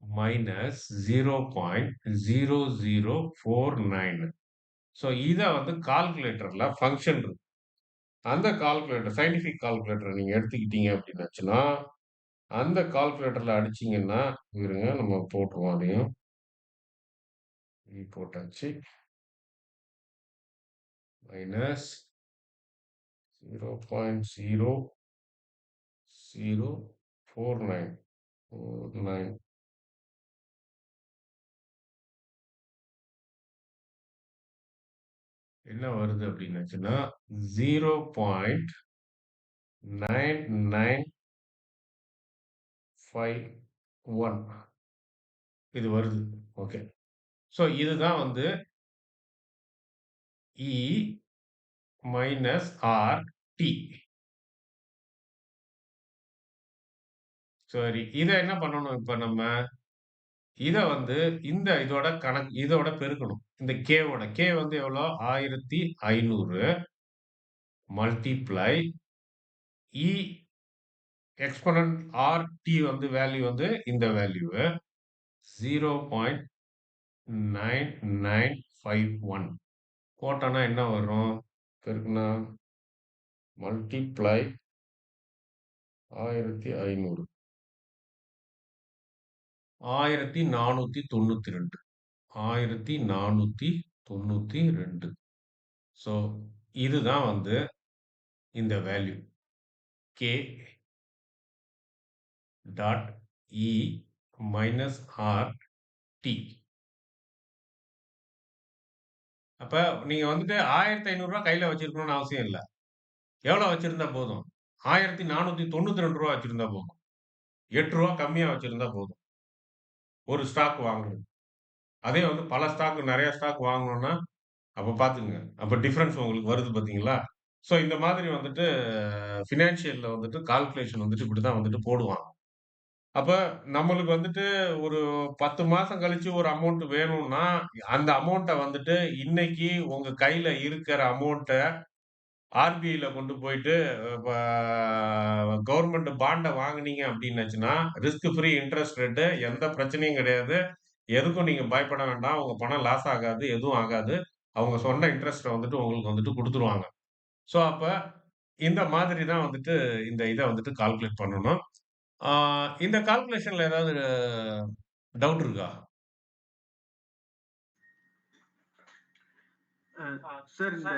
மைனஸ் 0.0049. ஸோ இத வந்து கால்குலேட்டர்ல ஃபங்ஷன் இருக்கு. அந்த கால்குலேட்டர் சயன்டிஃபிக் கால்குலேட்டர் நீங்க எடுத்துக்கிட்டீங்க அப்படின்னாச்சுன்னா, அந்த கால்குலேட்டர்ல அடிச்சீங்கன்னா இருங்க நம்ம போட்டுருவோம் அதையும். போட்டாச்சு. மைனஸ் 0.0049 49 என்ன வருது அப்படின்னாச்சுன்னா 0.9951 இது வருது. ஓகே. ஸோ இதுதான் வந்து இ மைனஸ் ஆர் டி. சரி. இத என்ன பண்ணணும் இப்ப நம்ம? இத வந்து இதோட பெருக்கணும். இந்த கே வந்து எவ்வளோ? 1500 மல்டிப்ளை இ எக்ஸ்போனன்ட் ஆர் டி வந்து வேல்யூ வந்து இந்த வேல்யூ 0.9951 போட்டோம்னா என்ன வரும்? பெருக்குனா மல்டிப்ளை 1500 1492 1492 ஸோ இதுதான் வந்து இந்த value K dot E minus R D. அப்ப நீங்க வந்துட்டு ரூ. 1500 கையில வச்சிருக்கணும்னு அவசியம் இல்ல. எவ்வளோ வச்சிருந்தா போதும்? ரூ. 1492 வச்சிருந்தா போதும். ரூ. 8 கம்மியா வச்சிருந்தா போதும். ஒரு ஸ்டாக் வாங்கணும். அதே வந்து பல ஸ்டாக் நெறைய ஸ்டாக் வாங்கணும்னா, அப்ப பார்த்துக்கங்க. அப்ப டிஃபரன்ஸ் உங்களுக்கு வருது பார்த்தீங்களா? ஸோ இந்த மாதிரி வந்துட்டு ஃபினான்ஷியல்ல வந்துட்டு கால்குலேஷன் வந்துட்டு இப்படித்தான் வந்துட்டு போடுவாங்க. அப்ப நம்மளுக்கு வந்துட்டு ஒரு 10 மாசம் கழிச்சு ஒரு அமௌண்ட் வேணும்னா, அந்த அமௌண்ட்ட வந்துட்டு இன்னைக்கு உங்க கையில இருக்கிற அமௌண்ட்ட ஆர்பிஐல கொண்டு போயிட்டு ப கவர்ன்மென்ட் பாண்ட வாங்குனீங்க அப்டின்னாச்சுன்னா, ரிஸ்க் ஃப்ரீ இன்ட்ரஸ்ட் ரேட் எந்த பிரச்சனையும் கிடையாது. எதுக்கும் நீங்க பயப்பட வேண்டாம். உங்க பணம் லாஸ் ஆகாது. எதுவும் ஆகாது. அவங்க சொன்ன இன்ட்ரஸ்ட்ட வந்துட்டு உங்களுக்கு வந்துட்டு குடுத்துருவாங்க. ஸோ, அப்ப இந்த மாதிரி தான் வந்துட்டு இந்த இத வந்துட்டு கால்குலேட் பண்ணணும். ஆ இந்த கால்குலேஷன்ல ஏதாவது டவுட் இருக்கா? அ சார் இந்த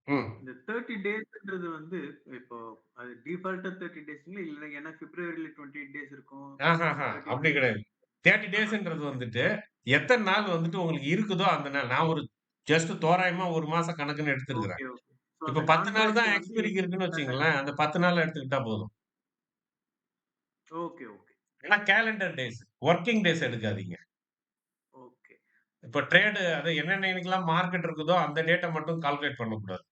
ம். இந்த 30 டேஸ்ன்றது வந்து இப்போ அது டிஃபால்ட்டா 30 டேஸ்ங்களா? இல்ல ஏன்னா பிப்ரவரில 28 டேஸ் இருக்கும். ஆஹஹ. 30 அப்படி டேஸ். கிடையாது. 30 டேஸ்ன்றது வந்துட்டு, எத்தன நாள் வந்துட்டு உங்களுக்கு இருக்குதோ அந்த நாள். நான் ஒரு ஜஸ்ட் தோராயமா 1 மாசம் கணக்குன்னு எடுத்திருக்கிறேன். Okay, okay. ஸோ இப்ப அந்த 10 நாள் கான்ட்ராக்ட் தான் வந்து எக்ஸ்பைரிக்கு என்னைக்கு இருக்குன்னு ஸ்டார்ட் வச்சுக்கங்களேன். ஆகுது? அந்த 10 நாள்ல எடுத்துக்கிட்டா போதும். Okay, okay. ஏன்னா கேலண்டர் டேஸ், வொர்க்கிங் டேஸ் எடுக்காதீங்க. ஓகே. இப்ப ட்ரேடு அது என்னென்னைக்கெல்லாம் மார்க்கெட் இருக்குதோ அந்த டேட்ட மட்டும் கால்குலேட் பண்ணக்கூடாது.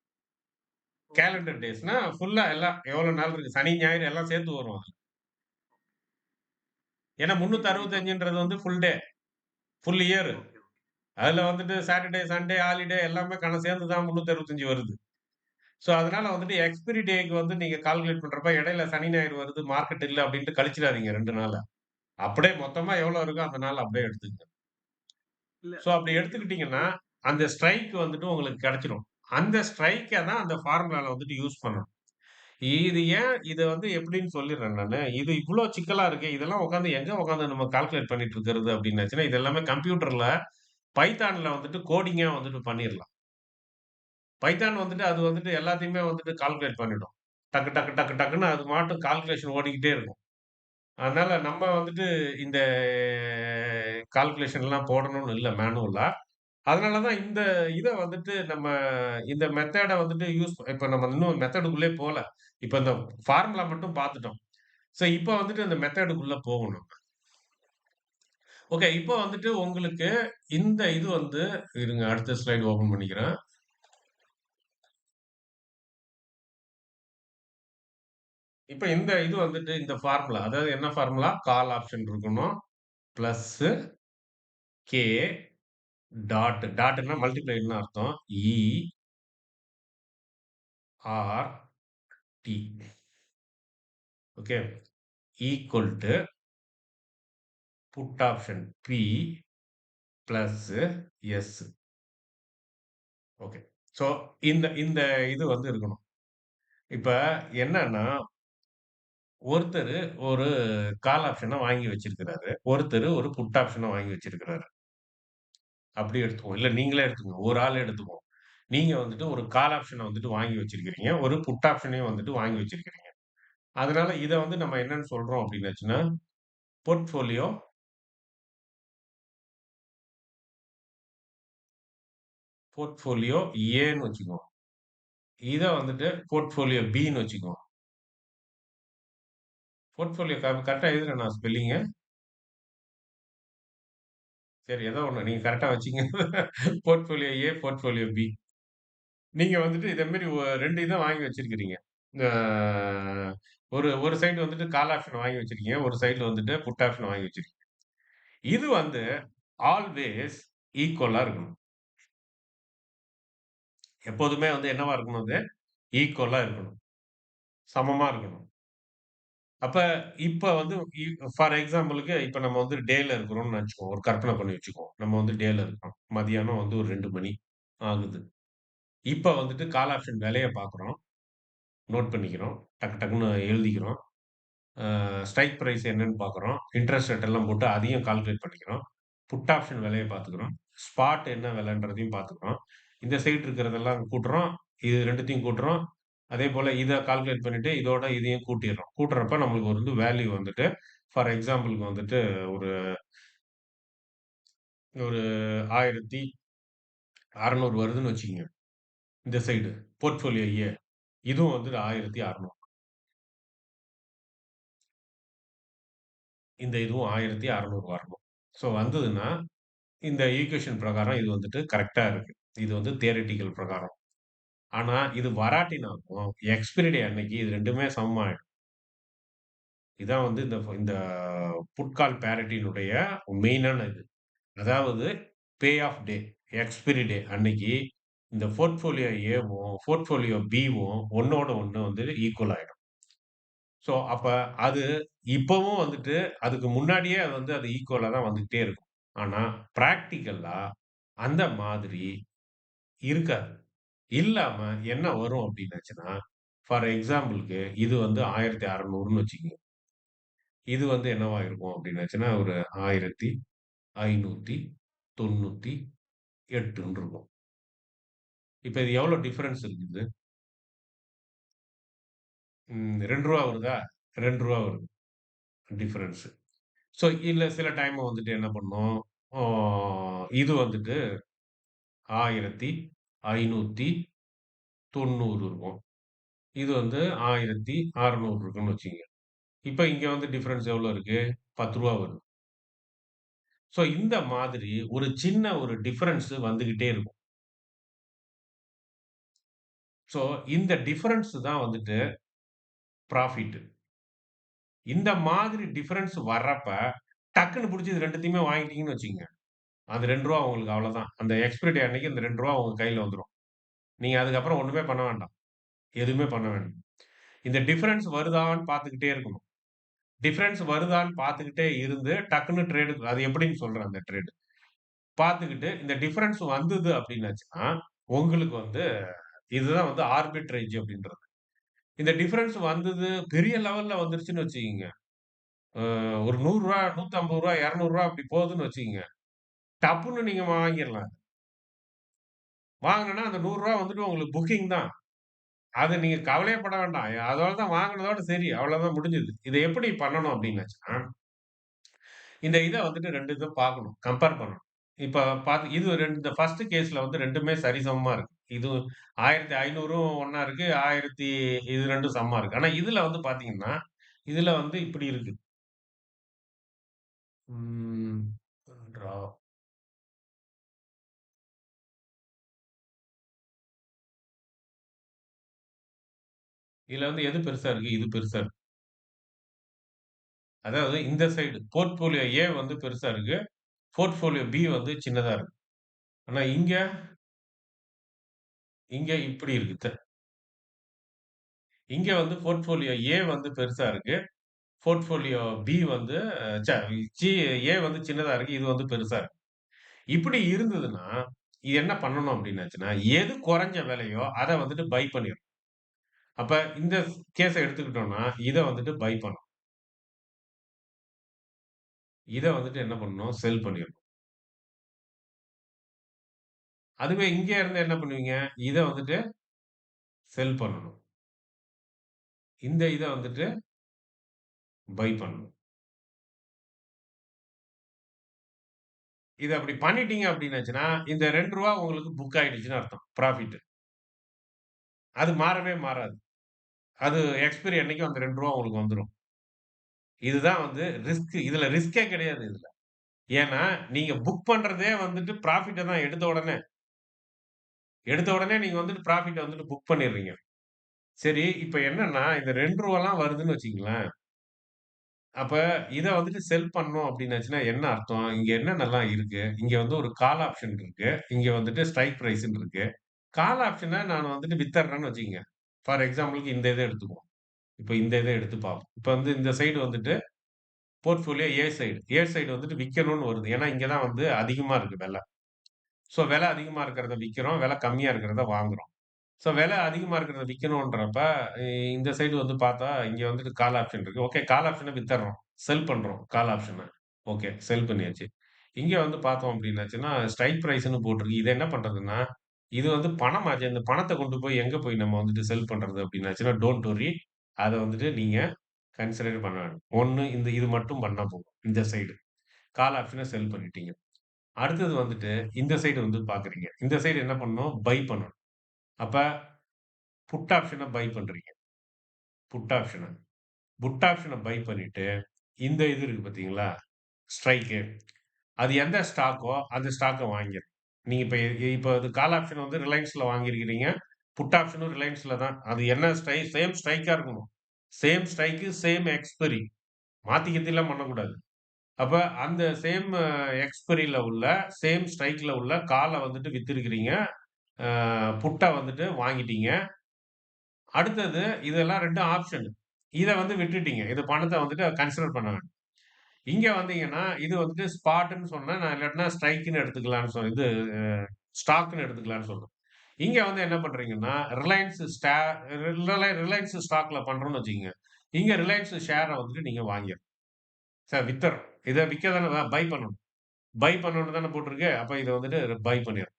Okay calendar sir. டேஸ்னா ஃபுல்லா எல்லாம் எவ்வளோ நாள் இருக்கு. சனி, ஞாயிறு எல்லாம் சேர்த்து வரும் அதுல. ஏன்னா இப்ப இப்ப 365ன்றது வந்து full day, full year. Okay, okay. அதுல வந்துட்டு சாட்டர்டே, சண்டே, ஹாலிடே எல்லாமே சேர்ந்து தான் 365 வருது. ஸோ, அதனால வந்துட்டு எக்ஸ்பைரி டேக்கு வந்து நீங்க கால்குலேட் பண்றப்ப இடையில சனி, ஞாயிறு வருது, மார்க்கெட் இல்ல அப்டின்ட்டு கழிச்சிடாதீங்க 2 நாள. அப்படியே மொத்தமா எவ்வளோ இருக்கோ அந்த நாள் அப்படியே எடுத்துக்கங்க. இல்ல. ஸோ, அப்படி ஓகே, ஓகே. எடுத்துக்கிட்டீங்கன்னா, அந்த ஸ்ட்ரைக் வந்துட்டு உங்களுக்கு கிடைச்சிரும். அந்த ஸ்ட்ரைக்க தான் அந்த ஃபார்முலால வந்துட்டு யூஸ் பண்ணணும். இது ஏன் இத வந்து எப்படின்னு சொல்லிர்றேன் நானு. இது இவ்ளோ சிக்கலா இருக்கே, இதெல்லாம் எங்க உட்காந்து நம்ம கால்குலேட் பண்ணிட்டு இருக்கிறது அப்படின்னாச்சுன்னா, இது எல்லாமே கம்ப்யூட்டர்ல பைத்தான்ல வந்துட்டு கோடிங்கா வந்துட்டு பண்ணிறலாம். பைத்தான் வந்துட்டு அது வந்துட்டு எல்லாத்தையுமே வந்துட்டு கால்குலேட் பண்ணிடும். டக்கு, டக்கு, டக்கு, டக்குன்னு அது பாட்டுக்கு கால்குலேஷன் ஓடிக்கிட்டே இருக்கும். அதனால நம்ம வந்துட்டு இந்த கால்குலேஷன்லாம் போடணும்னு இல்ல மேனுவலா. அதனால தான் இந்த இத வந்துட்டு நம்ம இந்த மெத்தேட வந்துட்டு இப்ப நம்ம இன்னும் மெத்தேடுக்குள்ளயே போல. இப்ப இந்த ஃபார்முலா மட்டும் பார்த்துட்டோம். இப்ப வந்துட்டு அந்த மெத்தேடுக்குள்ள போகணும். ஓகே. இப்போ வந்துட்டு உங்களுக்கு இந்த இது வந்து இருங்க அடுத்த ஸ்லைடு ஓப்பன் பண்ணிக்கிறேன். இப்ப இந்த இது வந்துட்டு இந்த ஃபார்முலா அதாவது என்ன ஃபார்முலா? கால் ஆப்ஷன் இருக்கணும். பிளஸ்ஸு கே டாட்ன்னா மல்டிப்ளைன்னு அர்த்தம். E R T okay. Equal to put option P plus S. Okay. So இந்த இந்த இது வந்து இருக்கணும். இப்ப என்னன்னா, ஒருத்தரு ஒரு கால் ஆப்ஷன வாங்கி வச்சிருக்கிறாரு. ஒருத்தரு ஒரு புட் ஆப்ஷன வாங்கி வச்சிருக்கிறாரு. அப்படி எடுத்துக்குவோம். இல்ல நீங்களே எடுத்துக்கோங்க. ஒரு ஆள் எடுத்துக்குவோம். நீங்க வந்துட்டு ஒரு கால் ஆப்ஷன வந்துட்டு வாங்கி வச்சிருக்கிறீங்க. ஒரு புட் ஆப்ஷனையும் வந்துட்டு வாங்கி வச்சிருக்கிறீங்க. அதனால இத வந்து நம்ம என்னன்னு சொல்றோம் அப்படின்னாச்சுன்னா, போர்ட்ஃபோலியோ போர்ட்ஃபோலியோ ஏன்னு வச்சுக்குவோம். இத வந்துட்டு போர்ட்ஃபோலியோ பின்னு வச்சுக்குவோம். போர்ட்ஃபோலியோ கரெக்ட்டா எழுதுறேனா நான் ஸ்பெல்லிங்க? சரி ஏதோ ஒண்ணு. நீங்க கரெக்ட்டா வச்சீங்க. போர்ட்ஃபோலியோ ஏ, போர்ட்ஃபோலியோ பி. நீங்க வந்துட்டு இதே மாரி 2 இத வாங்கி வச்சிருக்கிறீங்க. ஆ ஒரு ஒரு சைடு வந்துட்டு கால் ஆப்ஷன் வாங்கி வச்சிருக்கீங்க. ஒரு சைடுல வந்துட்டு புட் ஆப்ஷன் வாங்கி வச்சிருக்கீங்க. இது வந்து ஆல்வேஸ் ஈக்குவலா இருக்கணும். எப்போதுமே வந்து என்னவா இருக்கணும் அது? ஈக்குவலா இருக்கணும். சமமா இருக்கணும். அப்ப இப்ப வந்து ஃபார் எக்ஸாம்பிள்க்கு இப்ப நம்ம வந்து டேல இருக்கிறோம்னு நெனச்சுக்குவோம். ஒரு கற்பனை பண்ணி வச்சுக்குவோம். நம்ம வந்து டேல இருக்கோம். மதியானம் வந்து ஒரு 2 மணி ஆகுது. இப்ப வந்துட்டு கால் ஆப்ஷன் விலைய பார்க்குறோம். நோட் பண்ணிக்கிறோம். டக்கு டக்குன்னு எழுதிக்கிறோம். ஸ்ட்ரைக் பிரைஸ் என்னன்னு பார்க்குறோம். இன்ட்ரஸ்ட் ரேட் எல்லாம் போட்டு அதையும் கால்குலேட் பண்ணிக்கிறோம். புட் ஆப்ஷன் விலைய பார்த்துக்கிறோம். ஸ்பாட் என்ன விலைன்றதையும் பார்த்துக்கிறோம். இந்த சைடு இருக்கிறதெல்லாம் கூட்டுறோம். இது 2த்தையும் கூட்டுறோம். அதேபோல இத கால்குலேட் பண்ணிட்டு, இதோட இதையும் கூட்டிர்றோம். கூட்டுறப்ப நம்மளுக்கு வந்து வேல்யூ வந்துட்டு ஃபார் எக்ஸாம்பிள்க்கு வந்துட்டு ஒரு ஒரு 1600 வருதுன்னு வச்சுக்கங்க. இந்த சைடு போர்ட்ஃபோலியோ ஏ. இதுவும் வந்து 1600. இந்த இதுவும் 1600 வரணும். வந்ததுன்னா இந்த ஈக்குவேஷன் பிரகாரம் இது வந்துட்டு கரெக்ட்டா இருக்கு. இது வந்து தியரட்டிக்கல் பிரகாரம். ஆனா, இது வராட்டினாலும் எக்ஸ்பைரி டே அன்னைக்கு இது 2மே சமமாயிடும். இதான் வந்து இந்த புட் கால் பேரிட்டினுடைய மெயினான இது. அதாவது பே ஆஃப் டே, எக்ஸ்பைரி டே அன்னைக்கு இந்த போர்ட்ஃபோலியோ ஏவும், போர்ட்ஃபோலியோ பிவும் ஒண்ணோட ஒண்ணு வந்து ஈக்குவல் ஆயிடும். அப்ப அது இப்பவும் வந்துட்டு அதுக்கு முன்னாடியே அது வந்து அது ஈக்குவலா தான் வந்துகிட்டே இருக்கும். ஆனா, பிராக்டிகல்லா அந்த மாதிரி இருக்காது. இல்லாம என்ன வரும் அப்டின்னாச்சுன்னா, ஃபார் எக்ஸாம்பிள்க்கு இது வந்து 1600ன்னு வச்சுக்கங்க. இது வந்து என்னவா இருக்கும் அப்டின்னாச்சுன்னா, ஒரு 1598ன்னு இருக்கும். இப்ப இது எவ்வளோ டிஃபரன்ஸ் இருக்குது? ரூ. 2 வருதா? ரூ. 2 வருது டிஃபரன்ஸ். இல்ல சில டைம் வந்துட்டு என்ன பண்ணும், ஆ இது வந்துட்டு 1590 இருக்கும். இது வந்து 1600 இருக்குன்னு வச்சுக்கங்க. இப்ப இங்க வந்து டிஃபரன்ஸ் எவ்வளோ இருக்கு? ரூ. 10 வருது. இந்த மாதிரி ஒரு சின்ன ஒரு டிஃபரன்ஸ் வந்துகிட்டே இருக்கும். ஸோ இந்த டிஃபரன்ஸ் தான் வந்துட்டு புராஃபிட். இந்த மாதிரி டிஃபரன்ஸ் வர்றப்ப, டக்குன்னு புடிச்சு இது 2த்தையுமே வாங்கிட்டீங்கன்னு வச்சுக்கங்க. அந்த ரூ. 2 உங்களுக்கு அவ்வளோதான். அந்த எக்ஸ்பைரி டே அன்னைக்கு இந்த ரூ. 2 உங்க கையில வந்துரும். நீங்க அதுக்கப்புறம் ஒண்ணுமே பண்ண வேண்டாம். எதுவுமே பண்ண வேண்டாம். இந்த டிஃபரன்ஸ் வருதான்னு பார்த்துக்கிட்டே இருக்கணும். டிஃபரன்ஸ் வருதான்னு பார்த்துக்கிட்டே இருந்து, டக்குன்னு அது எப்படின்னு சொல்றேன் அந்த ட்ரேடு. பார்த்துக்கிட்டு இந்த டிஃபரன்ஸ் வந்தது அப்படின்னாச்சுன்னா, உங்களுக்கு வந்து இதுதான் வந்து ஆர்பிட்ரேஜ் அப்படின்றது. இந்த டிஃபரன்ஸ் வந்தது பெரிய லெவல்ல வந்துருச்சுன்னு வச்சுக்கங்க. ஒரு ரூ. 100 ரூ. 150 ரூ. 200 அப்படி போகுதுன்னு வச்சுக்கங்க. டப்புன்னு நீங்க வாங்கிரலாம். வாங்குனோனே அந்த ரூ. 100 வந்துட்டு உங்களுக்கு புக்கிங் தான். அத நீங்க கவலையே பட வேண்டாம். அதோட தான் வாங்குனதோட சரி. அவ்வளோதான் முடிஞ்சது. இத எப்படி பண்ணணும் அப்படின்னாச்சுன்னா, இந்த இத வந்துட்டு 2 இத பார்க்கணும். கம்பேர் பண்ணணும். இப்ப இது இந்த ஃபர்ஸ்ட் கேஸ்ல வந்து 2மே சரிசமமா இருக்கு. இது 1500ம் ஒண்ணா இருக்கு. 1000 இது 2ம் சமமா இருக்கு. ஆனா இதுல வந்து பார்த்தீங்கன்னா, இதுல வந்து இப்படி இருக்கு. ம். ட்ரா இதுல வந்து எது பெருசா இருக்கு? இது பெருசா இருக்கு. அதாவது இந்த சைடு போர்ட்ஃபோலியோ ஏ வந்து பெருசா இருக்கு. போர்ட்ஃபோலியோ பி வந்து சின்னதா இருக்கு. ஆனா இங்க இங்க இப்படி இருக்கு. இங்க வந்து போர்ட்ஃபோலியோ ஏ வந்து பெருசா இருக்கு. போர்ட்ஃபோலியோ பி வந்து அ ச்ச சி ஏ வந்து சின்னதா இருக்கு. இது வந்து பெருசா இருக்கு. இப்படி இருந்ததுன்னா, இது என்ன பண்ணணும் அப்படின்னாச்சுன்னா, எது குறைஞ்ச விலையோ அத வந்துட்டு பை பண்ணிறணும். அப்ப இந்த கேஸ எடுத்துக்கிட்டோம்னா, இத வந்துட்டு பை பண்ணணும். இத வந்துட்டு என்ன பண்ணணும்? செல் பண்ணிறணும். அதுவே இங்க இருந்து என்ன பண்ணுவீங்க? இத வந்துட்டு செல் பண்ணணும். இந்த இத வந்துட்டு பை பண்ணணும். இத அப்படி பண்ணிட்டீங்க அப்படின்னாச்சுன்னா, இந்த ரூ. 2 உங்களுக்கு புக் ஆயிடுச்சுன்னு அர்த்தம். புராஃபிட். அது மாறவே மாறாது. அது எக்ஸ்பைரி அன்னைக்கு அந்த ரூ. 2 உங்களுக்கு வந்துரும். இதுதான் வந்து ரிஸ்க். இதுல ரிஸ்கே கிடையாது இதுல. ஏன்னா, நீங்க புக் பண்றதே வந்துட்டு புராஃபிட்ட தான் எடுத்த உடனே. எடுத்த உடனே நீங்க வந்துட்டு புராஃபிட்ட வந்துட்டு புக் பண்ணிடுறீங்க. சரி, இப்ப என்னன்னா, இந்த ரூ. 2லாம் வருதுன்னு வச்சுக்கங்களேன். அப்ப இத வந்துட்டு செல் பண்ணோம் அப்டின்னாச்சுன்னா என்ன அர்த்தம்? இங்க என்னென்னலாம் இருக்கு? இங்க வந்து ஒரு கால் ஆப்ஷன் இருக்கு. இங்க வந்துட்டு ஸ்ட்ரைக் பிரைஸ்ன்னு இருக்கு. கால் ஆப்ஷன நான் வந்துட்டு வித்தர்றேன்னு வச்சுக்கங்க. ஃபார் எக்ஸாம்பிள்க்கு இந்த இத எடுத்துக்குவோம். இப்ப இந்த இத எடுத்து பார்ப்போம். இப்ப வந்து இந்த சைடு வந்துட்டு போர்ட்ஃபோலியோ ஏ சைடு. ஏ சைடு வந்துட்டு விக்கணும்னு வருது. ஏன்னா, இங்க தான் வந்து அதிகமா இருக்கு விலை. ஸோ விலை அதிகமா இருக்கிறத விக்கிறோம். விலை கம்மியா இருக்கிறத வாங்குறோம். ஸோ விலை அதிகமா இருக்கிறத விக்கணுன்றப்ப, இ இந்த சைடு வந்து பார்த்தா, இங்க வந்துட்டு கால் ஆப்ஷன் இருக்கு. ஓகே, கால் ஆப்ஷன வித்தர்றோம். செல் பண்றோம் கால் ஆப்ஷன. ஓகே, செல் பண்ணியாச்சு. இங்க வந்து பார்த்தோம் அப்டின்னாச்சுன்னா, ஸ்ட்ரைக் பிரைஸ்ன்னு போட்டிருக்கு. இது என்ன பண்றதுன்னா, இது வந்து பணமாச்சே. இந்த பணத்த கொண்டு போய் எங்க போய் நம்ம வந்துட்டு செல் பண்றது அப்டின்னாச்சுன்னா, டோன்ட் வொரி. அத வந்துட்டு நீங்க கன்சிடர் பண்ண வேண்டாம். 1 இது மட்டும் பண்ணா போதும். இந்த சைடு. கால் ஆப்ஷன செல் பண்ணிட்டீங்க. அடுத்தது வந்துட்டு இந்த சைடு வந்து பார்க்குறீங்க. இந்த சைடு என்ன பண்ணணும்? பை பண்ணணும். அப்ப புட் ஆப்ஷன பை பண்றீங்க. புட் ஆப்ஷன. புட் ஆப்ஷன பை பண்ணிட்டு, இந்த இது இருக்கு பார்த்தீங்களா? ஸ்ட்ரைக்கு. அது எந்த ஸ்டாக்கோ, அந்த ஸ்டாக்க வாங்கிரணும். நீங்க இப்ப இது கால் ஆப்ஷன் வந்து ரிலையன்ஸ்ல வாங்கியிருக்கிறீங்க. புட் ஆப்ஷனும் ரிலையன்ஸ்ல தான். அது என்ன சேம் ஸ்ட்ரைக்கா இருக்கணும். Same strike, same expiry. மாத்தி கீத்திலாம் பண்ணக்கூடாது. அப்ப அந்த சேம் எக்ஸ்பைரில உள்ள, சேம் ஸ்ட்ரைக்ல உள்ள கால வந்துட்டு வித்திருக்கிறீங்க. அ புட்ட வந்துட்டு வாங்கிட்டீங்க. அடுத்தது இதெல்லாம் 2ம் ஆப்ஷன். இத வந்து விட்டுட்டீங்க. இது பணத்த வந்துட்டு கன்சிடர் பண்ண வேண்டாம். இங்க வந்தீங்கன்னா, இது வந்துட்டு ஸ்பாட்ன்னு சொன்னேன். நான் இல்லாட்டினா ஸ்ட்ரைக்ன்னு எடுத்துக்கலான்னு இது ஸ்டாக்ன்னு எடுத்துக்கலான்னு சொல்றேன். இங்க வந்து என்ன பண்றீங்கன்னா, ரிலையன்ஸ் ரிலையன்ஸ் ஸ்டாக்ல பண்றோம்னு வச்சுக்கங்க. இங்க ரிலையன்ஸ் ஷேர வந்துட்டு நீங்க வாங்கிரணும். வித்துறணும். இத விக்க தானே பை பண்ணணும். பை பண்ணணும்னு தானே போட்டிருக்கு. அப்ப இத வந்துட்டு பை பண்ணிறணும்.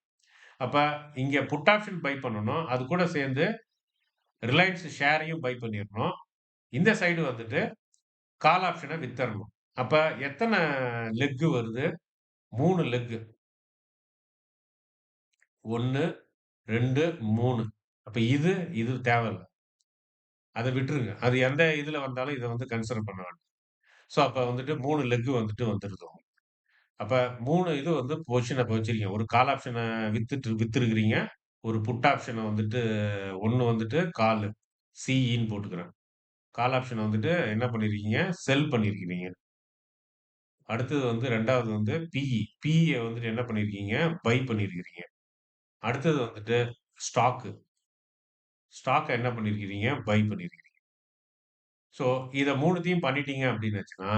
அப்ப இங்க புட் ஆப்ஷன் பை பண்ணணும். அது கூட சேர்ந்து ரிலையன்ஸ் ஷேரையும் பை பண்ணிறணும். இந்த சைடு வந்துட்டு கால் ஆப்ஷன வித்தறணும். அப்ப எத்தன லெக் வருது? 3 லெக். 1, 2, 3. அப்ப இது தேவையில்ல. அத விட்டுருங்க. அது எந்த இதுல வந்தாலும் இத வந்து கன்சிடர் பண்ண வேண்டாம். ஸோ அப்ப வந்துட்டு 3 லெக் வந்துட்டு வந்துருது உங்களுக்கு. அப்ப 3 இது வந்து பொசிஷன் அப்ப வச்சிருக்கீங்க. ஒரு கால் ஆப்ஷன வித்திருக்கிறீங்க. ஒரு புட் ஆப்ஷன வந்துட்டு 1 வந்துட்டு காலு. சிஇன்னு போட்டுக்கிறேன். கால் ஆப்ஷன வந்துட்டு என்ன பண்ணியிருக்கீங்க? செல் பண்ணியிருக்கிறீங்க. அடுத்தது வந்து 2வது வந்து பிஇ. பிஇய வந்துட்டு என்ன பண்ணியிருக்கீங்க? பை பண்ணியிருக்கிறீங்க. அடுத்தது வந்துட்டு ஸ்டாக்கு. ஸ்டாக்க என்ன பண்ணியிருக்கிறீங்க? பை பண்ணியிருக்கிறீங்க. ஸோ இத 3த்தையும் பண்ணிட்டீங்க அப்டின்னுச்சுன்னா,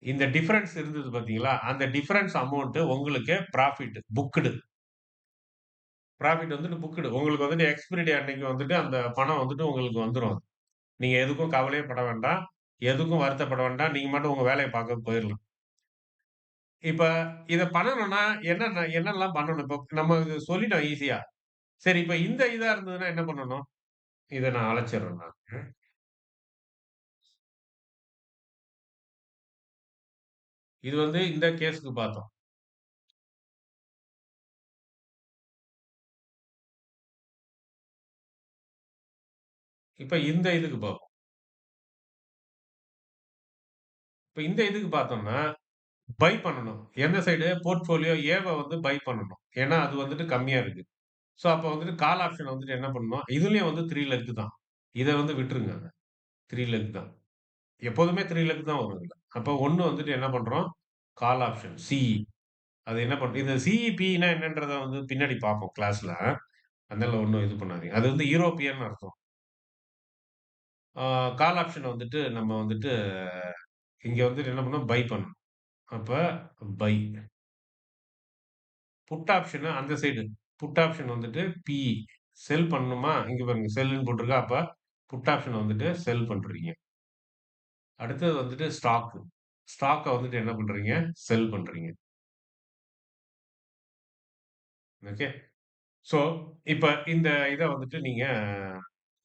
இந்த டிஃபரன்ஸ் இருந்தது பார்த்தீங்களா? அந்த டிஃபரன்ஸ் அமௌண்ட் உங்களுக்கு புராஃபிட் புக்டு. புராஃபிட் வந்துட்டு புக்டு. உங்களுக்கு வந்துட்டு எக்ஸ்பைரி டே அன்னைக்கு வந்துட்டு அந்த பணம் வந்துட்டு உங்களுக்கு வந்துரும். நீங்க எதுக்கும் கவலையே பட வேண்டாம். எதுக்கும் வருத்தப்பட வேண்டாம். நீங்க பாட்டுக்கு உங்க வேலைய பார்க்க போயிரலாம். இப்ப இத பண்ணணும்னா என்னலாம் பண்ணணும்? இப்ப நம்ம இது சொல்லிட்டோம் ஈசியா. சரி இப்ப இந்த இதா இருந்ததுன்னா என்ன பண்ணணும்? இத நான் அழைச்சிர்றேன் நான். இது வந்து இந்த கேஸ்க்கு பார்த்தோம். இப்ப இந்த இதுக்கு பார்ப்போம். இப்ப இந்த இதுக்கு பார்த்தோம்னா, பை பண்ணணும். எந்த சைடு? போர்ட்ஃபோலியோ ஏவ வந்து பை பண்ணணும். ஏன்னா, அது வந்துட்டு கம்மியா இருக்கு. ஸோ, அப்ப வந்துட்டு கால் ஆப்ஷன் வந்துட்டு என்ன பண்ணணும், இதுலயும் வந்து 3 லெக் தான். இத வந்து விட்டுருங்க. 3 லெக் தான். எப்போதுமே 3 லெக் தான் வரும் இதுல. அப்ப 1 வந்துட்டு என்ன பண்றோம், கால் ஆப்ஷன் சிஇ. அது என்ன இந்த சிஇபின்னா என்னன்றத வந்து பின்னாடி பார்ப்போம் கிளாஸ்ல. அதனால ஒண்ணும் இது பண்ணாதீங்க. அது வந்து யூரோப்பியன்னு அர்த்தம். ஆ கால் ஆப்ஷன் வந்துட்டு நம்ம வந்துட்டு இங்க வந்துட்டு என்ன பண்ணணும், பை பண்ணணும். அப்ப பை. புட் ஆப்ஷன் அந்த சைடு. புட் ஆப்ஷன் வந்துட்டு பிஇ. செல் பண்ணணுமா? இங்க பாருங்க செல்லுன்னு போட்டிருக்கா. அப்ப புட் ஆப்ஷன் வந்துட்டு செல் பண்றீங்க. அடுத்தது வந்துட்டு ஸ்டாக். ஸ்டாக்க வந்துட்டு என்ன பண்றீங்க? செல் பண்றீங்க. ஓகே. ஸோ, இப்ப இந்த இத வந்துட்டு நீங்க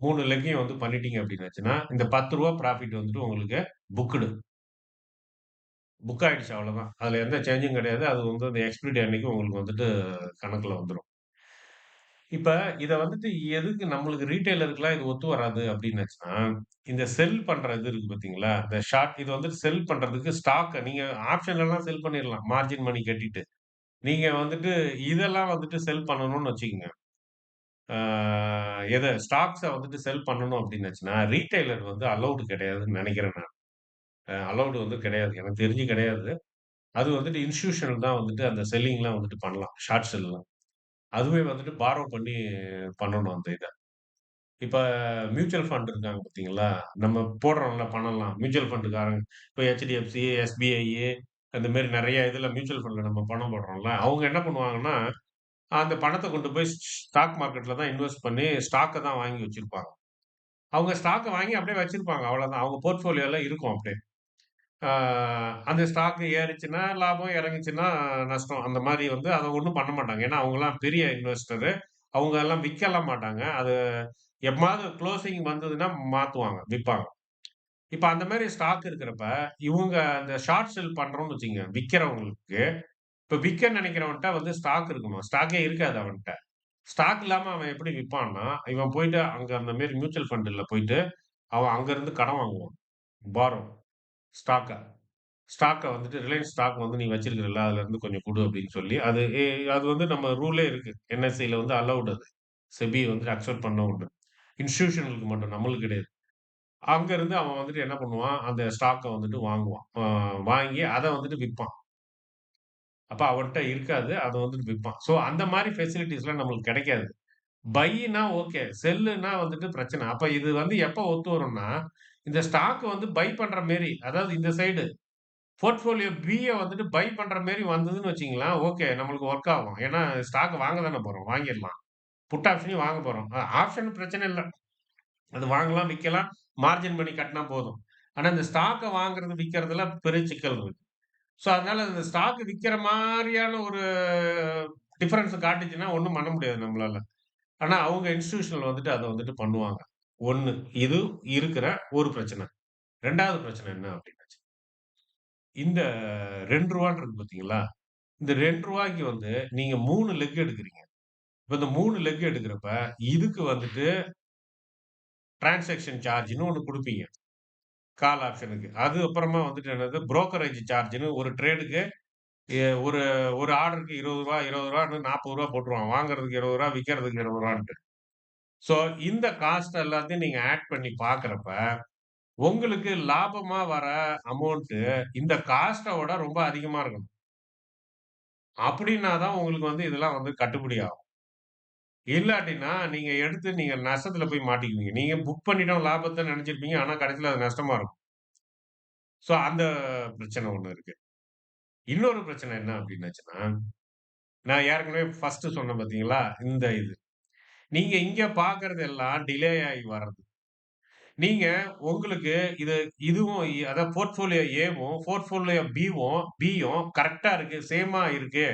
3 லெக்கையும் வந்து பண்ணிட்டீங்க அப்டின்னாச்சுன்னா, இந்த ரூ. 10 ப்ராஃபிட் வந்துட்டு உங்களுக்கு புக்டு. புக் ஆயிடுச்சு அவ்வளோதான். அதுல எந்த சேஞ்சும் கிடையாது. அது வந்து அந்த எக்ஸ்பைரி அன்னைக்கு உங்களுக்கு வந்துட்டு கணக்குல வந்துரும். இப்ப இத வந்துட்டு எதுக்கு நம்மளுக்கு ரீட்டெய்லருக்குலாம் இது ஒத்து வராது அப்டின்னாச்சுன்னா, இந்த செல் பண்ற இது இருக்கு பார்த்தீங்களா? இந்த ஷார்ட் இது வந்துட்டு செல் பண்றதுக்கு ஸ்டாக்க நீங்க ஆப்ஷன்லலாம் செல் பண்ணிறலாம். மார்ஜின் மணி கட்டிட்டு. நீங்க வந்துட்டு இதெல்லாம் வந்துட்டு செல் பண்ணணும்னு வச்சுக்கங்க. ஆ ஸ்டாக்ஸ வந்துட்டு செல் பண்ணணும் அப்டின்னாச்சுன்னா, ரீட்டெய்லர் வந்து அலோவ்டு கிடையாதுன்னு நெனைக்கிறேன் நான். அலோவ்டு வந்து கிடையாது. எனக்கு தெரிஞ்சு கிடையாது. அது வந்துட்டு இன்ஸ்டிடியூஷனல் தான் வந்துட்டு அந்த செல்லிங்லாம் வந்துட்டு பண்ணலாம். ஷார்ட் செல்லாம். அதுவே வந்துட்டு பாரோ பண்ணி பண்ணணும் அந்த இத. இப்ப மியூச்சுவல் ஃபண்ட் இருக்காங்க பார்த்தீங்களா? நம்ம போடுறோம்ல பணம்லாம். மியூச்சுவல் ஃபண்டுக்காரங்க இப்ப HDFC, SBI அந்த மாரி நெறைய இதுல மியூச்சுவல் ஃபண்ட்ல நம்ம பணம் போடுறோம்ல. அவங்க என்ன பண்ணுவாங்கன்னா, அந்த பணத்த கொண்டு போய் ஸ்டாக் மார்க்கெட்ல தான் இன்வெஸ்ட் பண்ணி ஸ்டாக்க தான் வாங்கி வச்சிருப்பாங்க. அவங்க ஸ்டாக்க வாங்கி அப்படியே வச்சிருப்பாங்க. அவ்வளோதான். அவங்க போர்ட்ஃபோலியோல இருக்கும் அப்படியே. ஆ அந்த ஸ்டாக் ஏறுச்சுன்னா லாபம், இறங்குச்சுன்னா நஷ்டம். அந்த மாரி வந்து அத ஒண்ணும் பண்ண மாட்டாங்க. ஏன்னா அவங்கலாம் பெரிய இன்வெஸ்டரு. அவங்க எல்லாம் விக்கலாம் மாட்டாங்க. அது எப்பமாவது குளோசிங் வந்ததுன்னா மாத்துவாங்க, விப்பாங்க. இப்ப அந்த மாரி ஸ்டாக் இருக்கிறப்ப, இவுங்க அந்த ஷார்ட் செல் பண்றோம்னு வச்சுக்கங்க, விக்கிறவங்களுக்கு இப்ப விக்க நெனைக்கிறவன்ட்ட வந்து ஸ்டாக் இருக்கணும். ஸ்டாக்கே இருக்காது அவன்ட்ட. ஸ்டாக் இல்லாம அவன் எப்படி விப்பான்னா, இவன் போயிட்டு அங்க அந்த மாரி மியூச்சுவல் ஃபண்டுல போயிட்டு, அவன் அங்கருந்து கடன் வாங்குவான். பாரோ ஸ்டாக்க. ஸ்டாக்க வந்துட்டு ரிலையன்ஸ் ஸ்டாக் வந்து நீ வச்சிருக்கிறல்ல, அதுலருந்து கொஞ்சம் குடு அப்படின்னு சொல்லி, அது வந்து நம்ம ரூலே இருக்கு. NSEல வந்து அலவுட் அது. செபி வந்து அக்செப்ட் பண்ண உண்டு. இன்ஸ்டிடியூஷனலுக்கு மட்டும், நம்மளுக்கு கிடையாது. அங்கருந்து அவன் வந்துட்டு என்ன பண்ணுவான், அந்த ஸ்டாக்க வந்துட்டு வாங்குவான். வாங்கி அத வந்துட்டு விப்பான். அப்ப அவன்ட்ட இருக்காது. அத வந்துட்டு விப்பான். ஸோ அந்த மாரி ஃபெசிலிட்டீஸ்லாம் நம்மளுக்கு கிடைக்காது. பைனா ஓகே. செல்லுனா வந்துட்டு பிரச்சனை. அப்ப இது வந்து எப்ப ஒத்து வரும்னா, இந்த ஸ்டாக் வந்து பை பண்ற மாரி, அதாவது இந்த சைடு போர்ட்ஃபோலியோ பிய வந்துட்டு பை பண்ற மாரி வந்ததுன்னு வச்சுக்கங்களேன், ஓகே நம்மளுக்கு ஒர்க் ஆகும். ஏன்னா ஸ்டாக் வாங்க தானே போறோம். வாங்கிரலாம். புட் ஆப்ஷனையும் வாங்க போறோம். ஆப்ஷன் பிரச்சனை இல்ல. அது வாங்கலாம், விக்கலாம். மார்ஜின் பண்ணி கட்டுனா போதும். ஆனா, இந்த ஸ்டாக்க வாங்குறது, விக்கிறதுல பெரிய சிக்கல் இருக்கு. ஸோ, அதனால இந்த ஸ்டாக் விக்கிற மாரியான ஒரு டிஃபரன்ஸ் காட்டுச்சுன்னா, ஒண்ணும் பண்ண முடியாது நம்மளால. ஆனா, அவங்க இன்ஸ்டிடியூஷனல் வந்துட்டு அத வந்துட்டு பண்ணுவாங்க. 1 இது இருக்கிற ஒரு பிரச்சனை. 2வது பிரச்சனை என்ன அப்டின்னாச்சு, இந்த ரூ. 2 இருக்கு பார்த்தீங்களா? இந்த ரூ. 2க்கு வந்து நீங்க 3 லெக் எடுக்குறீங்க. இப்ப இந்த 3 லெக் எடுக்கிறப்ப, இதுக்கு வந்துட்டு டிரான்சாக்ஷன் சார்ஜ்ன்னு ஒண்ணு குடுப்பீங்க. கால் ஆப்ஷனுக்கு. அது அப்புறமா வந்துட்டு என்னது புரோக்கரேஜ் சார்ஜ்ன்னு ஒரு ட்ரேடுக்கு ஒரு ஒரு ஆர்டருக்கு ரூ. 20 ரூ. 20ன்னு ரூ. 40 போட்டுருவான். வாங்குறதுக்கு ரூ. 20 விக்கிறதுக்கு ரூ. 20ன்ட்டு. ஸோ இந்த காஸ்ட் எல்லாத்தையும் நீங்க ஆட் பண்ணி பார்க்கிறப்ப, உங்களுக்கு லாபமா வர அமௌண்ட் இந்த காஸ்ட்ட விட ரொம்ப அதிகமா இருக்கணும். அப்படின்னா தான் உங்களுக்கு வந்து இதெல்லாம் வந்து கட்டுப்படி ஆகும். இல்லாட்டின்னா, நீங்க எடுத்து நீங்க நஷ்டத்துல போய் மாட்டிக்குவீங்க. நீங்க புக் பண்ணிட்டோம் லாபத்த நெனச்சிருப்பீங்க. ஆனா கடைசில அது நஷ்டமா இருக்கும். ஸோ அந்த பிரச்சனை ஒண்ணு இருக்கு. இன்னொரு பிரச்சனை என்ன அப்டின்னாச்சுன்னா, நான் ஏற்கனவே ஃபர்ஸ்ட்டு சொன்னேன் பார்த்தீங்களா? இந்த இது. நீங்க இங்க பார்க்கறது எல்லாம் டிலே ஆயி வர்றது. நீங்க உங்களுக்கு இது இதுவும் அதாவது போர்ட்ஃபோலியோ ஏவும், போர்ட்ஃபோலியோ பியும் கரெக்ட்டா இருக்கு. சேமா இருக்கு.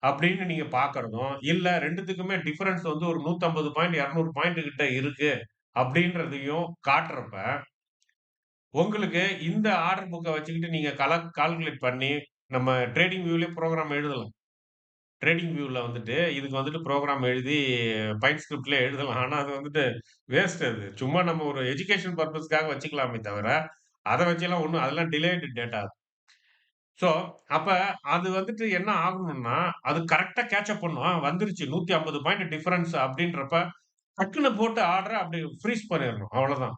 அப்படின்னு நீங்க பார்க்கிறதும், இல்ல 2த்துக்குமே டிஃபரன்ஸ் வந்து ஒரு 150 பாயிண்ட், 200 பாயிண்ட் கிட்ட இருக்கு. அப்படின்றதையும் காட்டுறப்ப, உங்களுக்கு இந்த ஆர்டர் புக்க வச்சுக்கிட்டு நீங்க கால்குலேட் பண்ணி, நம்ம ட்ரேடிங் வியூலயே புரோகிராம் எழுதலாம். ட்ரேடிங் வியூல வந்துட்டு இதுக்கு வந்துட்டு புரோகிராம் எழுதி பைன் ஸ்கிரிப்ட்ல எழுதலாம். ஆனா அது வந்துட்டு வேஸ்ட் அது. சும்மா நம்ம ஒரு எஜுகேஷன் பர்ப்பஸ்க்காக வச்சுக்கலாமே தவிர, அத வச்செல்லாம் ஒண்ணும் அதெல்லாம் டிலேய்டு டேட்டா. ஸோ, அப்ப அது வந்துட்டு என்ன ஆகணும்னா, அது கரெக்ட்டா கேட்ச் அப் பண்ணும். வந்துருச்சு 150 பாயிண்ட் டிஃபரன்ஸ் அப்டின்றப்ப, டக்குனு போட்டு ஆர்டர அப்டி ஃப்ரீஸ் பண்ணிறணும். அவ்வளோதான்.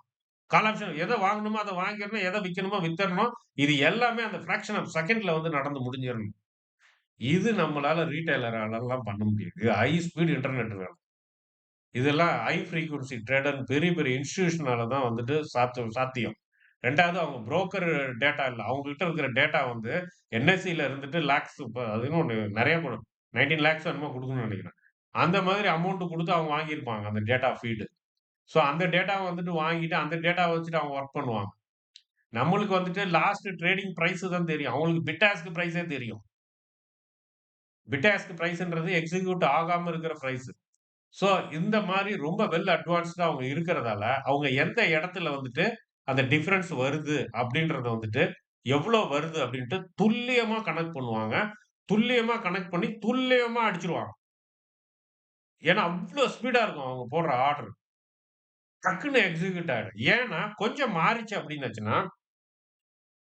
கால் ஆப்ஷன் எத வாங்கணுமோ அத வாங்கிரணும். எத விக்கணுமோ வித்தரணும். இது எல்லாமே அந்த ஃபிராக்ஷன் ஆஃப் செகண்ட்ல வந்து நடந்து முடிஞ்சிரணும். இது நம்மளால ரீட்டெய்லராலலாம் பண்ண முடியாது. இது ஹை ஸ்பீட் இன்டர்நெட் வேணும். இதெல்லாம் ஹை ஃப்ரீக்வன்சி ட்ரேடர்ன்னு பெரிய, பெரிய இன்ஸ்டிடியூஷனால தான் வந்துட்டு சாத்தியம். 2வது அவங்க புரோக்கர் டேட்டா இல்ல. அவங்ககிட்ட இருக்கிற டேட்டா வந்து என்எஸ்சில இருந்துட்டு லேக்ஸ் அது இன்னொன்னு நெறைய 19 லேக்ஸ் என்னமோ குடுக்கணும்னு நெனைக்கிறேன். அந்த மாதிரி அமௌண்ட் குடுத்து அவங்க வாங்கியிருப்பாங்க அந்த டேட்டா ஃபீடு. ஸோ அந்த டேட்டாவ வந்துட்டு வாங்கிட்டு அந்த டேட்டாவ வச்சுட்டு அவங்க வொர்க் பண்ணுவாங்க. நம்மளுக்கு வந்துட்டு லாஸ்ட் ட்ரேடிங் பிரைஸ் தான் தெரியும். அவங்களுக்கு பிட் ஆஸ்க் பிரைஸே தெரியும். பிட் ஆஸ்க் பிரைஸ்ன்றது எக்ஸிக்யூட் ஆகாம இருக்கிற பிரைஸ். ஸோ, இந்த மாரி ரொம்ப வெல் அட்வான்ஸ்டா அவங்க இருக்கிறதால, அவங்க எந்த இடத்துல வந்துட்டு அந்த டிஃபரன்ஸ் வருது அப்படின்றத வந்துட்டு, எவ்வளோ வருது அப்படின்ட்டு துல்லியமா கணக்கு பண்ணுவாங்க. துல்லியமா கணக்கு பண்ணி, துல்லியமா அடிச்சுருவாங்க. ஏன்னா, அவ்ளோ ஸ்பீடா இருக்கும் அவங்க போடுற ஆர்டர். டக்குன்னு எக்ஸிக்யூட் ஆயிடும். ஏன்னா, கொஞ்சம் மாறிச்சு அப்படின்னாச்சுன்னா, ரூ.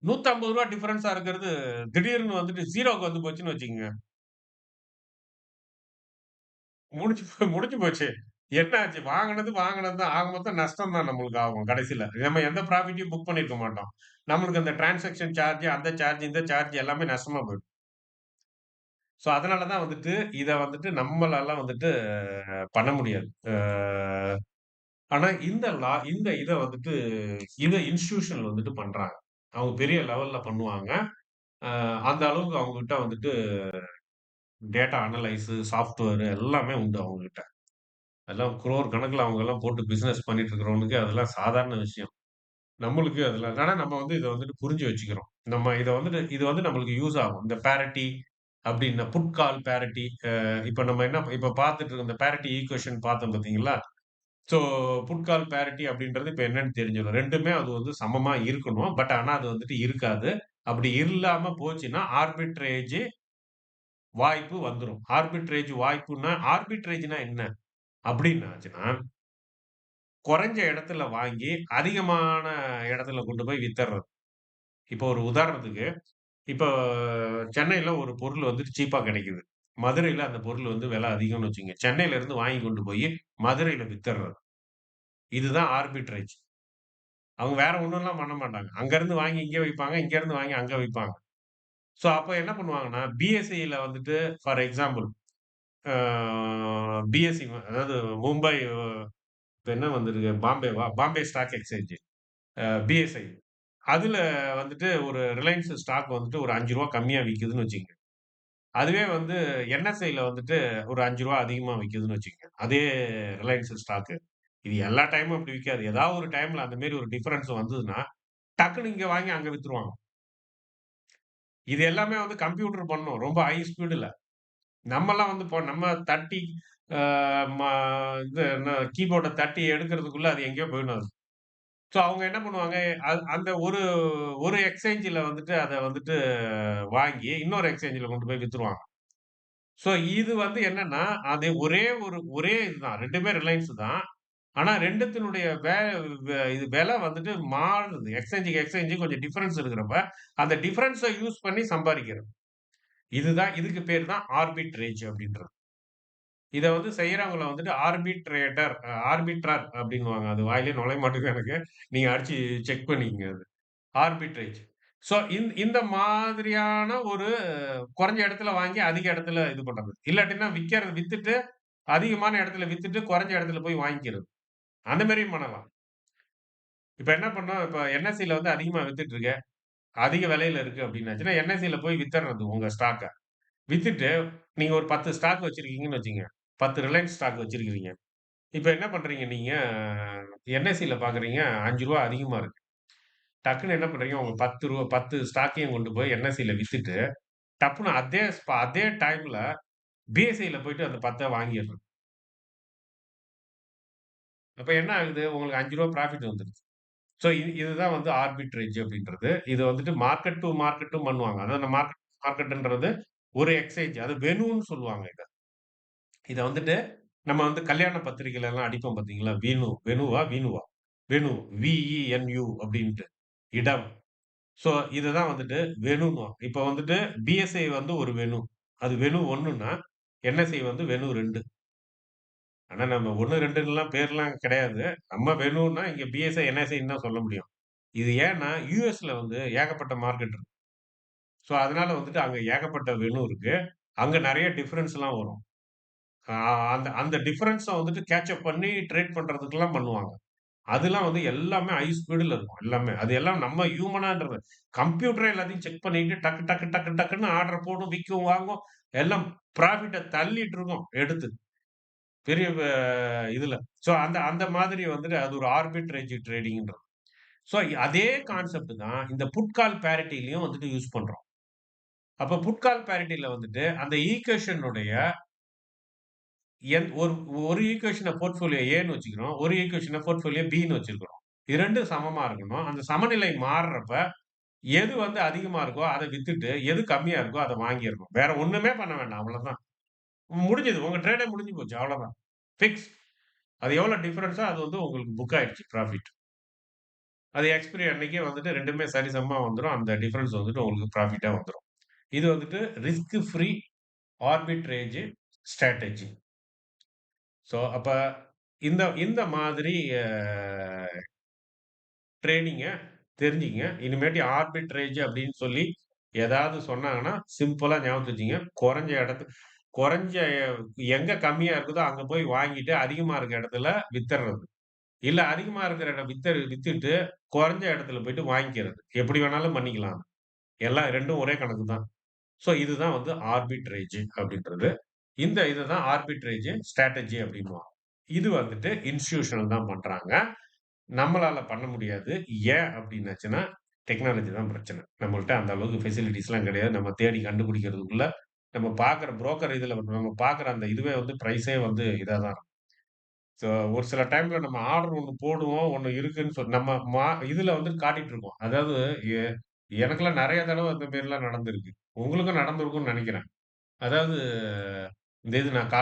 150 டிஃபரன்ஸா இருக்கிறது திடீர்னு வந்துட்டு 0க்கு வந்து போச்சுன்னு வச்சுக்கங்க. முடிஞ்சு போச்சு. என்ன ஆச்சு? வாங்குனது வாங்குனது தான். ஆக மொத்தம் நஷ்டம் தான் நம்மளுக்கு ஆகும் கடைசில. நம்ம எந்த ப்ராஃபிட்டையும் புக் பண்ணியிருக்க மாட்டோம். நம்மளுக்கு அந்த டிரான்சாக்ஷன் சார்ஜ், அந்த சார்ஜ், இந்த சார்ஜ் எல்லாமே நஷ்டமா போயிடும். ஸோ அதனால தான் வந்துட்டு, இத வந்துட்டு நம்மளால வந்துட்டு பண்ண முடியாது. ஆனா இந்த இத வந்துட்டு இத இன்ஸ்டிடியூஷன் வந்துட்டு பண்றாங்க. அவங்க பெரிய லெவல்ல பண்ணுவாங்க. அ அந்த அளவுக்கு அவங்ககிட்ட வந்துட்டு டேட்டா அனலைஸ், சாஃப்ட்வேர் எல்லாமே உண்டு அவங்ககிட்ட. அதெல்லாம் குரோர் கணக்குல அவங்கலாம் போட்டு பிசினஸ் பண்ணிட்டு இருக்கிறவனுக்கு அதெல்லாம் சாதாரண விஷயம். நம்மளுக்கு அதெல்லாம் ஆனா நம்ம வந்து இத வந்துட்டு புரிஞ்சு வச்சுக்கிறோம். நம்ம இத வந்துட்டு இது வந்து நம்மளுக்கு யூஸ் ஆகும். இந்த பேரிட்டி அப்டின்னா புட் கால் பேரிட்டி இப்ப நம்ம என்ன இப்ப பார்த்துட்டு இருக்க இந்த பேரிட்டி ஈக்குவேஷன் பார்த்தோம் பார்த்தீங்களா? ஸோ புட் கால் பேரிட்டி அப்டின்றது இப்ப என்னன்னு தெரிஞ்சிரும். 2மே அது வந்து சமமா இருக்கணும். பட் ஆனா அது வந்துட்டு இருக்காது. அப்படி இல்லாம போச்சுன்னா ஆர்பிட்ரேஜ் வாய்ப்பு வந்துரும். ஆர்பிட்ரேஜ் வாய்ப்புன்னா ஆர்பிட்ரேஜ்னா என்ன? அப்டின்னாச்சுன்னா குறைஞ்ச இடத்துல வாங்கி, அதிகமான இடத்துல கொண்டு போய் வித்தர்றது. இப்போ ஒரு உதாரணத்துக்கு, இப்போ சென்னையில ஒரு பொருள் வந்துட்டு சீப்பா கிடைக்குது. மதுரையில அந்த பொருள் வந்து விலை அதிகம்னு வச்சுக்கங்க. சென்னையில இருந்து வாங்கி கொண்டு போய் மதுரையில வித்தர்றது. இதுதான் ஆர்பிட்ரேஜ். அவங்க வேற ஒண்ணும்லாம் பண்ண மாட்டாங்க. அங்க இருந்து வாங்கி இங்க வைப்பாங்க. இங்க இருந்து வாங்கி அங்க வைப்பாங்க. ஸோ அப்ப என்ன பண்ணுவாங்கன்னா, பிஎஸ்இல வந்துட்டு ஃபார் எக்ஸாம்பிள் அ பிஎஸ்இ அதாவது மும்பை இப்ப என்ன வந்திருக்கு? பாம்பேவா? Bombay stock exchange. பிஎஸ்ஐ. அதுல வந்துட்டு ஒரு ரிலையன்ஸ் ஸ்டாக் வந்துட்டு ஒரு ரூ. 5 கம்மியா விக்குதுன்னு வச்சுக்கங்க. அதுவே வந்து என்எஸ்ஐல வந்துட்டு ஒரு ரூ. 5 அதிகமா விக்குதுன்னு வச்சுக்கங்க. அதே ரிலையன்ஸ் ஸ்டாக்கு. இது எல்லா டைமும் அப்படி விக்காது. ஏதாவது ஒரு டைம்ல அந்த மாரி ஒரு டிஃபரன்ஸ் வந்ததுன்னா, டக்குனு இங்க வாங்கி அங்க வித்துருவாங்க. இது எல்லாமே வந்து கம்ப்யூட்டர் பண்ணும். ரொம்ப ஹை ஸ்பீடுல. நம்மலாம் வந்து இப்போ நம்ம தட்டி ஆ ம இது என்ன கீபோர்ட தட்டி எடுக்கிறதுக்குள்ள அது எங்கேயோ போயிடும் அது. ஸோ அவங்க என்ன பண்ணுவாங்க, அந்த ஒரு ஒரு எக்ஸ்சேஞ்சில வந்துட்டு அத வந்துட்டு வாங்கி, இன்னொரு எக்ஸ்சேஞ்சில கொண்டு போய் வித்துருவாங்க. ஸோ இது வந்து என்னன்னா, அது ஒரே இதுதான். 2மே ரிலையன்ஸ் தான். ஆனா 2த்தினுடைய இது விலை வந்துட்டு மாறுது. எக்ஸ்சேஞ்சுக்கு எக்ஸ்சேஞ்ச் கொஞ்சம் டிஃபரன்ஸ் இருக்கிறப்ப, அந்த டிஃபரன்ஸ யூஸ் பண்ணி சம்பாரிக்கிறது. இதுக்கு பேர் தான் ஆர்பிட்ரேஜ் அப்படின்றது. இத வந்து செய்றவங்கள வந்துட்டு ஆர்பிட்ரர் அப்படின்னுவாங்க. அது வாயிலேயே நுழைய மாட்டேங்குது எனக்கு. நீங்க அடிச்சு செக் பண்ணிக்கங்க அது. ஆர்பிட்ரேஜ். ஸோ இந்த மாதிரியான ஒரு குறைஞ்ச இடத்துல வாங்கி அதிக இடத்துல இது பண்றது. இல்லாட்டின்னா வித்துட்டு அதிகமான இடத்துல வித்துட்டு குறைஞ்ச இடத்துல போய் வாங்கிக்கிறது. அந்த மாரியும் பண்ணலாம். இப்ப என்ன பண்ணோம், இப்ப என்எஸ்சில வந்து அதிகமா வித்துட்டு இருக்கு. அதிக விலையில இருக்கு அப்டின்னாச்சுன்னா, என்எஸ்சில போய் வித்தர்றது உங்க ஸ்டாக்க. வித்துட்டு நீங்க ஒரு 10 ஸ்டாக் வச்சிருக்கீங்கன்னு வச்சுக்கங்க. 10 ரிலையன்ஸ் ஸ்டாக் வச்சிருக்கிறீங்க. இப்ப என்ன பண்றீங்க நீங்க, என்எஸ்சில பார்க்குறீங்க ரூ. 5 அதிகமா இருக்கு. டக்குனு என்ன பண்றீங்க, உங்க 10 ஸ்டாக்கையும் கொண்டு போய் என்எஸ்சில வித்துட்டு டப்புனு அதே டைம்ல பிஎஸ்ஐல போயிட்டு அந்த 10 வாங்கிர்றது. அப்ப என்ன ஆகுது? உங்களுக்கு ரூ. 5 ப்ராஃபிட் வந்துருச்சு. ஸோ இதுதான் வந்து ஆர்பிட்ரேஜ் அப்படின்றது. இது வந்துட்டு மார்க்கெட் டூ மார்க்கெட்டும் பண்ணுவாங்க. அதாவது மார்க்கெட்ன்றது ஒரு எக்ஸ்சேஞ்ச் அது வெனுன்னு சொல்லுவாங்க இத. இத வந்துட்டு நம்ம வந்து கல்யாண பத்திரிக்கையில எல்லாம் அடிப்போம் பார்த்தீங்களா? வெனுவா? வீணுவா? வெனு விஇஎன்யூ அப்படின்ட்டு. இடம். ஸோ இதுதான் வந்துட்டு வெனுன்னுவாங்க. இப்ப வந்துட்டு பிஎஸ்ஐ வந்து ஒரு வெனு. அது வெனு 1ன்னா, என்எஸ்ஐ வந்து வெனு 2. ஆனா நம்ம 1, 2ன்னுலாம் பேர்லாம் கிடையாது. நம்ம வெனுன்னா இங்க பிஎஸ்ஐ, என்எஸ்ஐன்னு தான் சொல்ல முடியும். இது ஏன்னா யுஎஸ்ல வந்து ஏகப்பட்ட மார்க்கெட் இருக்கு. ஸோ அதனால வந்துட்டு அங்க ஏகப்பட்ட வெனு இருக்கு. அங்க நெறைய டிஃபரன்ஸ்லாம் வரும். அ அந்த அந்த டிஃபரன்ஸ வந்துட்டு கேட்ச் அப் பண்ணி ட்ரேட் பண்றதுக்குலாம் பண்ணுவாங்க. அதெல்லாம் வந்து எல்லாமே ஹை ஸ்பீடுல இருக்கும் எல்லாமே. அது எல்லாம் நம்ம ஹியூமனான்றது. கம்ப்யூட்டரே எல்லாத்தையும் செக் பண்ணிட்டு டக்கு, டக்கு, டக்கு, டக்குன்னு ஆர்டர் போடும், விக்கும், வாங்கும். எல்லாம் ப்ராஃபிட்ட தள்ளிட்டு இருக்கும் எடுத்து. பெரிய இதுல. ஸோ அந்த அந்த மாதிரி வந்துட்டு அது ஒரு ஆர்பிட்ரேஜ் ட்ரேடிங்ன்றது. ஸோ அதே கான்செப்ட் தான் இந்த புட் கால் பேரிட்டிலயும் வந்துட்டு யூஸ் பண்றோம். அப்ப புட் கால் பேரிட்டில வந்துட்டு அந்த ஈக்குவேஷனுடைய ஒரு ஒரு ஈக்குவேஷன போர்ட்ஃபோலியோ ஏன்னு வச்சுக்கிறோம். ஒரு ஈக்குவேஷன போர்ட்ஃபோலியோ பின்னு வச்சிருக்கிறோம். இது 2ம் சமமா இருக்கணும். அந்த சமநிலை மாறுறப்ப, எது வந்து அதிகமா இருக்கோ அத வித்துட்டு, எது கம்மியா இருக்கோ அத வாங்கிரணும். வேற ஒண்ணுமே பண்ண வேண்டாம். அவ்வளதான். முடிஞ்சது. உங்க ட்ரேடே முடிஞ்சு போச்சு. அவ்வளதான். ஃபிக்ஸ். அது எவ்வளோ டிஃபரன்ஸோ அது வந்து உங்களுக்கு புக் ஆயிடுச்சு ப்ராஃபிட். அது எக்ஸ்பைரி அன்னைக்கே வந்துட்டு 2மே சரிசமமா வந்துரும். அந்த டிஃபரன்ஸ் வந்துட்டு உங்களுக்கு ப்ராஃபிட்டா வந்துரும். இது வந்துட்டு risk free arbitrage strategy. So அப்ப இந்த இந்த மாதிரி அ ட்ரேடிங்க தெரிஞ்சுக்கங்க. இனிமேட்டு ஆர்பிட்ரேஜ் அப்படின்னு சொல்லி ஏதாவது சொன்னாங்கன்னா, சிம்பிளா ஞாபகத்துல வச்சுக்கங்க. குறைஞ்ச எங்க கம்மியா இருக்குதோ அங்க போய் வாங்கிட்டு, அதிகமா இருக்க இடத்துல வித்துர்றது. இல்ல அதிகமா இருக்கிற இடம் வித்துட்டு, குறைஞ்ச இடத்துல போயிட்டு வாங்கிக்கிறது. எப்படி வேணாலும் பண்ணிக்கலாம். எல்லாம் 2ம் ஒரே கணக்கு தான். ஸோ இதுதான் வந்து ஆர்பிட்ரேஜ் அப்படின்றது. இந்த இதுதான் ஆர்பிட்ரேஜ் ஸ்ட்ராட்டஜி அப்படின்னுவாங்க. இது வந்துட்டு இன்ஸ்டிடியூஷனல் தான் பண்றாங்க. நம்மளால பண்ண முடியாது. ஏன் அப்டின்னாச்சுன்னா, டெக்னாலஜி தான் பிரச்சனை. நம்மள்ட்ட அந்த அளவுக்கு ஃபெசிலிட்டீஸ்லாம் கிடையாது. நம்ம தேடி கண்டுபிடிக்கிறதுக்குள்ள, நம்ம பார்க்குற புரோக்கர் இதுல நம்ம பார்க்குற அந்த இதுவே வந்து பிரைஸே வந்து இதா தான் இருக்கும். ஸோ ஒரு சில டைம்ல நம்ம ஆர்டர் ஒண்ணு போடுவோம். ஒண்ணு இருக்குன்னு நம்ம இதுல வந்து காட்டிட்டு இருக்கோம். அதாவது எ எனக்கெல்லாம் நெறைய தடவ இந்த மாரிலாம் நடந்திருக்கு. உங்களுக்கும் நடந்திருக்கும்னு நெனைக்கிறேன். அதாவது இந்த இது நான்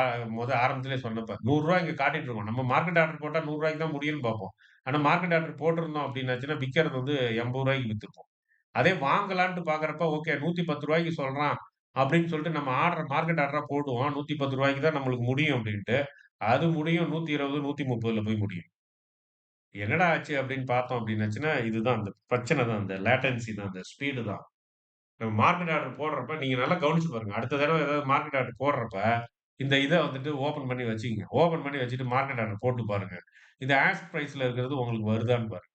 ஆரம்பத்திலேயே சொன்னப்ப, ரூ. 100 இங்க காட்டிட்டு இருக்கோம். நம்ம மார்க்கெட் ஆர்டர் போட்டா ரூ. 100க்கு தான் முடியும்னு பார்ப்போம். ஆனா மார்க்கெட் ஆர்டர் போட்டிருந்தோம் அப்டின்னாச்சுன்னா, விக்கிறது வந்து ரூ. 80க்கு வித்துப்போம். அதே வாங்கலான்ட்டு பார்க்குறப்ப, ஓகே ரூ. 110க்கு சொல்றான் அப்டின்னு சொல்லிட்டு நம்ம மார்க்கெட் ஆர்டரா போடுவோம். ரூ. 110க்கு தான் நம்மளுக்கு முடியும் அப்டின்ட்டு. அது முடியும் 120, 130ல போய் முடியும். என்னடா ஆச்சு அப்டின்னு பார்த்தோம் அப்டின்னாச்சுன்னா, இதுதான் அந்த பிரச்சனை தான். அந்த லேட்டன்சி தான். அந்த ஸ்பீடு தான். நம்ம மார்க்கெட் ஆர்டர் போடுறப்ப, நீங்க நல்லா கவனிச்சு பாருங்க. அடுத்த தடவ ஏதாவது மார்க்கெட் ஆர்டர் போடுறப்ப, இந்த இத வந்துட்டு ஓப்பன் பண்ணி வச்சுக்கங்க. ஓப்பன் பண்ணி வச்சுட்டு மார்க்கெட் ஆர்டர் போட்டு பாருங்க. இந்த ஆஸ்க் பிரைஸ்ல இருக்கிறது உங்களுக்கு வருதான்னு பாருங்க.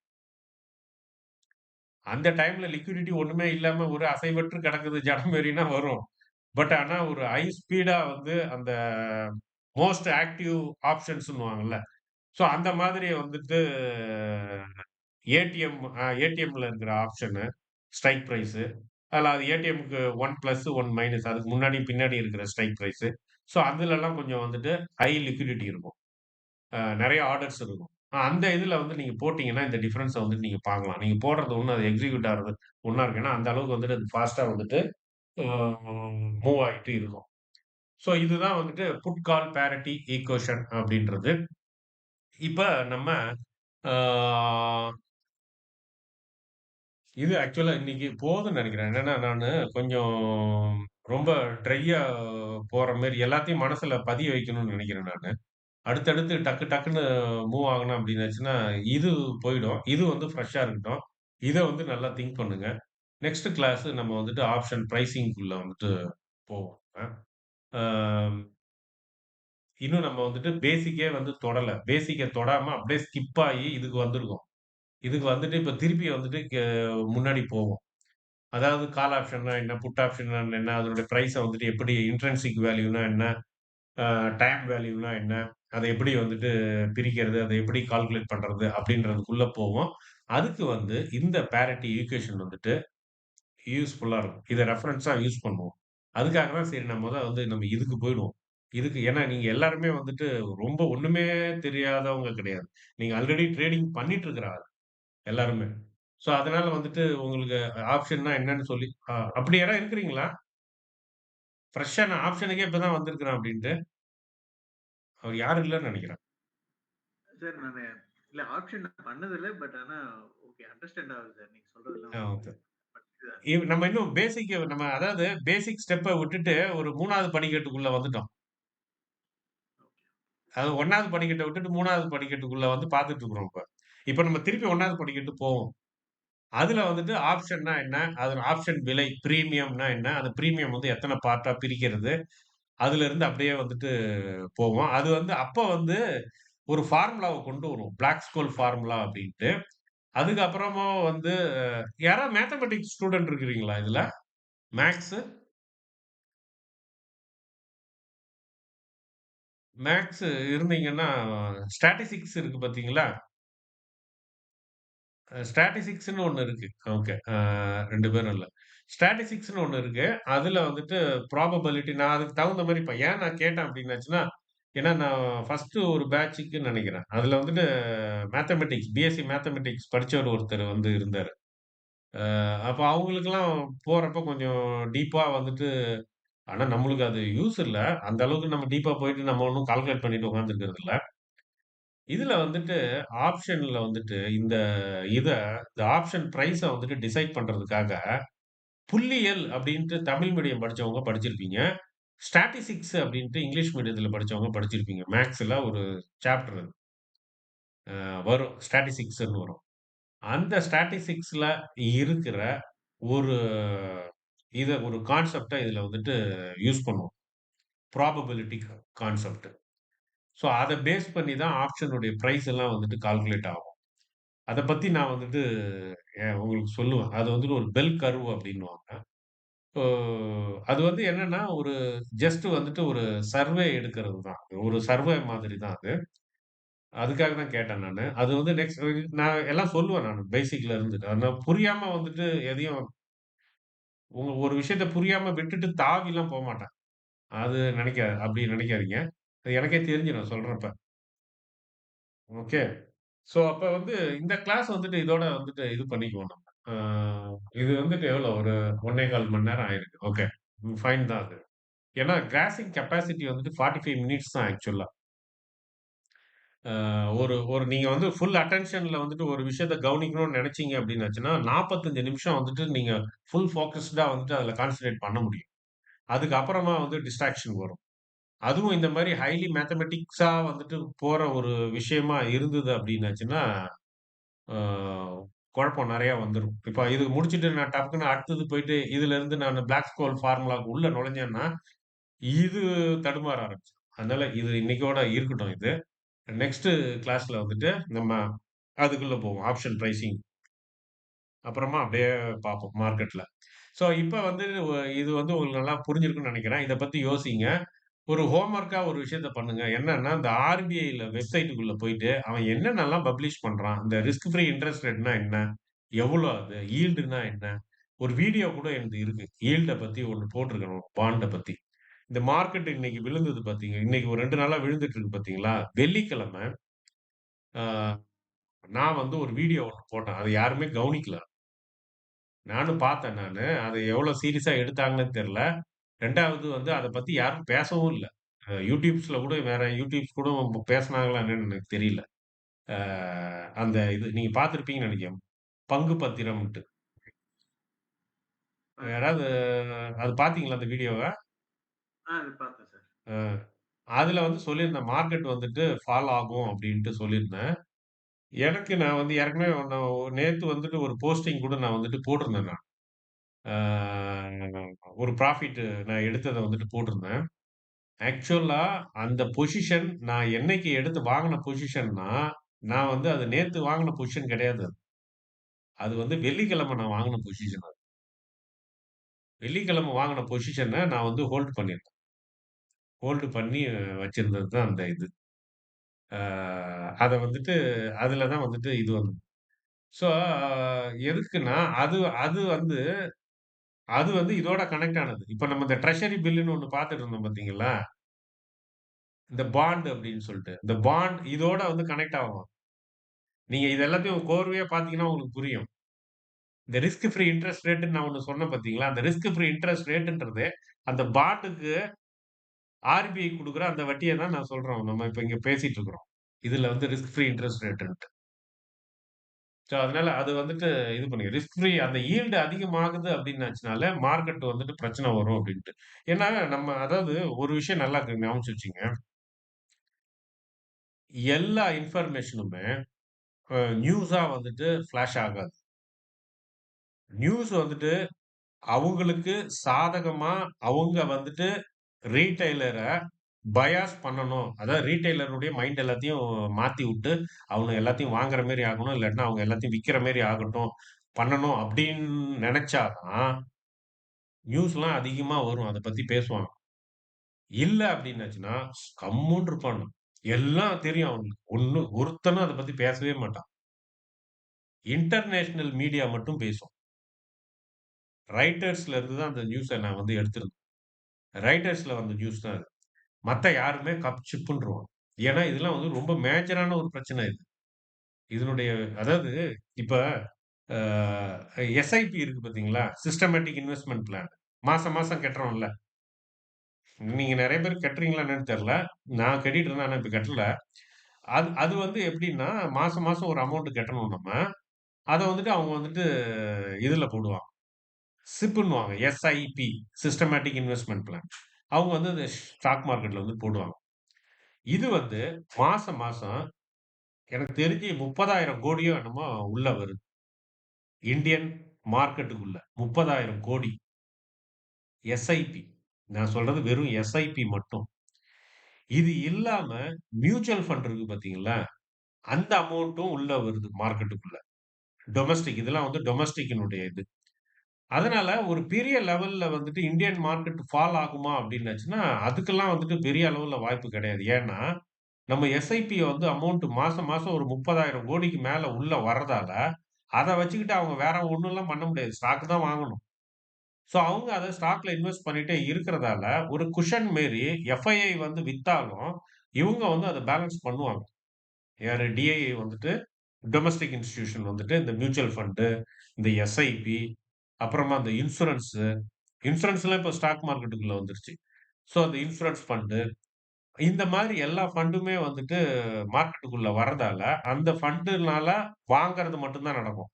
அந்த டைம்ல லிக்விடிட்டி ஒண்ணுமே இல்லாம ஒரு அசைவற்று கிடக்குது ஜடம் மாரின்னா வரும். பட் ஆனா ஒரு ஹை ஸ்பீடா வந்து அந்த மோஸ்ட் ஆக்டிவ் ஆப்ஷன்ஸ்ன்னுவாங்கல்ல. ஸோ அந்த மாதிரி வந்துட்டு ஏடிஎம்ல இருக்கிற ஆப்ஷனு, ஸ்ட்ரைக் பிரைஸு. அதுல அது ஏடிஎம்க்கு 1 பிளஸ், 1 மைனஸ் அதுக்கு முன்னாடி, பின்னாடி இருக்கிற ஸ்ட்ரைக் பிரைஸு. ஸோ அதுலலாம் கொஞ்சம் வந்துட்டு ஹை லிக்விடிட்டி இருக்கும். நெறைய ஆர்டர்ஸ் இருக்கும். அந்த இதுல வந்து நீங்க போட்டீங்கன்னா, இந்த டிஃபரன்ஸ வந்துட்டு நீங்க பார்க்கலாம். நீங்க போடுறது ஒண்ணு அது எக்ஸிக்யூட் ஆகுறது ஒண்ணா இருக்கு. ஏன்னா, அந்த அளவுக்கு வந்துட்டு அது ஃபாஸ்ட்டா வந்துட்டு அ மூவ் ஆயிட்டு இருக்கும். ஸோ இதுதான் வந்துட்டு புட் கால் பேரிட்டி ஈக்குவேஷன் அப்படின்றது. இப்ப நம்ம ஆ இது ஆக்சுவலா இன்னைக்கு போதும்னு நெனைக்கிறேன். என்னன்னா, நானு கொஞ்சம் ரொம்ப ட்ரையா போற மாரி எல்லாத்தையும் மனசுல பதிய வைக்கணும்னு நெனைக்கிறேன் நானு. அடுத்தடுத்து டக்கு டக்குன்னு மூவ் ஆகணும் அப்டின்னாச்சுன்னா, இது போயிடும். இது வந்து ஃப்ரெஷ்ஷா இருக்கட்டும். இத வந்து நல்லா திங்க் பண்ணுங்க. நெக்ஸ்ட் கிளாஸ் நம்ம வந்துட்டு ஆப்ஷன் பிரைசிங்க்குள்ள வந்துட்டு போவோம். அ இன்னும் நம்ம வந்துட்டு பேசிக்கே வந்து தொடல. பேசிக்க தொடாம அப்டியே ஸ்கிப் ஆயி இதுக்கு வந்திருக்கோம். இதுக்கு வந்துட்டு இப்ப திருப்பி வந்துட்டு முன்னாடி போவோம். அதாவது கால் ஆப்ஷன்னா என்ன? புட் ஆப்ஷன்னா என்ன? அதனுடைய பிரைஸ வந்துட்டு எப்படி இன்ட்ரின்சிக் வேல்யூன்னா என்ன? அ டைம் வேல்யூன்னா என்ன? அத எப்படி வந்துட்டு பிரிக்கிறது? அத எப்படி கால்குலேட் பண்றது? அப்படின்றதுக்குள்ள போவோம். அதுக்கு வந்து இந்த பேரிட்டி ஈக்குவேஷன் வந்துட்டு யூஸ்ஃபுல்லா இருக்கும். இத ரெஃபரன்ஸா யூஸ் பண்ணுவோம். அதுக்காக தான் சரி நம்ம இதுக்கு போயிடுவோம். இதுக்கு ஏன்னா நீங்க எல்லாருமே வந்துட்டு ரொம்ப ஒண்ணுமே தெரியாதவங்க கிடையாது. நீங்க ஆல்ரெடி ட்ரேடிங் பண்ணிட்டு இருக்கிற ஆள் எல்லாருமே. ஸோ அதனால வந்துட்டு உங்களுக்கு ஆப்ஷன்னா என்னன்னு சொல்லி அப்படி யாராவது இருக்கிறீங்களா? ஃப்ரெஷ்ஷான ஆப்ஷனுக்கே இப்பதான் வந்திருக்கிறான் அப்படின்ட்டு. அவர் யாரும் இல்லன்னு நெனைக்கிறேன். சார் இல்ல ஆப்ஷன் நான் பண்ணதில்ல. பட் ஆனா ஓகே அண்டர்ஸ்டாண்ட் ஆகுது சார். நீங்க சொல்றதெல்லாம் வந்து ஓகே. புரியுதா? நம்ம இன்னும் நம்ம அதாவது பேசிக் ஸ்டெப்ப விட்டுட்டு ஒரு 3வது படிக்கட்டுக்குள்ள வந்துட்டோம். ஓகே. அது 1வது படிக்கட்ட விட்டுட்டு 3வது படிக்கட்டுக்குள்ள வந்து பார்த்துட்டு இருக்கிறோம் இப்ப. இப்ப நம்ம திருப்பி 1வது படிக்கட்டு போவோம். அதுல வந்துட்டு ஆப்ஷன்னா என்ன? அதன் ஆப்ஷன் விலை பிரீமியம்னா என்ன? அந்த பிரீமியம் வந்து எத்தன பார்ட்டா பிரிக்கிறது? அதுலருந்து அப்படியே வந்துட்டு போவோம். அது வந்து அப்ப வந்து ஒரு ஃபார்முலாவ கொண்டு வருவோம். பிளாக் ஸ்கோல் ஃபார்முலா அப்படின்ட்டு. அதுக்கப்புறமா வந்து யாராவது மேத்தமேட்டிக்ஸ் ஸ்டூடண்ட் இருக்கிறீங்களா இதுல? மேத்ஸு? மேத்ஸ் இருந்தீங்கன்னா, ஸ்டாட்டிஸ்டிக்ஸ் இருக்கு பார்த்தீங்களா? ஸ்டாட்டிஸ்டிக்ஸ்ன்னு ஒண்ணு இருக்கு. ஓகே. 2 பேரும் இல்ல. ஸ்டாட்டிஸ்டிக்ஸ்ன்னு ஒண்ணு இருக்கு. அதுல வந்துட்டு ப்ராபபிலிட்டி நான் அதுக்கு தகுந்த மாரி இப்ப ஏன் நான் கேட்டேன் அப்டின்னாச்சுன்னா, ஏன்னா நான் ஃபர்ஸ்ட்டு ஒரு பேட்சுக்குன்னு நெனைக்கிறேன். அதுல வந்துட்டு மேத்தமேட்டிக்ஸ் பிஎஸ்சி மேத்தமேட்டிக்ஸ் படிச்சவர் ஒருத்தர் வந்து இருந்தாரு. அப்ப அவங்களுக்கெல்லாம் போறப்ப கொஞ்சம் டீப்பா வந்துட்டு ஆனா நம்மளுக்கு அது யூஸ் இல்ல. அந்த அளவுக்கு நம்ம டீப்பா போயிட்டு நம்ம ஒண்ணும் கால்குலேட் பண்ணிட்டு உட்கார்ந்துருக்கிறது இல்ல. இதுல வந்துட்டு ஆப்ஷன்ல வந்துட்டு இத இந்த ஆப்ஷன் பிரைஸ வந்துட்டு டிசைட் பண்றதுக்காக, புள்ளியியல் அப்டின்ட்டு தமிழ் மீடியம் படிச்சவங்க படிச்சிருப்பீங்க. ஸ்டாட்டிஸ்டிக்ஸ் அப்டின்ட்டு இங்கிலீஷ் மீடியத்தில படிச்சவங்க படிச்சிருப்பீங்க. மேத்ஸ்ல ஒரு சாப்டர் வரும். ஸ்டாட்டிஸ்டிக்ஸ்ன்னு வரும். அந்த ஸ்டாட்டிஸ்டிக்ஸ்ல இருக்கிற ஒரு ஒரு கான்செப்ட்ட இதுல வந்துட்டு யூஸ் பண்ணுவோம். Probability concept. ஸோ அத பேஸ் பண்ணி தான் ஆப்ஷனுடைய பிரைஸ் எல்லாம் வந்துட்டு கால்குலேட் ஆகும். அத பத்தி நான் வந்துட்டு உங்களுக்கு சொல்லுவேன். அது வந்துட்டு ஒரு பெல் கர்வ் அப்டின்னுவாங்க. இப்போ அது வந்து என்னன்னா, ஒரு ஜஸ்ட் வந்துட்டு ஒரு சர்வே எடுக்கிறது தான். ஒரு சர்வே மாதிரி தான் அது. அதுக்காக தான் கேட்டேன் நானு. அது வந்து நெக்ஸ்ட் நான் எல்லாம் சொல்லுவேன் நானு பேசிக்ல இருந்து. நான் புரியாம வந்துட்டு எதையும் ஒரு விஷயத்த புரியாம விட்டுட்டு தாவிலாம் போமாட்டேன். அது அப்படி நெனைக்காதீங்க. அது எனக்கே தெரிஞ்சிரும் சொல்றப்ப. ஓகே. ஸோ அப்ப வந்து இந்த கிளாஸ் வந்துட்டு இதோட வந்துட்டு இது பண்ணிக்குவோம் நம்ம. ஆ இது வந்துட்டு எவ்வளோ ஒரு 1 1/4 மணி நேரம் ஆயிருக்கு. ஓகே. ஃபைன் தான் அது. ஏன்னா கிராஸ்பிங் கெப்பாசிட்டி வந்துட்டு 45 மினிட்ஸ் தான் ஆக்சுவலா. ஒரு ஒரு நீங்க வந்து ஃபுல் அட்டென்ஷன்ல வந்துட்டு ஒரு விஷயத்த கவனிக்கணும்னு நெனச்சீங்க அப்டின்னாச்சுன்னா, 45 நிமிஷம் வந்துட்டு நீங்க ஃபுல் ஃபோக்கஸ்டா வந்துட்டு அதுல கான்சன்ட்ரேட் பண்ண முடியும். அதுக்கு அப்புறமா வந்து டிஸ்ட்ராக்ஷன் வரும். அதுவும் இந்த மாரி ஹைலி மேத்தமேட்டிக்ஸா வந்துட்டு போற ஒரு விஷயமா இருந்தது அப்டின்னாச்சுன்னா, ஆ குழப்பம் நெறையா வந்துரும். இப்ப இது முடிச்சுட்டு நான் டக்குன்னு அடுத்தது போயிட்டு இதுலருந்து நானு பிளாக் ஸ்கோல் ஃபார்முலாக்கு உள்ள நுழைஞ்சேன்னா, இது தடுமாற ஆரம்பிச்சுரும். அதனால இது இன்னைக்கோட இருக்கட்டும் இது. நெக்ஸ்ட் கிளாஸ்ல வந்துட்டு நம்ம அதுக்குள்ள போவோம். Option pricing. அப்புறமா அப்படியே பார்ப்போம் மார்க்கெட்ல. ஸோ இப்ப வந்து இது வந்து உங்களுக்கு நல்லா புரிஞ்சிருக்கும்னு நெனைக்கிறேன். இத பத்தி யோசிங்க. ஒரு ஹோம் ஒர்க்கா ஒரு விஷயத்த பண்ணுங்க. என்னன்னா, இந்த ஆர்பிஐல வெப்சைட்டுக்குள்ள போயிட்டு, அவன் என்னென்னலாம் பப்ளிஷ் பண்றான்? இந்த ரிஸ்க் ஃப்ரீ இன்ட்ரெஸ்ட் ரேட்னா என்ன? எவ்வளோ அது? ஈல்டுனா என்ன? ஒரு வீடியோ கூட எனது இருக்கு. ஈல்ட பத்தி ஒண்ணு போட்டிருக்கேன். பாண்ட பத்தி. இந்த மார்க்கெட் இன்னைக்கு விழுந்தது பார்த்தீங்க. இன்னைக்கு ஒரு 2 நாளா விழுந்துட்டு இருக்கு பார்த்தீங்களா? வெள்ளிக்கிழமை ஆ நான் வந்து ஒரு வீடியோ ஒண்ணு போட்டேன். அத யாருமே கவனிக்கல. நானும் பார்த்தேன் நானு. அத எவ்வளோ சீரியஸா எடுத்தாங்கன்னு தெரியல. 2வது வந்து அத பத்தி யாரும் பேசவும் இல்ல. யூடியூப்ஸ்ல கூட வேற யூடியூப்ஸ் கூட பேசுனாங்களா என்னன்னு எனக்கு தெரியல. அ அந்த இது நீங்க பார்த்திருப்பீங்கன்னு நெனைக்கிறேன். பங்கு பத்திரம்ன்ட்டு. யாராவது அது பார்த்தீங்களா அந்த வீடியோவ? அது பார்த்தேன் சார். அ அதுல வந்து சொல்லியிருந்தேன். மார்க்கெட் வந்துட்டு ஃபால் ஆகும் அப்டின்ட்டு சொல்லியிருந்தேன். நான் வந்து ஏற்கனவே நேத்து வந்துட்டு ஒரு போஸ்டிங் கூட நான் வந்துட்டு போட்டிருந்தேன் நான். ஆ ஒரு ப்ராஃபிட் நான் எடுத்தத வந்துட்டு போட்டிருந்தேன். ஆக்சுவலா அந்த பொசிஷன் நான் என்னைக்கு எடுத்து வாங்குன பொசிஷன்னா, நான் வந்து அது நேத்து வாங்குன பொசிஷன் கிடையாது அது. அது வந்து வெள்ளிக்கிழமை நான் வாங்குன பொசிஷன் அது. வெள்ளிக்கிழமை வாங்குன பொசிஷன நான் வந்து ஹோல்ட் பண்ணியிருந்தேன். ஹோல்டு பண்ணி வச்சிருந்தது தான் அந்த இது. ஆ அத வந்துட்டு அதுல தான் வந்துட்டு இது வந்தது. ஸோ எதுக்குன்னா, அது அது வந்து அது வந்து இதோட கனெக்ட் ஆனது. இப்ப நம்ம இந்த ட்ரெஷரி பில்லுன்னு ஒண்ணு பார்த்துட்டு இருந்தோம் பார்த்தீங்களா? இந்த பாண்ட் அப்படின்னு சொல்லிட்டு. இந்த பாண்ட் இதோட வந்து கனெக்ட் ஆகும். நீங்க இது எல்லாத்தையும் கோர்வையா பார்த்தீங்கன்னா உங்களுக்கு புரியும். இந்த ரிஸ்க் ஃப்ரீ இன்ட்ரெஸ்ட் ரேட்ன்னு நான் ஒண்ணு சொன்னேன் பார்த்தீங்களா? அந்த ரிஸ்க் ஃப்ரீ இன்ட்ரெஸ்ட் ரேட்ன்றது அந்த பாண்டுக்கு ஆர்பிஐ குடுக்குற அந்த வட்டிய தான் நான் சொல்றோம். நம்ம இப்ப இங்க பேசிட்டு இருக்கிறோம். இதுல வந்து ரிஸ்க் ஃப்ரீ இன்ட்ரெஸ்ட் ரேட்டுன்ட்டு. ஸோ அதனால அது வந்துட்டு இது பண்ணுங்க. ரிஸ்க் ஃப்ரீ அந்த ஈல்டு அதிகமாகுது அப்டின்னாச்சுனால, மார்க்கெட் வந்துட்டு பிரச்சனை வரும் அப்டின்ட்டு. ஏன்னா, நம்ம அதாவது ஒரு விஷயம் நல்லா கவனிச்சு வச்சுக்கங்க. எல்லா இன்ஃபர்மேஷனுமே நியூஸா வந்துட்டு ஃபிளாஷ் ஆகாது. நியூஸ் வந்துட்டு அவங்களுக்கு சாதகமா அவங்க வந்துட்டு ரீட்டெய்லர பயாஸ் பண்ணணும். அதாவது ரீட்டெய்லருடைய மைண்ட் எல்லாத்தையும் மாத்தி விட்டு, அவங்க எல்லாத்தையும் வாங்குற மாரி ஆகணும். இல்லாட்டினா அவங்க எல்லாத்தையும் விக்கிற மாரி ஆகட்டும், பண்ணணும் அப்படின்னு நெனச்சா தான், நியூஸ்லாம் அதிகமா வரும். அத பத்தி பேசுவாங்க. இல்ல அப்படின்னாச்சுன்னா, கம்முன்னு இருப்பானுங்க. எல்லாம் தெரியும் அவனுங்களுக்கு. ஒருத்தனும் அத பத்தி பேசவே மாட்டான். இன்டர்நேஷனல் மீடியா மட்டும் பேசும். ரைட்டர்ஸ்ல இருந்து தான் அந்த நியூஸ நான் வந்து எடுத்திருந்தேன். ரைட்டர்ஸ்ல வந்த நியூஸ் தான் அது. மத்த யாருமே சிப்புன்ருவான். ஏன்னா, இதெல்லாம் வந்து ரொம்ப மேஜரான ஒரு பிரச்சனை இது. இதனுடைய அதாவது இப்ப அ எஸ்ஐபி இருக்கு பார்த்தீங்களா? Systematic investment plan. மாசம் மாசம் கட்டுறோம்ல. நீங்க நெறைய பேர் கட்டுறீங்களா என்னன்னு தெரியல. நான் கட்டிட்டு இருந்தேன். ஆனா இப்ப கட்டல. அது அது வந்து எப்படின்னா, மாசம் மாசம் ஒரு அமௌண்ட் கட்டணும் நம்ம. அத வந்துட்டு அவங்க வந்துட்டு இதுல போடுவாங்க. சிப்ன்னுவாங்க. SIP systematic investment plan. அவங்க வந்து அந்த ஸ்டாக் மார்க்கெட்ல வந்து போடுவாங்க. இது வந்து மாசம் மாசம் எனக்கு தெரிஞ்சு 30,000 கோடியோ என்னமோ உள்ள வருது. இந்தியன் மார்க்கெட்டுக்குள்ள 30,000 கோடி எஸ்ஐபி. நான் சொல்றது வெறும் எஸ்ஐபி மட்டும். இது இல்லாம மியூச்சுவல் ஃபண்ட் இருக்கு பார்த்தீங்களா? அந்த அமௌண்ட்டும் உள்ள வருது மார்க்கெட்டுக்குள்ள. டொமஸ்டிக் இதெல்லாம் வந்து டொமஸ்டிக்கினுடைய இது. அதனால ஒரு பெரிய லெவல்ல வந்துட்டு இந்தியன் மார்க்கெட் ஃபால் ஆகுமா அப்டின்னாச்சுன்னா, அதுக்கெல்லாம் வந்துட்டு பெரிய அளவுல வாய்ப்பு கிடையாது. ஏன்னா, நம்ம எஸ்ஐபி வந்து அமௌண்ட் மாசம் மாசம் ஒரு 30,000 கோடிக்கு மேல உள்ள வர்றதால, அத வச்சுக்கிட்டு அவங்க வேற ஒண்ணும்லாம் பண்ண முடியாது. ஸ்டாக் தான் வாங்கணும். ஸோ அவங்க அத ஸ்டாக்ல இன்வெஸ்ட் பண்ணிட்டே இருக்கிறதால, ஒரு குஷன் மேரி எஃப்ஐஐ வந்து வித்தாலும், இவங்க வந்து அத பேலன்ஸ் பண்ணுவாங்க. யாரு டிஐஐ வந்துட்டு டொமஸ்டிக் இன்ஸ்டிடியூஷன் வந்துட்டு இந்த மியூச்சுவல் ஃபண்ட், இந்த எஸ்ஐபி, அப்புறமா இந்த இன்சூரன்ஸ்லாம் இப்ப ஸ்டாக் மார்க்கெட்டுக்குள்ள வந்துருச்சு. ஸோ அந்த இன்சூரன்ஸ் ஃபண்ட் இந்த மாரி எல்லா ஃபண்டுமே வந்துட்டு மார்க்கெட்டுக்குள்ள வரதால, அந்த ஃபண்டுனால வாங்குறது மட்டும் தான் நடக்கும்.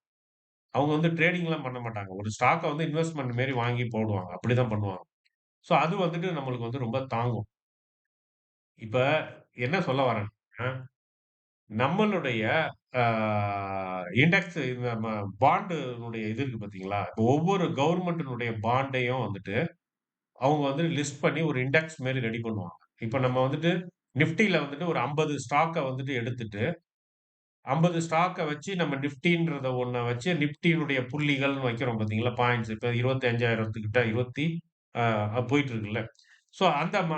அவங்க வந்து ட்ரேடிங்லாம் பண்ண மாட்டாங்க. ஒரு ஸ்டாக்க வந்து இன்வெஸ்ட்மென்ட் மாரி வாங்கி போடுவாங்க. அப்படிதான் பண்ணுவாங்க. ஸோ அது வந்துட்டு நம்மளுக்கு வந்து ரொம்ப தாங்கும். இப்ப என்ன சொல்ல வரேன்னா, நம்மளுடைய ஆ இண்டெக்ஸ் நம்ம பாண்டுனுடைய இது இருக்கு பார்த்தீங்களா? இப்போ ஒவ்வொரு கவர்ன்மென்ட்டினுடைய பாண்டையும் வந்துட்டு, அவங்க வந்து லிஸ்ட் பண்ணி ஒரு இண்டெக்ஸ் மாரி ரெடி பண்ணுவாங்க. இப்ப நம்ம வந்துட்டு நிஃப்டில வந்துட்டு ஒரு 50 ஸ்டாக்க வந்துட்டு எடுத்துட்டு, 50 ஸ்டாக்க வச்சு நம்ம நிஃப்டின்றத ஒண்ண வச்சு நிஃப்டியினுடைய புள்ளிகள்னு வைக்கிறோம் பார்த்தீங்களா? பாயிண்ட்ஸ் இப்ப 25,000 கிட்ட 20 போயிட்டு இருக்குல்ல. ஸோ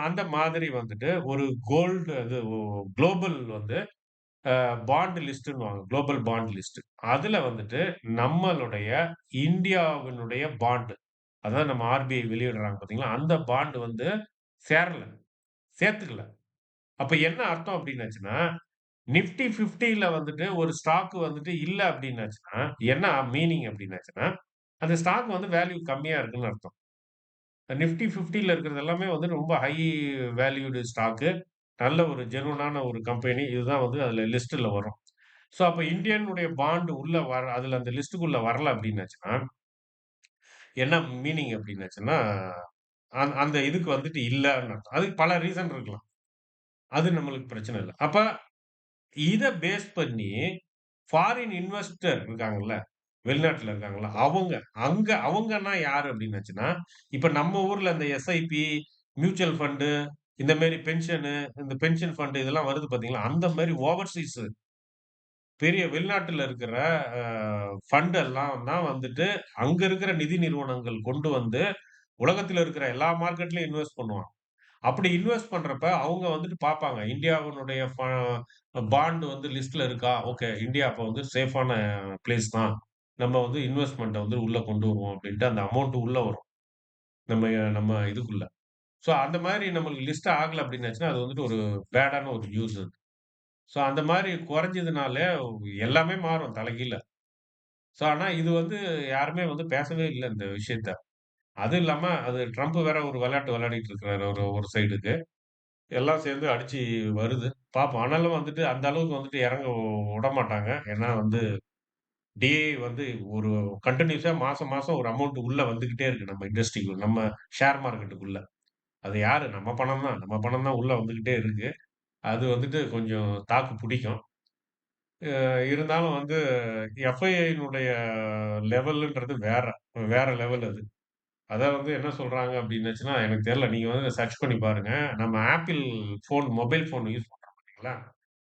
அந்த மாதிரி வந்துட்டு ஒரு கோல்டு அது குளோபல் வந்து பாண்ட் லிஸ்ட்ன்னுவாங்க. Global bond list. அதுல வந்துட்டு நம்மளுடைய இந்தியாவினுடைய பாண்ட் அதாவது நம்ம ஆர்பிஐ வெளியிடுறாங்க பார்த்தீங்களா? அந்த பாண்ட் வந்து சேரல. சேர்த்துக்கல. அப்ப என்ன அர்த்தம் அப்டின்னாச்சுன்னா, நிஃப்டி 50ல வந்துட்டு ஒரு ஸ்டாக் வந்துட்டு இல்ல அப்டின்னாச்சுன்னா, என்ன மீனிங் அப்டின்னாச்சுன்னா, அந்த ஸ்டாக் வந்து வேல்யூ கம்மியா இருக்குன்னு அர்த்தம். நிஃப்டி 50ல இருக்கிறது எல்லாமே வந்து ரொம்ப ஹை வேல்யூடு ஸ்டாக்கு. நல்ல ஒரு ஜெனுயினான ஒரு கம்பெனி. இதுதான் வந்து அதுல லிஸ்ட்ல வரும். ஸோ அப்ப இந்தியனுடைய பாண்ட் உள்ள அதுல அந்த லிஸ்ட்டுக்குள்ள வரல அப்டின்னாச்சுன்னா, என்ன மீனிங் அப்டின்னாச்சுன்னா, அந்த இதுக்கு வந்துட்டு இல்லன்னு அர்த்தம். அதுக்கு பல ரீசன் இருக்கலாம். அது நம்மளுக்கு பிரச்சனை இல்ல. அப்ப இத பேஸ் பண்ணி ஃபாரின் இன்வெஸ்டர் இருக்காங்கல்ல, வெளிநாட்டுல இருக்காங்கல்ல, அவங்கன்னா யாரு அப்டின்னாச்சுன்னா, இப்ப நம்ம ஊர்ல இந்த எஸ்ஐபி, மியூச்சுவல் ஃபண்ட் இந்த மாரி இந்த பென்ஷன் ஃபண்ட் இதெல்லாம் வருது பார்த்தீங்களா, அந்த மாரி ஓவர்சீஸ் பெரிய வெளிநாட்டுல இருக்கிற அ ஃபண்ட் எல்லாம் தான் வந்துட்டு, அங்க இருக்கிற நிதி நிறுவனங்கள் கொண்டு வந்து, உலகத்துல இருக்கிற எல்லா மார்க்கெட்லயும் இன்வெஸ்ட் பண்ணுவாங்க. அப்படி இன்வெஸ்ட் பண்றப்ப, அவங்க வந்துட்டு பார்ப்பாங்க. இந்தியாவினுடைய பாண்ட் வந்து லிஸ்ட்ல இருக்கா? ஓகே. இந்தியா அப்ப வந்து சேஃபான பிளேஸ் தான். நம்ம வந்து இன்வெஸ்ட்மென்ட்ட வந்து உள்ள கொண்டு வருவோம் அப்படின்ட்டு அந்த அமௌண்ட் உள்ள வரும். நம்ம நம்ம இதுக்குள்ள. ஸோ அந்த மாரி நம்மளுக்கு லிஸ்ட் ஆகல அப்படின்னாச்சுன்னா, அது வந்துட்டு ஒரு பேடான ஒரு நியூஸ் அது. ஸோ அந்த மாரி குறைஞ்சதுனால எல்லாமே மாறும் தலைகீழ. ஸோ ஆனா இது வந்து யாருமே வந்து பேசவே இல்ல இந்த விஷயத்த. அதுவும் இல்லாம அது ட்ரம்ப் வேற ஒரு விளையாட்டு விளையாடிட்டு இருக்கிறாரு ஒரு சைடுக்கு. எல்லாம் சேர்ந்து அடிச்சு வருது. பார்ப்போம். ஆனாலும் வந்துட்டு அந்த அளவுக்கு வந்துட்டு இறங்க விடமாட்டாங்க. ஏன்னா வந்து டிஏ வந்து ஒரு கன்டினியூஸா மாசம் மாசம் ஒரு அமௌண்ட் உள்ள வந்துகிட்டே இருக்கு நம்ம இண்டஸ்ட்ரிக்குள்ள, நம்ம ஷேர் மார்க்கெட்டுக்குள்ள. அது யாரு? நம்ம பணம் தான். நம்ம பணம் தான் உள்ள வந்துகிட்டே இருக்கு. அது வந்துட்டு கொஞ்சம் தாக்கு புடிக்கும். இருந்தாலும் வந்து எஃப்ஐஐனுடைய லெவல்ன்றது வேற. வேற லெவல் அது. அத வந்து என்ன சொல்றாங்க அப்டின்னுச்சுன்னா, எனக்கு தெரியல. நீங்க வந்து சர்ச் பண்ணி பாருங்க. நம்ம ஆப்பிள் மொபைல் ஃபோன் யூஸ் பண்றோம் பார்த்தீங்களா?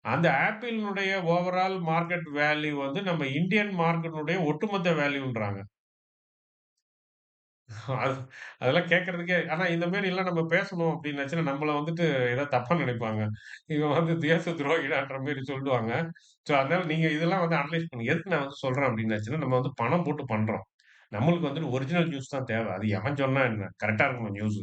அந்த ஆப்பிளினுடைய ஓவரால் மார்க்கெட் வேல்யூ வந்து நம்ம இந்தியன் மார்க்கெட்னுடைய ஒட்டுமொத்த வேல்யூன்றாங்க. அது அதெல்லாம் கேட்கறதுக்கே ஆனா இந்த மாரிலாம் நம்ம பேசணும் அப்டின்னாச்சுன்னா, நம்மள வந்துட்டு ஏதோ தப்பா நெனைப்பாங்க. இவன் வந்து தேச துரோகிடான்ற மாரி சொல்லுவாங்க. அதனால நீங்க இதெல்லாம் வந்து அனலைஸ் பண்ணுங்க. எதுக்கு நான் வந்து சொல்றேன் அப்டின்னாச்சுன்னா, நம்ம வந்து பணம் போட்டு பண்றோம். நம்மளுக்கு வந்துட்டு ஒரிஜினல் நியூஸ் தான் தேவ. அது எவன் சொன்னா என்ன? கரெக்ட்டா இருக்கணும் நியூஸ்.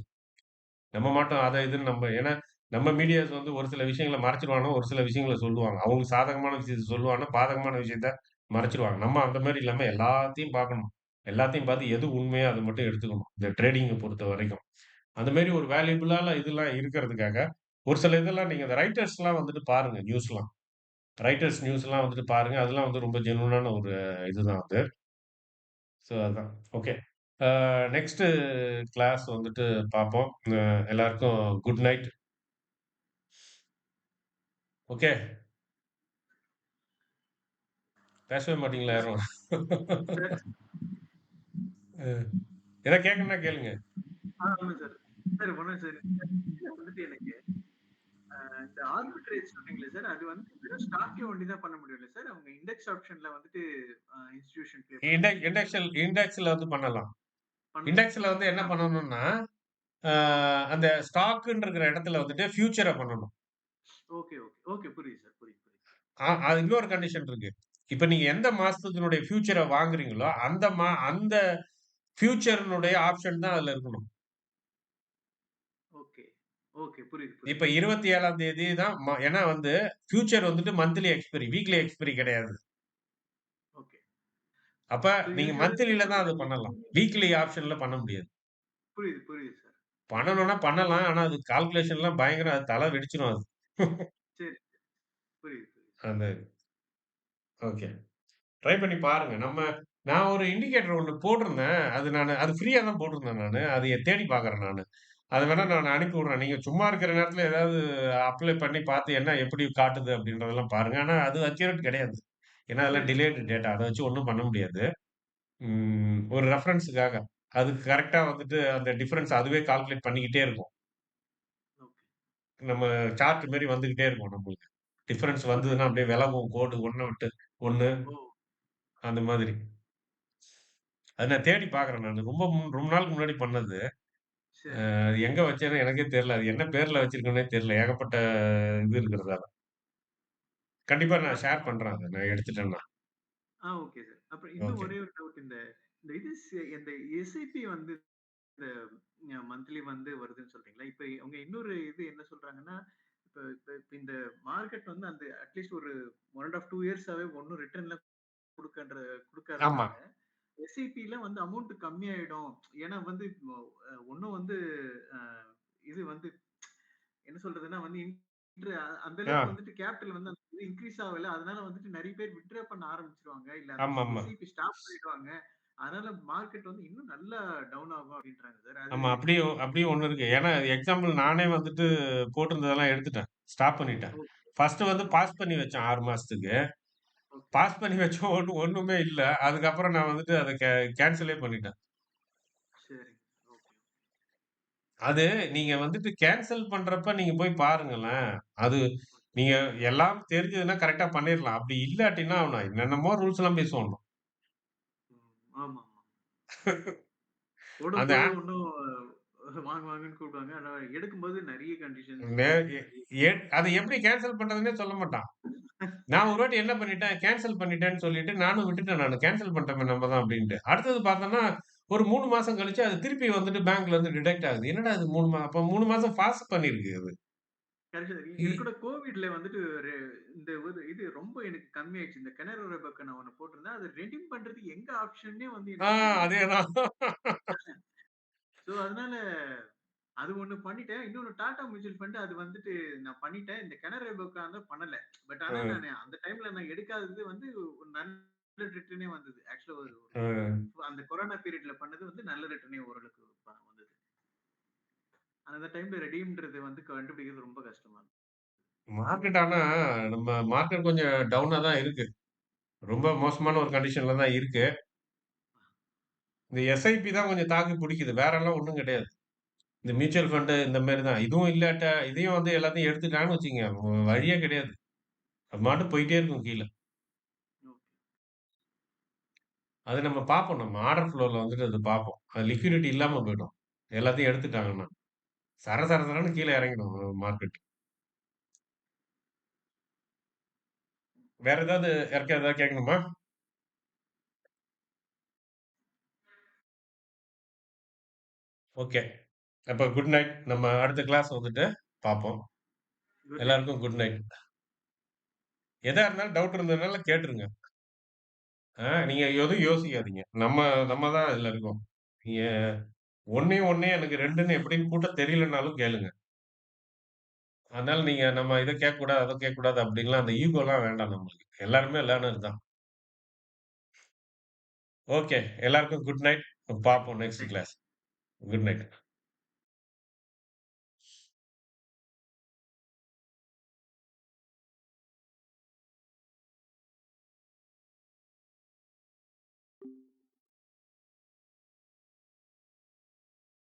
நம்ம மாட்டோம் அத இதுன்னு ஏன்னா நம்ம மீடியாஸ் வந்து ஒரு சில விஷயங்கள மறைச்சுருவானுங்க, ஒரு சில விஷயங்கள சொல்லுவாங்க. அவங்களுக்கு சாதகமான விஷயத்த சொல்லுவானுங்க, பாதகமான விஷயத்த மறைச்சுருவாங்க. நம்ம அந்த மாரி இல்லாம எல்லாத்தையும் பார்க்கணும். எல்லாத்தையும் பார்த்து எது உண்மையோ அத மட்டும் எடுத்துக்கணும். இந்த ட்ரேடிங்க பொறுத்தவரைக்கும். அந்த மாரி ஒரு வேல்யூபிளான இதெல்லாம் இருக்கிறதுக்காக, ஒரு சில இதெல்லாம் நீங்க இந்த ரைட்டர்ஸ்லாம் வந்துட்டு பாருங்க நியூஸ்லாம். ரைட்டர்ஸ் நியூஸ்லாம் வந்துட்டு பாருங்க. அதெல்லாம் வந்து ரொம்ப ஜென்யூனான ஒரு இதுதான் அது. அதான். ஓகே. நெக்ஸ்ட்டு கிளாஸ் வந்துட்டு பார்ப்போம். எல்லாருக்கும் குட் நைட். ஓகே. பேசவே மாட்டீங்களா ஓகே சார். யாரும்? சார் அ ஏதாவது கேட்கணும்னா கேளுங்க. ஆமா சார். சார் ஒண்ணும் சார். இதுல வந்துட்டு எனக்கு இந்த ஆர்பிட்ரேஜ் சொன்னீங்களே சார், அது வந்து வெறும் ஸ்டாக்ல ஒண்டி தான் பண்ண முடியும்ல சார்? அவங்க இண்டெக்ஸ் ஆப்ஷன்ல வந்துட்டு இன்ஸ்டிடியூஷன் ப்ளே பண்ண முடியாதா? இண்டெக்ஸ்ல வந்து பண்ணலாம். பண்ண இண்டெக்ஸ்ல வந்து என்ன ஆ பண்ணணும்னா, அ அந்த ஸ்டாக்குன்னு இருக்கிற இடத்துல வந்துட்டு ஃபியூச்சர பண்ணணும். Okay, okay. ஓகே புரியுது சார். புரியுது, புரியுது. அது இன்னொரு கண்டிஷன் இருக்கு. இப்ப நீங்க எந்த மாசத்தினுடைய ஃபியூச்சர வாங்குறீங்களோ, அந்த ஃபியூச்சர்னுடைய ஆப்ஷன் தான் அதுல இருக்கணும். ஓகே. ஓகே. புரியுது, இப்ப புரியுது. 27ஆம் தேதி தான் ஏன்னா வந்து ஃபியூச்சர் வந்துட்டு மந்த்லி எக்ஸ்பைரி, வீக்லி எக்ஸ்பைரி கிடையாது. ஓகே. அப்ப ஸோ நீங்க இதுக்கு வந்து மந்த்லில தான் அத பண்ணலாம். வீக்லி ஆப்ஷன்ல பண்ண முடியாது. புரியுது, புரியுது சார். பண்ணணும்னா பண்ணலாம். ஆனா அது கால்குலேஷன்லாம் பயங்கரம். அது தல வெடிச்சிரும் அது. சரி. புரியுது, புரியுது. அந்த ஓகே. ட்ரை பண்ணி பாருங்க. நான் ஒரு இண்டிகேட்டர் ஒண்ணு போட்டிருந்தேன். அது ஃப்ரீயா தான் போட்டிருந்தேன் நானு. அது தேடி பார்க்குறேன் நானு. அத வேணா நான் அனுப்பி விடுறேன். நீங்க சும்மா இருக்கிற நேரத்துல ஏதாவது அப்ளை பண்ணி பார்த்து என்ன எப்படி காட்டுது அப்படின்றதெல்லாம் பாருங்க. ஆனா அது அக்யூரேட் கிடையாது. ஏன்னா அதெல்லாம் சரி, சரி. Delayed data. அத வச்சு ஒண்ணும் பண்ண முடியாது. ஒரு ரெஃபரன்ஸ்‌க்காக. அது கரெக்ட்டா வந்துட்டு அந்த டிஃபரன்ஸ் அதுவே கால்குலேட் பண்ணிக்கிட்டே இருக்கும். ஓகே. நம்ம சார்ட் மாரி வந்துகிட்டே இருக்கும் நம்மளுக்கு. டிஃபரன்ஸ் புரியுது. வந்ததுன்னா அப்படியே விலகும் கோடு 1 விட்டு 1 ஓ! அந்த மாதிரி. அத நான் தேடி பார்க்குறேன் நானு. ரொம்ப நாளுக்கு முன்னாடி பண்ணது. சரி. அது எங்க வச்சேன்னு எனக்கே தெரியல. அது என்ன பேர்ல வச்சிருக்கேன்னே தெரியல. ஏகப்பட்ட இது இருக்கிறதால. கண்டிப்பா நான் ஷேர் அப்புறம் பண்றேன் அத. நான் எடுத்துட்டேன்னா. Okay sir. அப்புறம் இன்னும் ஓகே. ஒரே ஒரு டவுட் இந்த இந்த இது இந்த எஸ்ஐபி வந்து இந்த மந்த்லி வந்து வருதுன்னு சொல்றீங்களா? இப்ப அவங்க இன்னொரு இது என்ன சொல்றாங்கன்னா, இப்ப இப்ப இப்ப இந்த மார்க்கெட் வந்து அந்த அட்லீஸ்ட் ஒரு 1 1/2 2 இயர்ஸாவே ஒண்ணும் ரிட்டர்ன்ல குடுக்கன்ற ஆமா, குடுக்காதனால, எஸ்ஐபில வந்து அமௌண்ட் கம்மியாயிடும். ஏன்னா வந்து ஒண்ணும் வந்து அ இது வந்து என்ன சொல்றதுன்னா வந்து அந்த ஆ. அளவுக்கு வந்துட்டு கேப்பிட்டல் வந்து அந்த இது இன்கிரீஸ் ஆகல. அதனால வந்துட்டு நெறைய பேர் வித்ட்ரா பண்ண ஆரம்பிச்சுருவாங்க. இல்ல அந்த ஆமாமா. எஸ்ஐபி ஸ்டாப் பண்ணிடுவாங்க. அதனால மார்க்கெட் வந்து இன்னும் நல்லா டவுன் ஆகும் அப்டின்றாங்க சார். அது ஆமா. அப்படியும் ஒண்ணு இருக்கு. ஏன்னா எக்ஸாம்பிள் நானே வந்துட்டு போட்டிருந்ததெல்லாம் எடுத்துட்டேன். ஸ்டாப் பண்ணிட்டேன். ஓகே, ஃபர்ஸ்ட்டு வந்து ஓகே, பாஸ் பண்ணி வச்சேன் 6 மாசத்துக்கு. ஓகே. பாஸ் பண்ணி வச்சோம் ஒண்ணுமே இல்ல. அதுக்கப்புறம் நான் வந்துட்டு அத கேன்சலே பண்ணிட்டேன். சரிங்க. ஓகே. அது நீங்க வந்துட்டு கேன்சல் பண்றப்ப நீங்க போய் பாருங்களேன். அது நீங்க எல்லாம் தெரிஞ்சதுன்னா கரெக்ட்டா பண்ணிரலாம். அப்படி இல்லாட்டின்னா அவன என்னென்னமோ ரூல்ஸ்லாம் பேசுவான். ம். ஆமாமா. அந்த போடும்போது ஒண்ணும் வாங்க வாங்கன்னு கூப்பிடுவாங்க. ஆனா எடுக்கும்போது நெறைய கண்டிஷன்ஸ் மே எ நெறைய எ அத எப்படி கேன்சல் பண்றதுன்னே சொல்ல மாட்டான். நான் ஒரு வாட்டி என்ன பண்ணிட்டேன், கேன்சல் பண்ணிட்டேன்னு சொல்லிட்டு நானும் விட்டுட்டேன் நானு. கேன்சல் பண்ணிட்டோமே நம்ம தான் அப்டின்ட்டு. அடுத்தது பார்த்தோம்னா, ஒரு 3 மாசம் கழிச்சு அது திருப்பி வந்துட்டு பேங்க்ல இருந்து டிடக்ட் ஆகுது. என்னடா இது 3 அப்ப 3 மாசம் பாஸ் பண்ணியிருக்கு அது. கரெக்ட். இ இது கூட கோவிட்ல வந்துட்டு இந்த ஒரு இது ரொம்ப எனக்கு கம்மியாயிடுச்சு. இந்த கிணறு ரேபக்க நான் ஒண்ணு போட்டிருந்தேன். அத ரெடீம் பண்றதுக்கு எங்க ஆப்ஷன்னே வந்து ஆ எனக்கு தெரியல. அதேதான். சோ அதனால அது ஒண்ணு பண்ணிட்டேன். இன்னொன்னு டாடா மியூச்சுவல் ஃபண்ட் அது வந்துட்டு நான் பண்ணிட்டேன். இந்த கனரா பேங்க் தான் பண்ணல. பட் ஆனா ம். நானு அந்த டைம்ல நான் எடுக்காதது வந்து ஒரு நல்ல ரிட்டர்னே வந்தது. ஆக்சுவலா ஒரு ஒரு ம். அந்த கொரோனா பீரியட்ல பண்ணது வந்து நல்ல ரிட்டர்னே ஓரளவுக்கு வந்தது. அந்த டைம்ல ரெடீம்ன்றது வந்து கண்டுபிடிக்கிறது ரொம்ப கஷ்டமா இருந்தது. மார்க்கெட் ஆனா நம்ம மார்க்கெட் கொஞ்சம் டவுனா தான் இருக்கு. ரொம்ப மோசமான ஒரு கண்டிஷன்ல தான் இருக்கு. இந்த எஸ்ஐபி தான் கொஞ்சம் தாக்கு பிடிக்குது. வேறலாம் ஒண்ணும் கிடையாது. இந்த மியூச்சுவல் ஃபண்ட் இந்த மாரி தான். இதுவும் இல்லாட்டா இதையும் வந்து எல்லாத்தையும் எடுத்துட்டாங்கன்னு வச்சுக்கங்க, வழியே கிடையாது. அது பாட்டுக்கு போயிட்டே இருக்கும் கீழ. ஓகே. அது நம்ம பார்ப்போம். நம்ம ஆர்டர் ஃப்ளோல வந்துட்டு அது பார்ப்போம். அது லிக்விடிட்டி இல்லாம போயிடும். எல்லாத்தையும் எடுத்துட்டாங்கன்னா. சர சர சரன்னு கீழ இறங்கிடும் மார்க்கெட். வேற ஏதாவது யாருக்கா ஏதாவது கேட்கணுமா? ஓகே. அப்ப குட் நைட். நம்ம அடுத்த கிளாஸ் வந்துட்டு பார்ப்போம். Good night. எல்லாருக்கும் குட் நைட். எதா இருந்தாலும் டவுட் இருந்ததுனால கேட்டுருங்க. நீங்க எதுவும் யோசிக்காதீங்க. நம்ம நம்ம தான் இதுல இருக்கோம். நீங்க ஒண்ணே ஒண்ணே எனக்கு 2ன்னு எப்படின்னு கூட்ட தெரியலனாலும் கேளுங்க. அதனால நீங்க நம்ம இத கேட்கக்கூடாது, அத கேட்கக்கூடாது அப்படின்லாம் அந்த ஈகோலாம் வேண்டாம் நம்மளுக்கு. எல்லாருமே லேர்னர் தான். ஓகே. எல்லாருக்கும் குட் நைட். பார்ப்போம் next thank you. Class. Good night.